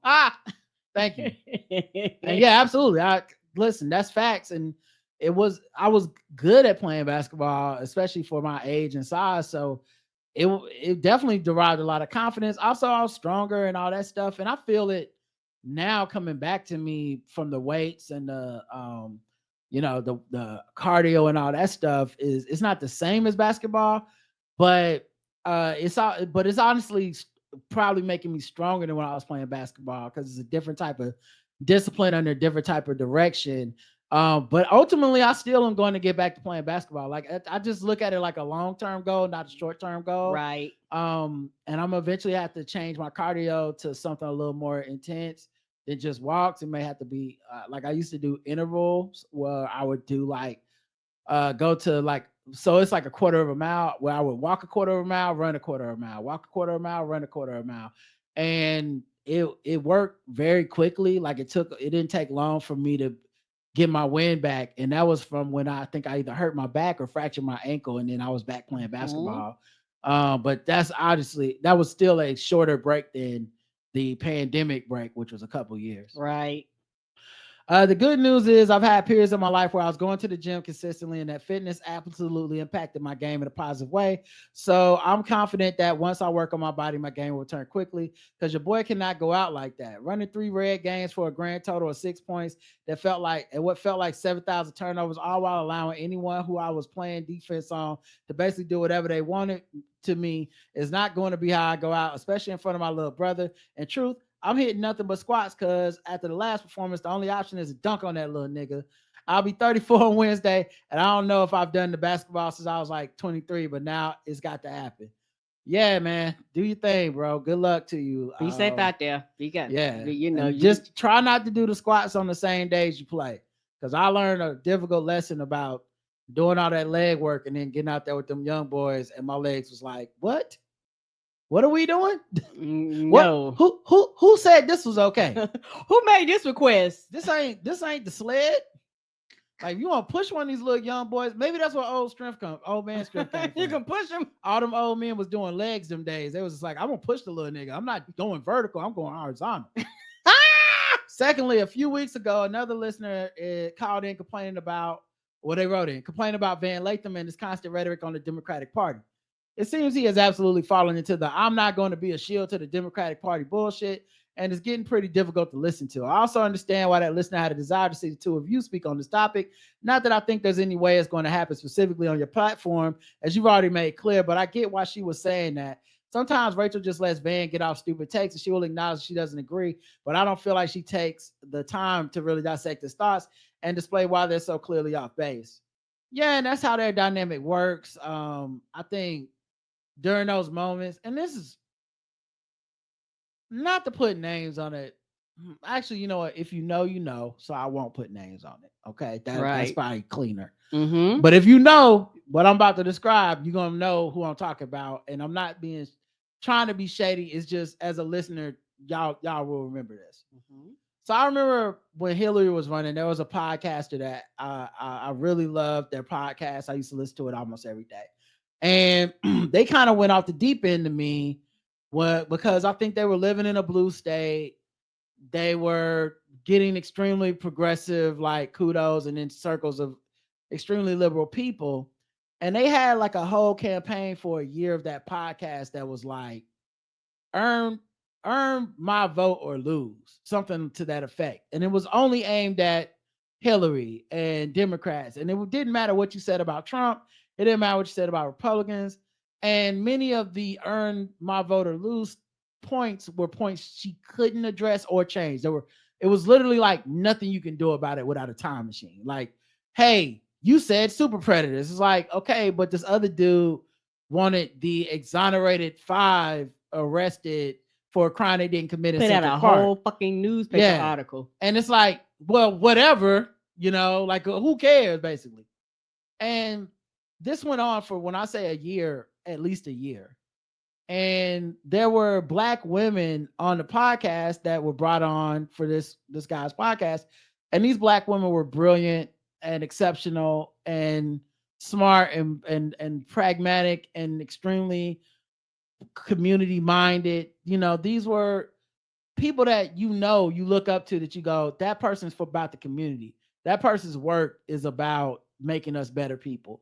[SPEAKER 1] Thank you. And yeah, absolutely. Listen, that's facts. And I was good at playing basketball, especially for my age and size. So it definitely derived a lot of confidence. Also, I was stronger and all that stuff. And I feel it now coming back to me from the weights and the cardio and all that stuff it's not the same as basketball, but it's honestly probably making me stronger than when I was playing basketball because it's a different type of discipline under a different type of direction. But ultimately, I still am going to get back to playing basketball. Like I just look at it like a long-term goal, not a short-term goal.
[SPEAKER 2] Right.
[SPEAKER 1] And I'm eventually have to change my cardio to something a little more intense than just walks. It may have to be like I used to do intervals where I would do like go to like, so it's like a quarter of a mile where I would walk a quarter of a mile, run a quarter of a mile, walk a quarter of a mile, run a quarter of a mile. And it worked very quickly. Like it didn't take long for me to get my wind back. And that was from when I think I either hurt my back or fractured my ankle. And then I was back playing basketball. But that's obviously, that was still a shorter break than the pandemic break, which was a couple years.
[SPEAKER 2] Right.
[SPEAKER 1] The good news is I've had periods in my life where I was going to the gym consistently, and that fitness absolutely impacted my game in a positive way. So I'm confident that once I work on my body, my game will return quickly, because your boy cannot go out like that. Running 3 red games for a grand total of 6 points that felt like 7,000 turnovers, all while allowing anyone who I was playing defense on to basically do whatever they wanted to me is not going to be how I go out, especially in front of my little brother. In truth, I'm hitting nothing but squats because after the last performance, the only option is to dunk on that little nigga. I'll be 34 on Wednesday, and I don't know if I've done the basketball since I was like 23, but now it's got to happen. Yeah, man, do your thing, bro. Good luck to you.
[SPEAKER 2] Be safe out there. You got,
[SPEAKER 1] yeah,
[SPEAKER 2] you know,
[SPEAKER 1] just try not to do the squats on the same days you play, because I learned a difficult lesson about doing all that leg work and then getting out there with them young boys, and my legs was like, what? What are we doing?
[SPEAKER 2] No.
[SPEAKER 1] Who said this was okay?
[SPEAKER 2] Who made this request?
[SPEAKER 1] This ain't the sled. Like, you want to push one of these little young boys? Maybe that's where old man strength came from.
[SPEAKER 2] You can push them.
[SPEAKER 1] All them old men was doing legs them days. They was just like, I'm gonna push the little nigga. I'm not going vertical. I'm going horizontal. Secondly, a few weeks ago, another listener called in complaining about Van Latham and his constant rhetoric on the Democratic Party. It seems he has absolutely fallen into the I'm not going to be a shield to the Democratic Party bullshit, and it's getting pretty difficult to listen to. I also understand why that listener had a desire to see the two of you speak on this topic. Not that I think there's any way it's going to happen specifically on your platform, as you've already made clear, but I get why she was saying that. Sometimes Rachel just lets Van get off stupid takes, and she will acknowledge she doesn't agree, but I don't feel like she takes the time to really dissect his thoughts and display why they're so clearly off base. Yeah, and that's how their dynamic works. I think during those moments, and this is not to put names on it. Actually, you know what? If you know, you know. So I won't put names on it. Okay, that's probably cleaner.
[SPEAKER 2] Mm-hmm.
[SPEAKER 1] But if you know what I'm about to describe, you're gonna know who I'm talking about. And I'm not trying to be shady. It's just, as a listener, y'all will remember this.
[SPEAKER 2] Mm-hmm.
[SPEAKER 1] So I remember when Hillary was running, there was a podcaster that I really loved their podcast. I used to listen to it almost every day. And they kind of went off the deep end to me because I think they were living in a blue state. They were getting extremely progressive, like kudos and in circles of extremely liberal people. And they had like a whole campaign for a year of that podcast that was like, earn my vote or lose, something to that effect. And it was only aimed at Hillary and Democrats. And it didn't matter what you said about Trump. It didn't matter what you said about Republicans. And many of the earn my vote or lose points were points she couldn't address or change. It was literally like nothing you can do about it without a time machine. Like, hey, you said super predators. It's like, okay, but this other dude wanted the exonerated 5 arrested for a crime they didn't commit.
[SPEAKER 2] Put out a whole fucking newspaper article.
[SPEAKER 1] And it's like, well, whatever, like who cares, basically. And this went on for, when I say a year, at least a year. And there were Black women on the podcast that were brought on for this guy's podcast. And these Black women were brilliant and exceptional and smart and pragmatic and extremely community minded. These were people that you look up to, that you go, that person's about the community. That person's work is about making us better people.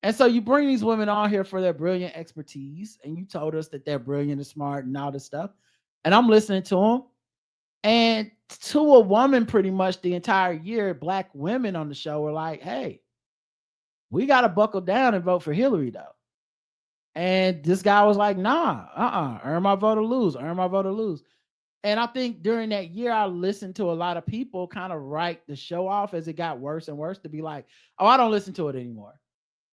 [SPEAKER 1] And so you bring these women on here for their brilliant expertise, and you told us that they're brilliant and smart and all this stuff. And I'm listening to them. And to a woman, pretty much the entire year, Black women on the show were like, hey, we got to buckle down and vote for Hillary, though. And this guy was like, nah, earn my vote or lose, earn my vote or lose. And I think during that year, I listened to a lot of people kind of write the show off as it got worse and worse, to be like, oh, I don't listen to it anymore.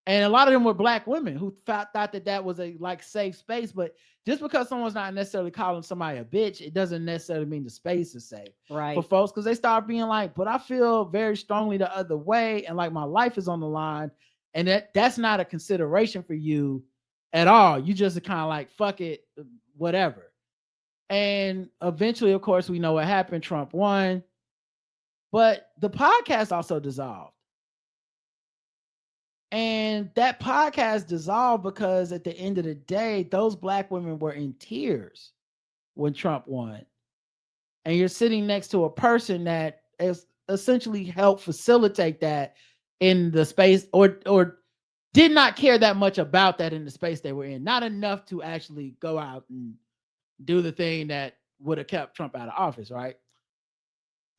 [SPEAKER 1] And a lot of them were black women who thought that was a like safe space. But just because someone's not necessarily calling somebody a bitch, it doesn't necessarily mean the space is safe for folks. Because they start being like, but I feel very strongly the other way, and like my life is on the line, and that's not a consideration for you at all. You just kind of like, fuck it, whatever. And eventually, of course, we know what happened. Trump won, but the podcast also dissolved. And that podcast dissolved because at the end of the day, those black women were in tears when Trump won. And you're sitting next to a person that has essentially helped facilitate that in the space, or did not care that much about that in the space they were in. Not enough to actually go out and do the thing that would have kept Trump out of office, right?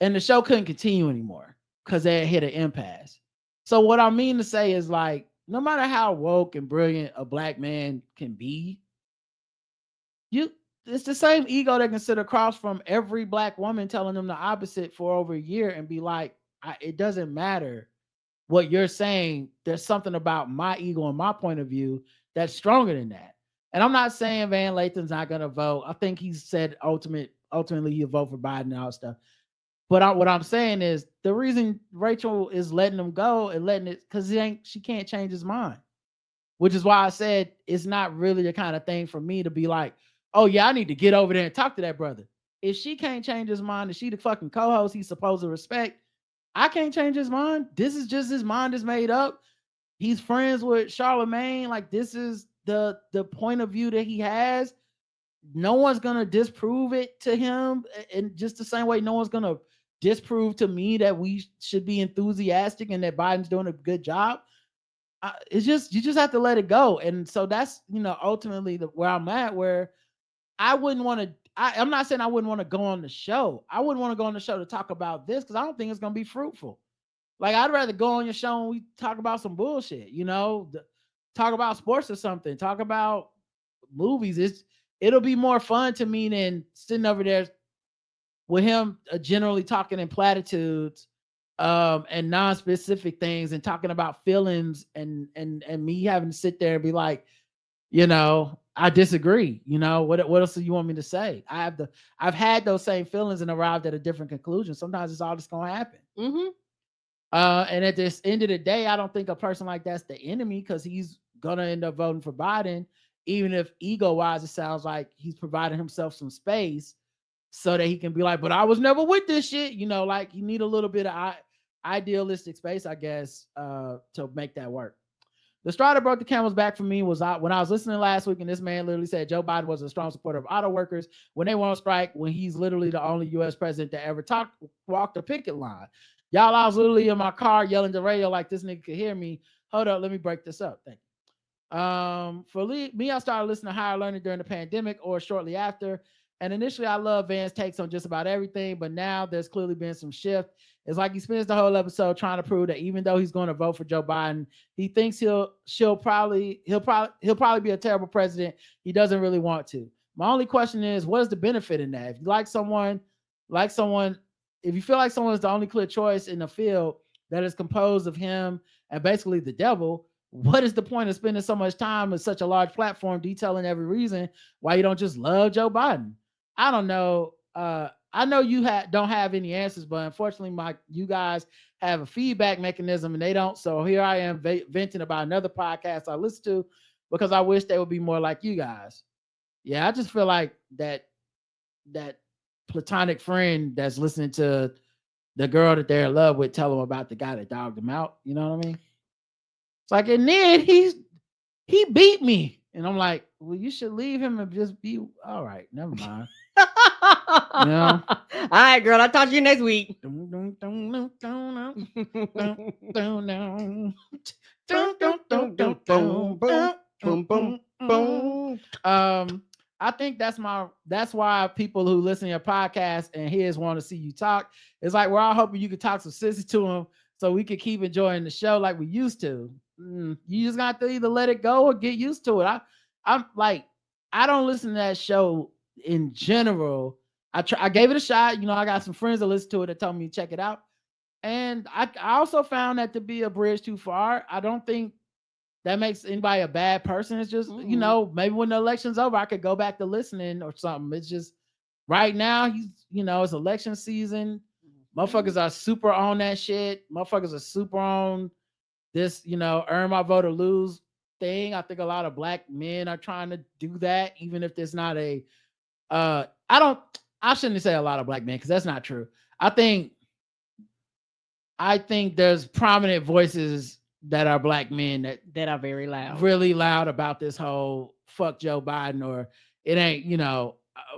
[SPEAKER 1] And the show couldn't continue anymore because they had hit an impasse. So what I mean to say is, like, no matter how woke and brilliant a black man can be, it's the same ego that can sit across from every black woman telling them the opposite for over a year and be like, it doesn't matter what you're saying. There's something about my ego and my point of view that's stronger than that. And I'm not saying Van Lathan's not going to vote. I think he said ultimately he'll vote for Biden and all that stuff. But what I'm saying is the reason Rachel is letting him go and letting it, because she can't change his mind, which is why I said it's not really the kind of thing for me to be like, oh yeah, I need to get over there and talk to that brother. If she can't change his mind and she the fucking co-host he's supposed to respect, I can't change his mind. This is just his mind is made up. He's friends with Charlemagne. Like, this is the point of view that he has. No one's gonna disprove it to him, and just the same way no one's gonna disprove to me that we should be enthusiastic and that Biden's doing a good job. It's just, you just have to let it go. And so that's, ultimately where I'm at, where I wouldn't want to, I'm not saying I wouldn't want to go on the show. I wouldn't want to go on the show to talk about this because I don't think it's going to be fruitful. Like, I'd rather go on your show and we talk about some bullshit, talk about sports or something, talk about movies. It'll be more fun to me than sitting over there with him generally talking in platitudes and non-specific things and talking about feelings and me having to sit there and be like, I disagree. What else do you want me to say? I've had those same feelings and arrived at a different conclusion. Sometimes it's all just gonna happen.
[SPEAKER 2] Mm-hmm.
[SPEAKER 1] And at this end of the day, I don't think a person like that's the enemy, because he's gonna end up voting for Biden, even if ego-wise it sounds like he's providing himself some space so that he can be like, but I was never with this shit. Like, you need a little bit of idealistic space, I guess, to make that work. The straw that broke the camel's back for me was when I was listening last week, and this man literally said Joe Biden was a strong supporter of auto workers when they went on strike, when he's literally the only U.S. president that ever walked a picket line. Y'all, I was literally in my car yelling to the radio like this nigga could hear me. Hold up, let me break this up. Thank you. For me, I started listening to Higher Learning during the pandemic or shortly after. And initially, I love Van's takes on just about everything, but now there's clearly been some shift. It's like he spends the whole episode trying to prove that even though he's going to vote for Joe Biden, he thinks he'll probably be a terrible president. He doesn't really want to. My only question is, what is the benefit in that? If you like someone, if you feel like someone is the only clear choice in the field that is composed of him and basically the devil, what is the point of spending so much time with such a large platform detailing every reason why you don't just love Joe Biden? I don't know. I know you don't have any answers, but unfortunately, you guys have a feedback mechanism and they don't. So here I am venting about another podcast I listen to because I wish they would be more like you guys. Yeah, I just feel like that platonic friend that's listening to the girl that they're in love with tell them about the guy that dogged them out. You know what I mean? It's like, and then he beat me. And I'm like, well, you should leave him and just be all right. Never mind.
[SPEAKER 2] All right, girl. I'll talk to you next week.
[SPEAKER 1] I think that's why people who listen to your podcast and his want to see you talk. It's like we're all hoping you could talk some sense to him so we could keep enjoying the show like we used to. You just got to either let it go or get used to it. I'm like, I don't listen to that show in general. I gave it a shot. I got some friends that listen to it that told me to check it out. And I also found that to be a bridge too far. I don't think that makes anybody a bad person. It's just, maybe when the election's over, I could go back to listening or something. It's just right now, it's election season. Motherfuckers are super on that shit. Motherfuckers are super on this, earn my vote or lose thing. I think a lot of black men are trying to do that, even if there's not a I shouldn't say a lot of black men, because that's not true. I think there's prominent voices that are black men that
[SPEAKER 2] are very loud,
[SPEAKER 1] really loud about this whole fuck Joe Biden, or it ain't,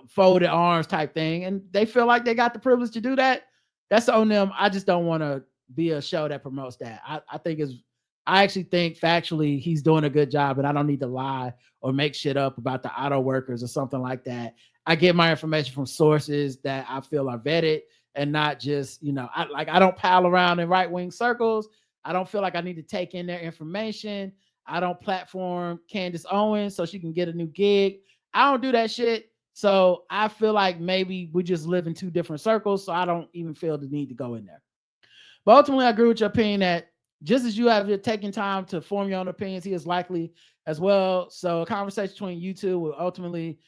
[SPEAKER 1] folded arms type thing. And they feel like they got the privilege to do that. That's on them. I just don't want to be a show that promotes that. I actually think factually he's doing a good job, and I don't need to lie or make shit up about the auto workers or something like that. I get my information from sources that I feel are vetted, and not just, I don't pal around in right-wing circles. I don't feel like I need to take in their information. I don't platform Candace Owens so she can get a new gig. I don't do that shit. So I feel like maybe we just live in two different circles. So I don't even feel the need to go in there. But ultimately, I agree with your opinion that just as you have taken time to form your own opinions, he is likely as well. So a conversation between you two will ultimately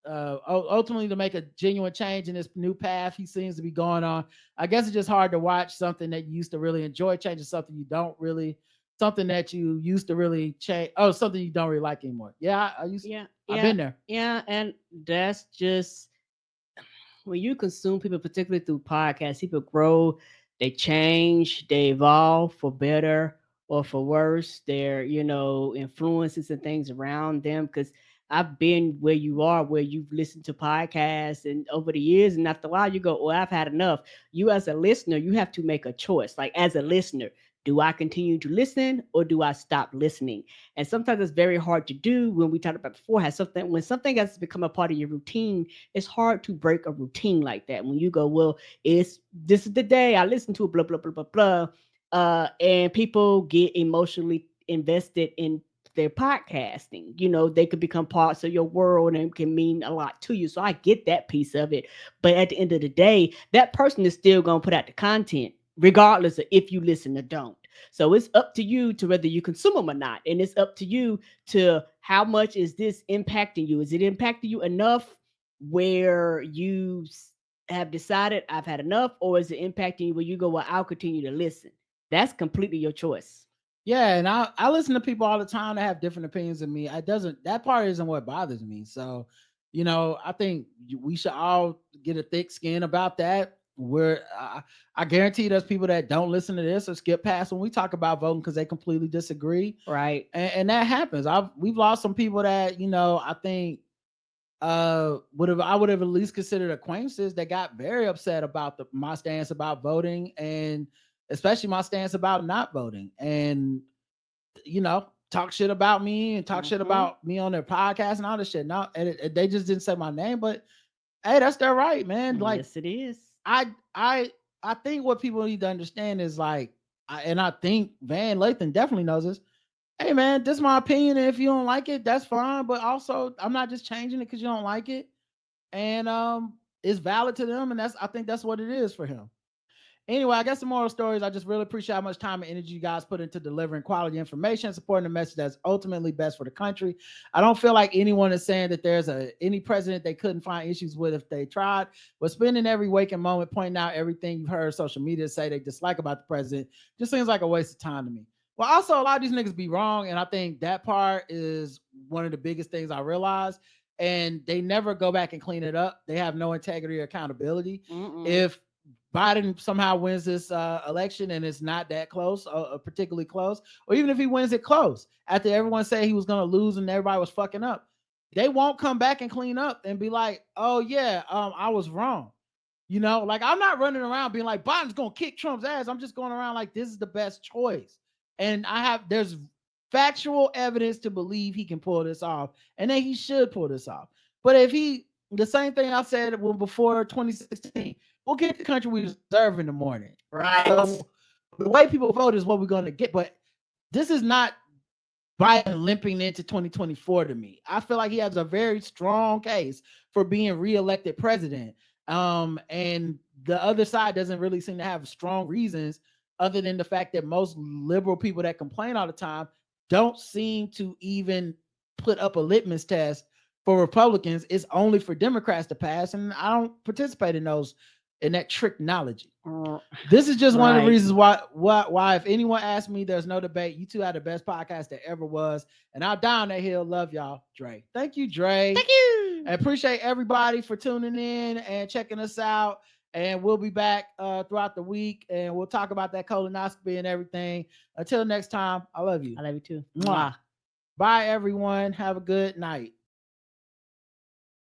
[SPEAKER 1] to make a genuine change in this new path he seems to be going on. I guess it's just hard to watch something that you used to really enjoy changing something you don't really, something that you used to really change. Oh, something you don't really like anymore. Yeah, I've been there.
[SPEAKER 2] Yeah, and that's just when you consume people, particularly through podcasts, people grow, they change, they evolve for better or for worse. Their, influences and things around them. Because I've been where you are, where you've listened to podcasts and over the years, and after a while you go, "Well, I've had enough." You as a listener, you have to make a choice. Like as a listener, do I continue to listen or do I stop listening? And sometimes it's very hard to do. When we talked about before, when something has become a part of your routine, it's hard to break a routine like that. When you go, "Well, this is the day I listen to blah blah blah blah blah," and people get emotionally invested in their podcasting. They could become parts of your world and can mean a lot to you. So I get that piece of it. But at the end of the day, that person is still going to put out the content, regardless of if you listen or don't. So it's up to you to whether you consume them or not. And it's up to you to how much is this impacting you? Is it impacting you enough where you have decided I've had enough? Or is it impacting you where you go, "Well, I'll continue to listen"? That's completely your choice.
[SPEAKER 1] Yeah, and I listen to people all the time that have different opinions than me. That part isn't what bothers me. So, I think we should all get a thick skin about that. I guarantee there's people that don't listen to this or skip past when we talk about voting because they completely disagree.
[SPEAKER 2] Right.
[SPEAKER 1] And that happens. We've lost some people that, I think I would have at least considered acquaintances that got very upset about my stance about voting, and especially my stance about not voting, and talk shit about me and talk shit about me on their podcast and all this shit. Now, and they just didn't say my name, but hey, that's their right, man. Like,
[SPEAKER 2] yes, it is.
[SPEAKER 1] I think what people need to understand is I think Van Lathan definitely knows this. Hey man, this is my opinion, and if you don't like it, that's fine. But also, I'm not just changing it because you don't like it, and it's valid to them, and I think that's what it is for him. Anyway, I guess the moral story is I just really appreciate how much time and energy you guys put into delivering quality information and supporting the message that's ultimately best for the country. I don't feel like anyone is saying that there's any president they couldn't find issues with if they tried, but spending every waking moment pointing out everything you've heard social media say they dislike about the president just seems like a waste of time to me. Well, also, a lot of these niggas be wrong, and I think that part is one of the biggest things I realized. And they never go back and clean it up. They have no integrity or accountability. If Biden somehow wins this election and it's not that close, particularly close, or even if he wins it close, after everyone said he was going to lose and everybody was fucking up, they won't come back and clean up and be like, "Oh yeah, I was wrong." Like I'm not running around being like Biden's going to kick Trump's ass. I'm just going around like this is the best choice. And there's factual evidence to believe he can pull this off, and that he should pull this off. But if the same thing I said before 2016, we'll get the country we deserve in the morning, right? So the way people vote is what we're going to get. But this is not Biden limping into 2024 to me. I feel like he has a very strong case for being reelected president. And the other side doesn't really seem to have strong reasons other than the fact that most liberal people that complain all the time don't seem to even put up a litmus test for Republicans. It's only for Democrats to pass, and I don't participate in that tricknology. This is just one of the reasons why if anyone asks me, there's no debate. You two are the best podcast that ever was, and I'll die on that hill. Love y'all, Dre. Thank you, Dre.
[SPEAKER 2] Thank you.
[SPEAKER 1] I appreciate everybody for tuning in and checking us out. And we'll be back throughout the week, and we'll talk about that colonoscopy and everything. Until next time, I love you.
[SPEAKER 2] I love you too.
[SPEAKER 1] Mwah. Bye, everyone. Have a good night.